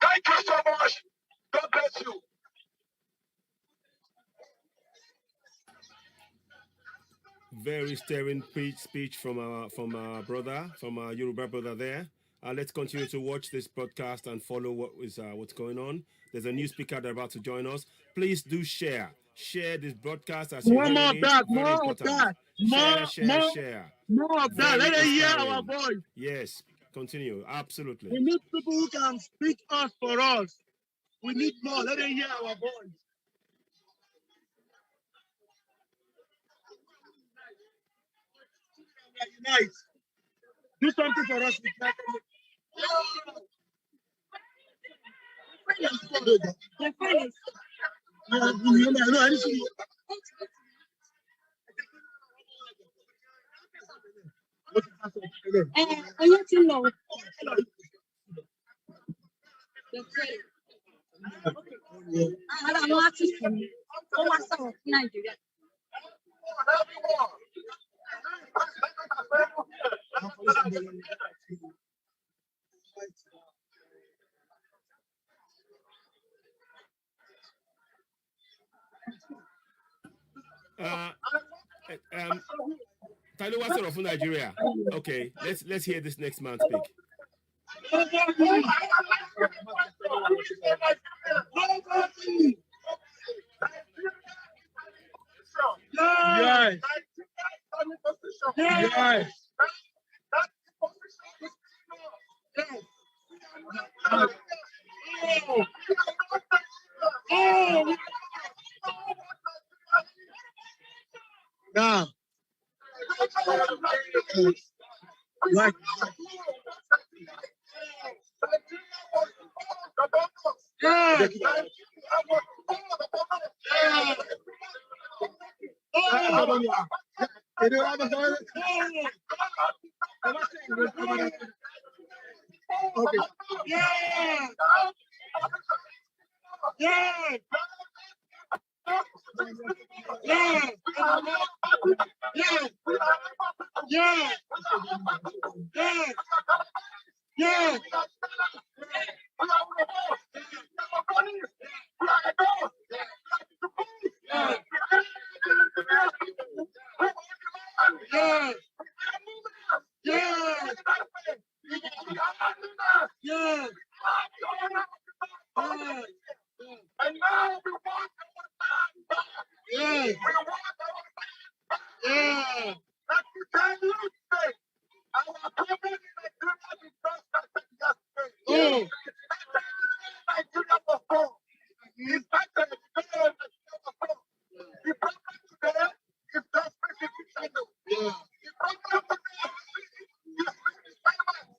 S1: Thank you so much. God bless you.
S8: Very stirring speech from our brother, from our Yoruba brother there. Let's continue to watch this broadcast and follow what's going on. There's a new speaker that's about to join us. Please do share this broadcast as you
S1: More
S8: heard
S1: of
S8: it.
S1: that,
S8: Very
S1: more
S8: important.
S1: of that,
S8: Share.
S1: more of that.
S8: Very
S1: Let us hear
S8: inspiring.
S1: our voice.
S8: Yes, continue. Absolutely.
S1: We need people who can speak us for us. We need more. Let us hear our voice. Unite. Do something for us.
S8: Taiwo Wasoro from Nigeria. Okay, let's hear this next man speak.
S1: Yes. Yes. Now, like,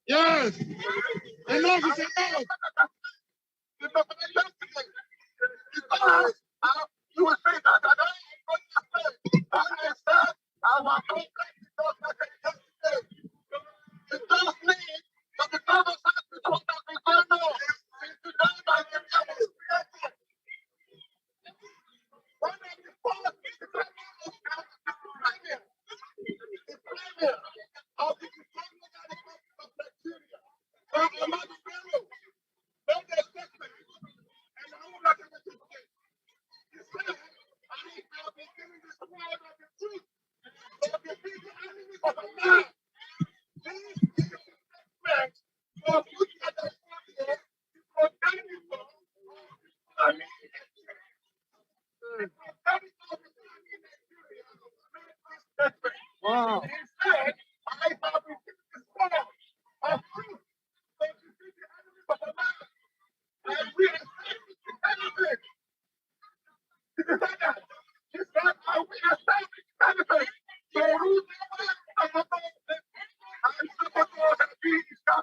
S1: yes. Enough is enough. You will say that our it does mean that the government has to come back and say no. One of the first of the of Nigeria. And I would like to say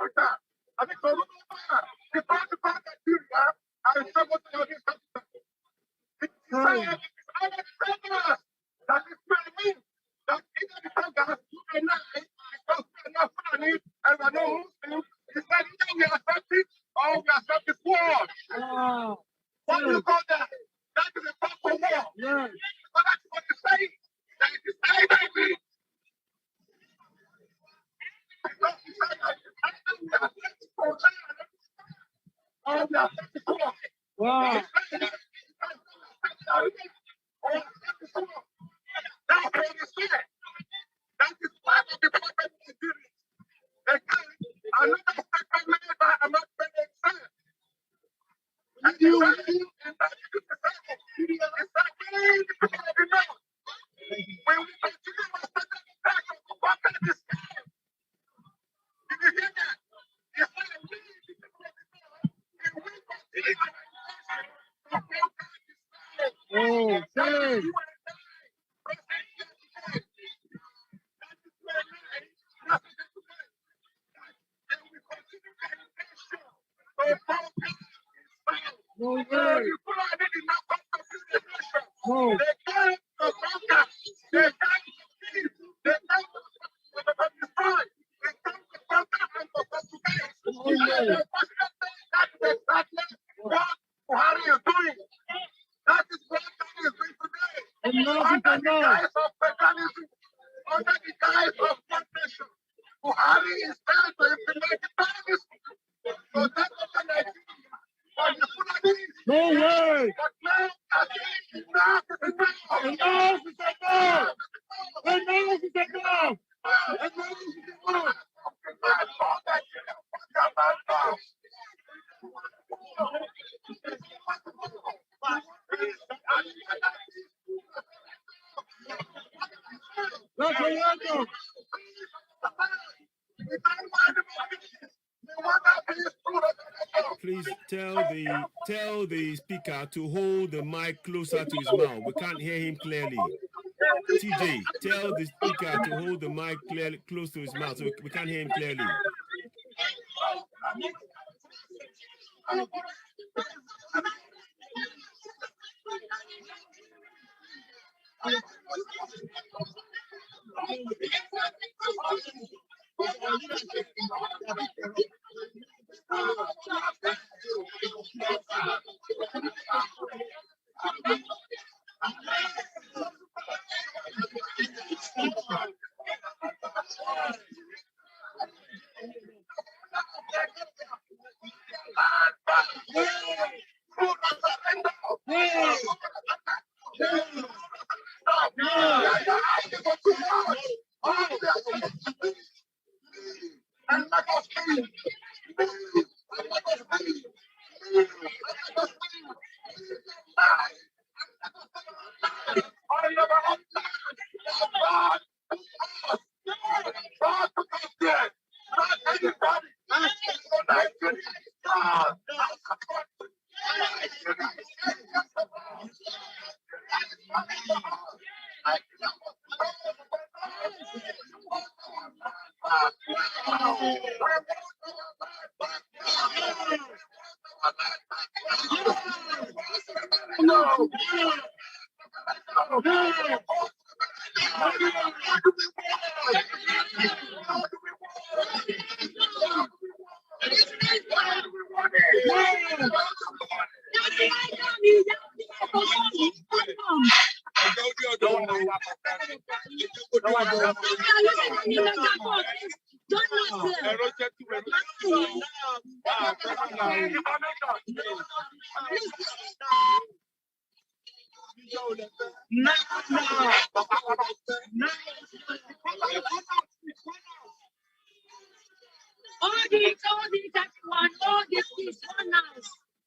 S1: I think so. The part that you have, I struggle to know this. It's that is mean that either the Tongas and not Fulani and we are no Muslims, it's that either we accept it or we accept the sword. What do you call that? That is a part for war. Yeah. So that's what you say. That it is either we because you say that either we accept the sword or we accept the sword. Wow. That's what you say. That is part of the prophet Nigeria. Again, another statement made by a man said, and you will be in that you when we continue to study the fact of the prophet this time, did you hear that? He said, we will continue to okay. No way. No. They can't conquer. They can't defeat. They can't destroy. They can't conquer and subjugate. That is exactly what Buhari is doing. That is what Buhari is doing today. Under the guise of federalism, under the guise of one nation, Buhari is trying to implement federalism. So that's what Nigeria. No way! But now, enough is enough! Enough is enough! Enough is enough! Enough is enough!
S8: Please tell the speaker to hold the mic closer to his mouth. We can't hear him clearly. TJ, tell the speaker to hold the mic close to his mouth so we can't hear him clearly.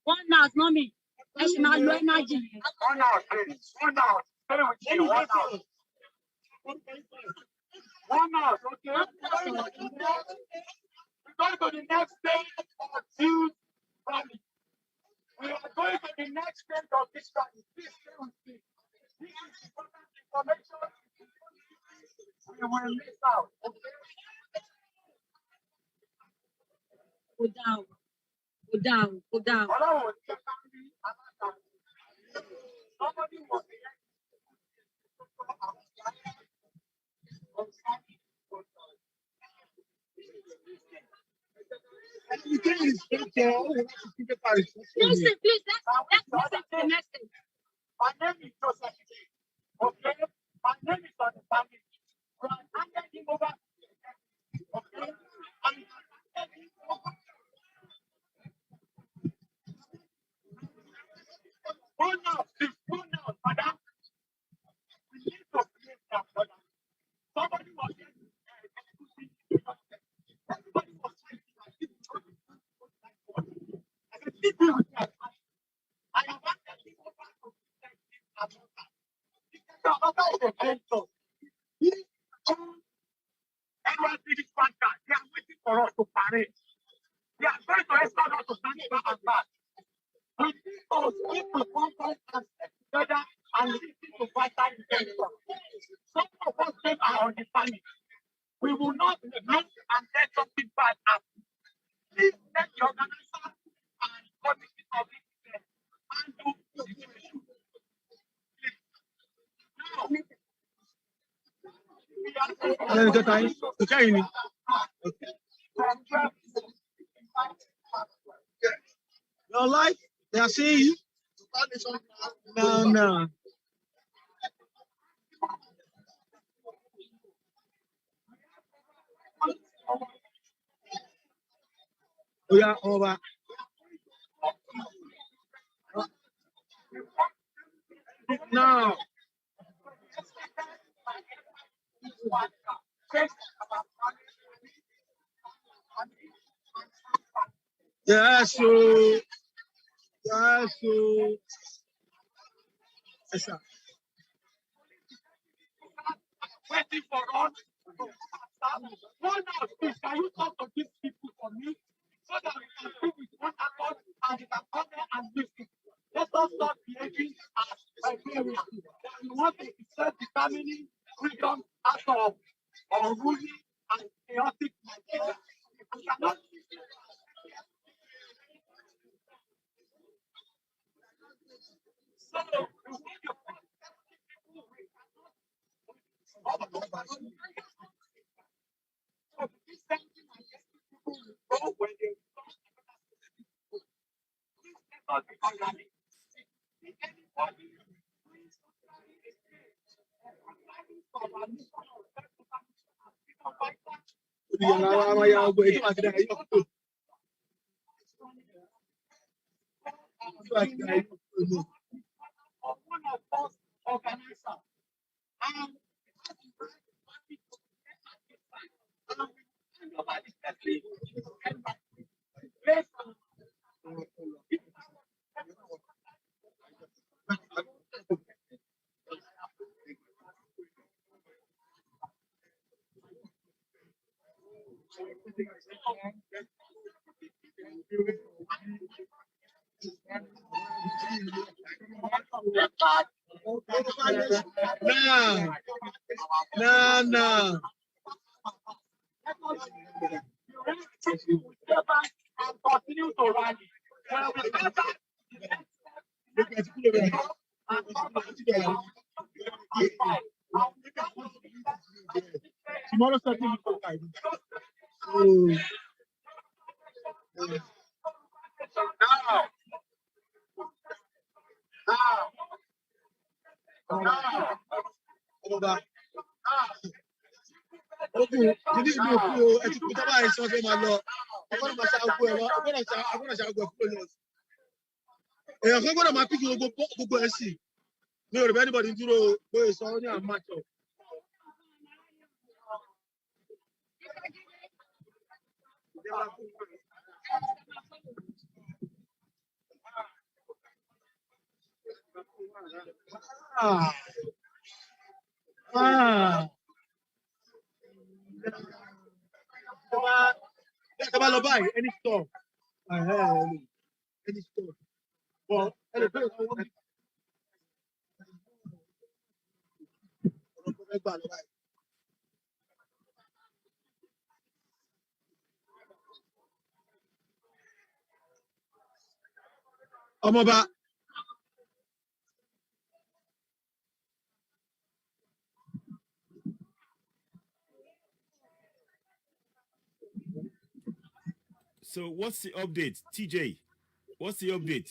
S3: One house, mommy. That's my low energy.
S1: 1 hour, please. 1 hour. Stay with you. 1 hour. 1 hour, okay? We're going to the next stage of Jews rally. We are going to the next stage of this rally. Please stay with me. This is important information. We will miss out, okay?
S3: Go down. Go down. Go down. Listen, please, let's listen to the message.
S4: My name is Joseph. Okay? My name is on the family. So I handed him over. Okay? And I handed him over. Go now, please, go now, madam. We need to create that, brother. Somebody was saying, everybody was saying, I said, keep me with that. I have handed him over to protect him and mother. Your mother is a mentor. These two NYPD bankers, they are waiting for us to parade. They are going to escort us to Zanzibar and back. We need to speak with one voice and step together and listen to vital intentions. Some of us came are on the panic. We will not look and let something bad happen. Please let the organizer and committee of it handle the issue.
S1: Your life, they are seeing you. No. We are over. No. Yes, sir. Yes, sir.
S4: Waiting for us. One hour, please, can you talk to these people for me so that we can speak with one accord and they can come there and listen. Let us not behaving as Liberians. We want to be self-determining freedom out of unruly and chaotic Nigeria. We cannot. So, we want to
S1: No.
S4: And continue to rally. When we get back,
S1: Tomorrow something will come. Èèyàn kan gbọ́dọ̀ máa píkì gbogbo ẹ̀ sí. Mi ò rò bẹ́ẹ̀ anybody dúró pé sọ ní àmàjọ. Ẹ bá lọ báyìí, any store. Any store. Well, Omoba.
S8: So what's the update, TJ? What's the update?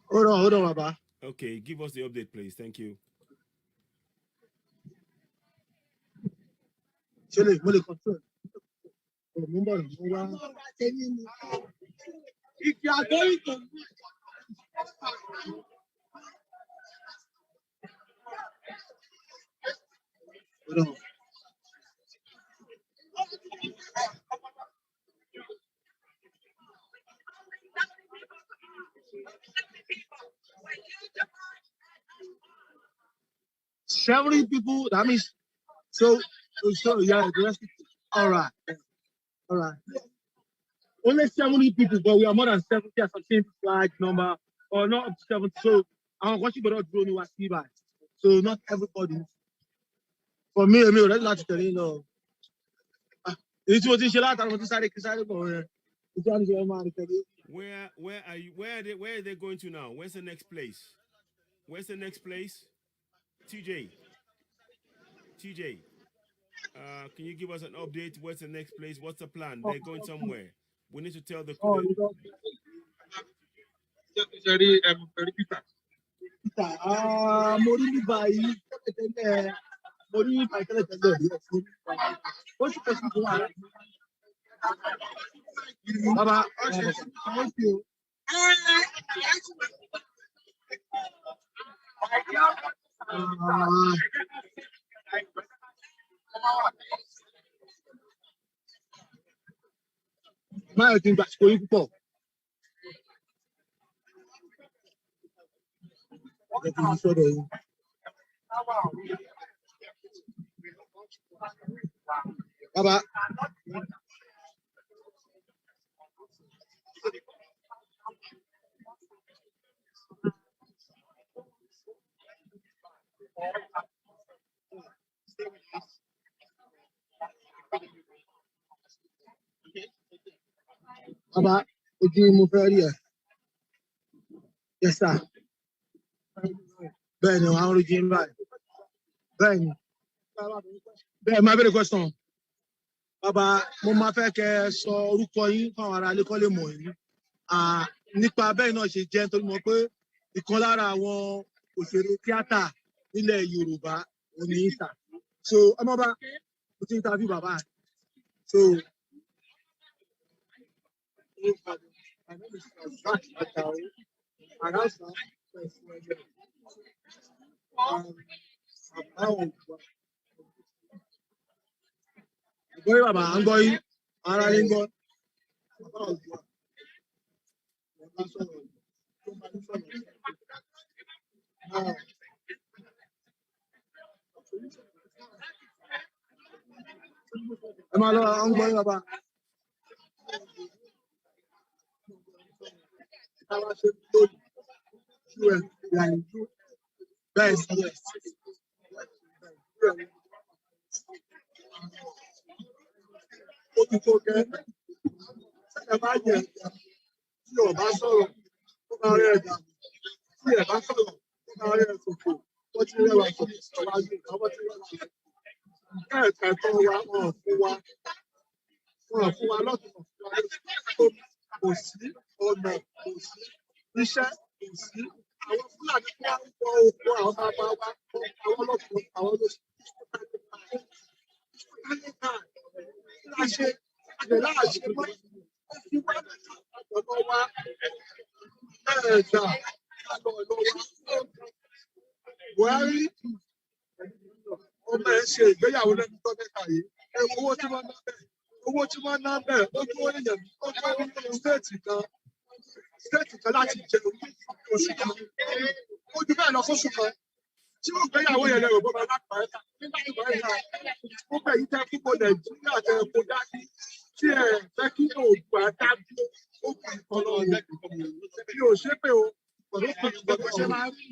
S1: Hold on, Baba.
S8: Okay, give us the update, please. Thank you.
S1: If you are going to hold on. Several people, that means so yeah, the rest all right. Only 70 people, but we are more than 70 as a same flag number, or not up to 70. So I'm watching but not drone was by. So not everybody. For me, already like to tell you no. It's what you like, I want to say
S8: Where are you? Where are they going to now? Where's the next place? Where's the next place? TJ, can you give us an update? What's the next place? What's the plan? They're going somewhere. We need to tell the.
S1: Baba, thank you. My thing that's going to Baba. Baba, would you move earlier? Yes, sir. Ben, how would you invite? Ben, my very question. Baba, mo máa fẹ́ kẹ́ sọ orúkọ yín fáwọn ará ilé kó lè mọ̀ yín. Nípa bẹ́ẹ̀ náà ṣe jẹ́ nítorí mọ̀ pé ìkan lára àwọn òṣèré tíátà nílẹ̀ Yorùbá òní ìta. So, ọmọba, mo ti interview bàbá. So, my name is Boy, Baba, I'm going. I'm going. I'm going, Baba. Best, yes. Àwọn Fúlàní tó wá ń wọ oko àwọn bàbá wa àwọn ọlọ́pàá àwọn láṣẹ àgbẹ̀láṣẹ mọ́ fi wá àgbọ̀nà wa ẹ̀ẹ́dà àgbọ̀nà wa Buhari ọmọ ẹ̀ ṣe ìgbéyàwó lẹ́nu tó mẹ́ta yìí ẹ wo owó tí wọ́n ná bẹ́ẹ̀ ó tó èèyàn ó tó stéètì kan láti jẹun oṣù kan ó ju bẹ́ẹ̀ lọ fóṣù kan tí ó gbéyàwó yẹn lẹ́rọ̀ bọ́ba lápá nígbà tó bá yà ó bẹ̀ yí tẹ́ púpọ̀ Nàìjíríà tẹ́ kó dání tí ẹ fẹ́ kí Oòduà dájú ó kù ìkọlọ́wọ́ bí o ṣe pé o pẹ̀lú pẹ̀lú ṣe máa ń rí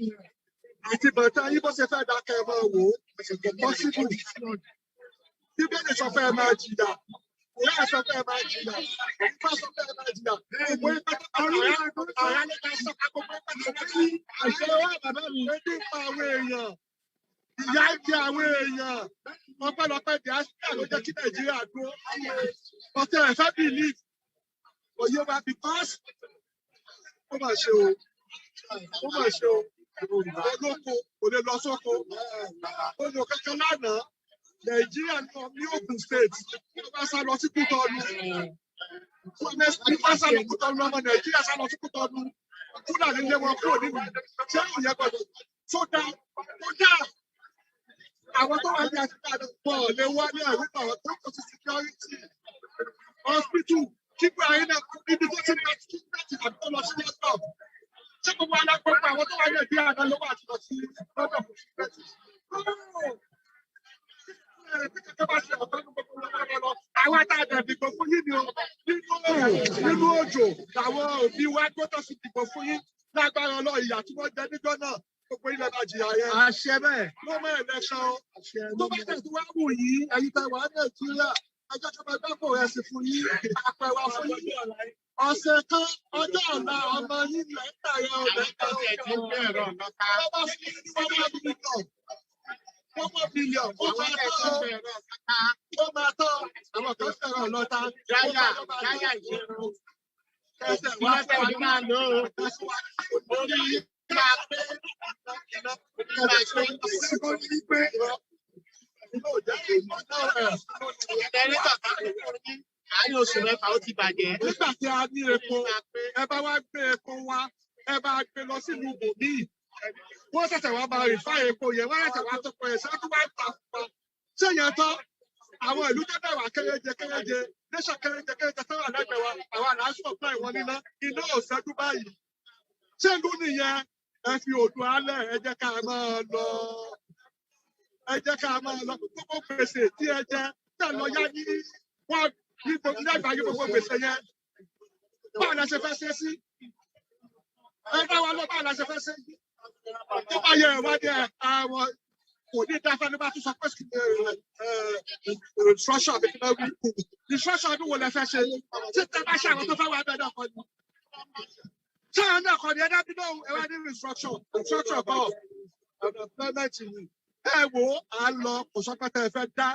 S1: àti bàtà yí bó ṣe fẹ́ dákẹ́ máa wò ó pọ́sibú bí bẹ́ẹ̀ ni sọ fẹ́ máa jìyà Ìyá sọ pé ẹ máa jìyà. Ìfá sọ pé ẹ máa jìyà. Gbogbo àyà ní ká sọ pé gbogbo pàtàkì. Àṣẹ wà bàbá mi. Ebi pa àwọn èèyàn. Ìyá ń jẹ àwọn èèyàn. Ọpẹ́lọpẹ́ diaspora ló jẹ́ kí Nàìjíríà dúró. Ọ̀tẹ̀ ẹ̀fẹ́ believe. Òye wa because ó mà ṣe o. Ó mà ṣe o. Olóko kò lè lọ sóko. Olè kankan lánàá. Nàìjíríà ní Ogun State. Wọ́n bá sá lọ sí Kútọ́ọ̀nù. Wọ́n bá sá lọ Kútọ́ọ̀nù ọmọ Nàìjíríà sá lọ sí Kútọ́ọ̀nù. Fúlàní lé wọn kúrò nínú. Ṣé ìyẹn gbọdọ̀? Sódà àwọn tó wà ní àtìkáàdì pọ̀ lè wá ní àwùjọ àwọn tó kọ sí security. Hospital kíkọ́ ayé náà níbi tó ti bẹ̀rẹ̀ sí àbí tó lọ sí laptop. Ṣé gbogbo alágbègbè àwọn tó wà ní ẹ̀dí àná ló wà àti lọ sí lọ́dọ̀ fún security? Àwọn àtàdà dìbò fún yín ni o nínú òjò làwọn òbí wa gbọ́dọ̀ sí dìbò fún yín lágbára ọlọ́ ìyà tí wọ́n jẹ níjọ́ náà gbogbo ilẹ̀ máa jìyà yẹn. Àṣẹ bẹ́ẹ̀. Ló mọ ẹ̀lẹ́ṣọ́. Tó bá tẹ̀sí wá wù yín ẹ̀yin tẹ̀ wá Nàìjíríà ẹjọ́ tó bá gbàgbọ́ rẹ̀ sí fún yín àpẹwà fún yín. Ọ̀sẹ̀ kan ọjọ́ ọ̀la ọmọ yín lẹ́tà yẹn ò lẹ́tà òkè. Wọ́n bá fún yín ní $1 billion. Ó máa tọ́ àwọn kan fẹ́ràn lọ́ta. Yáyà ìṣẹ́nu. Ẹsẹ̀ wá fẹ́ wá máa lò ó. Orí máa pé àárín oṣù mẹ́fà ó ti bàjẹ́. Nígbà tí a ní epo, ẹ bá wá gbé epo wá, ẹ bá gbé lọ sínú ibòmíì. Wọ́n ṣẹ̀ṣẹ̀ wá máa rìfá epo yẹn, wọ́n ṣẹ̀ṣẹ̀ wá tó pọ̀ ẹ̀ ṣáájú wá ń ta fún wa. Ṣé yẹn tán? Àwọn ìlú tó dẹ̀wà kéréje, nation kéréje tó wà lẹ́gbẹ̀ẹ́ wa, àwọn àlàáfíà ọ̀pọ̀ ìwọ̀n níná, iná ò ṣẹ́jú báyìí. Ṣé ìlú nìyẹn? Ẹ fi Oòduà alẹ́, ẹ jẹ́ ká máa lọ. Ẹ jẹ́ ká máa lọ. Gbogbo gbèsè tí ẹ jẹ, tẹ̀ lọ yá ní wọ́n ní gbogbo àgbáyé gbogbo gbèsè yẹn. Báwo la ṣe fẹ́ ṣe sí? Ẹ bá wa lọ báwo la ṣe fẹ́ ṣe sí? Tó bá yẹ ìwádìí àwọn kò ní dáfẹ́ ní bá tún sọ pé instruction àbí kíná wí. Instruction ọdún wo lẹ fẹ́ ṣe? Ṣé tẹ bá ṣe àwọn tó fẹ́ wá bẹ́ẹ̀ náà kọ́ ni? Ṣé àwọn náà kọ́ ni ẹ dábí náà ẹ wá ní instruction bọ̀ ọ̀nà payment ni. Ẹ wo à ń lọ kò sọ pé tẹ ẹ fẹ́ dá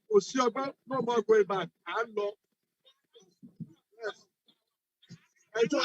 S1: kò sí ọgbọ́n no more going back à ń lọ. Ẹjọ́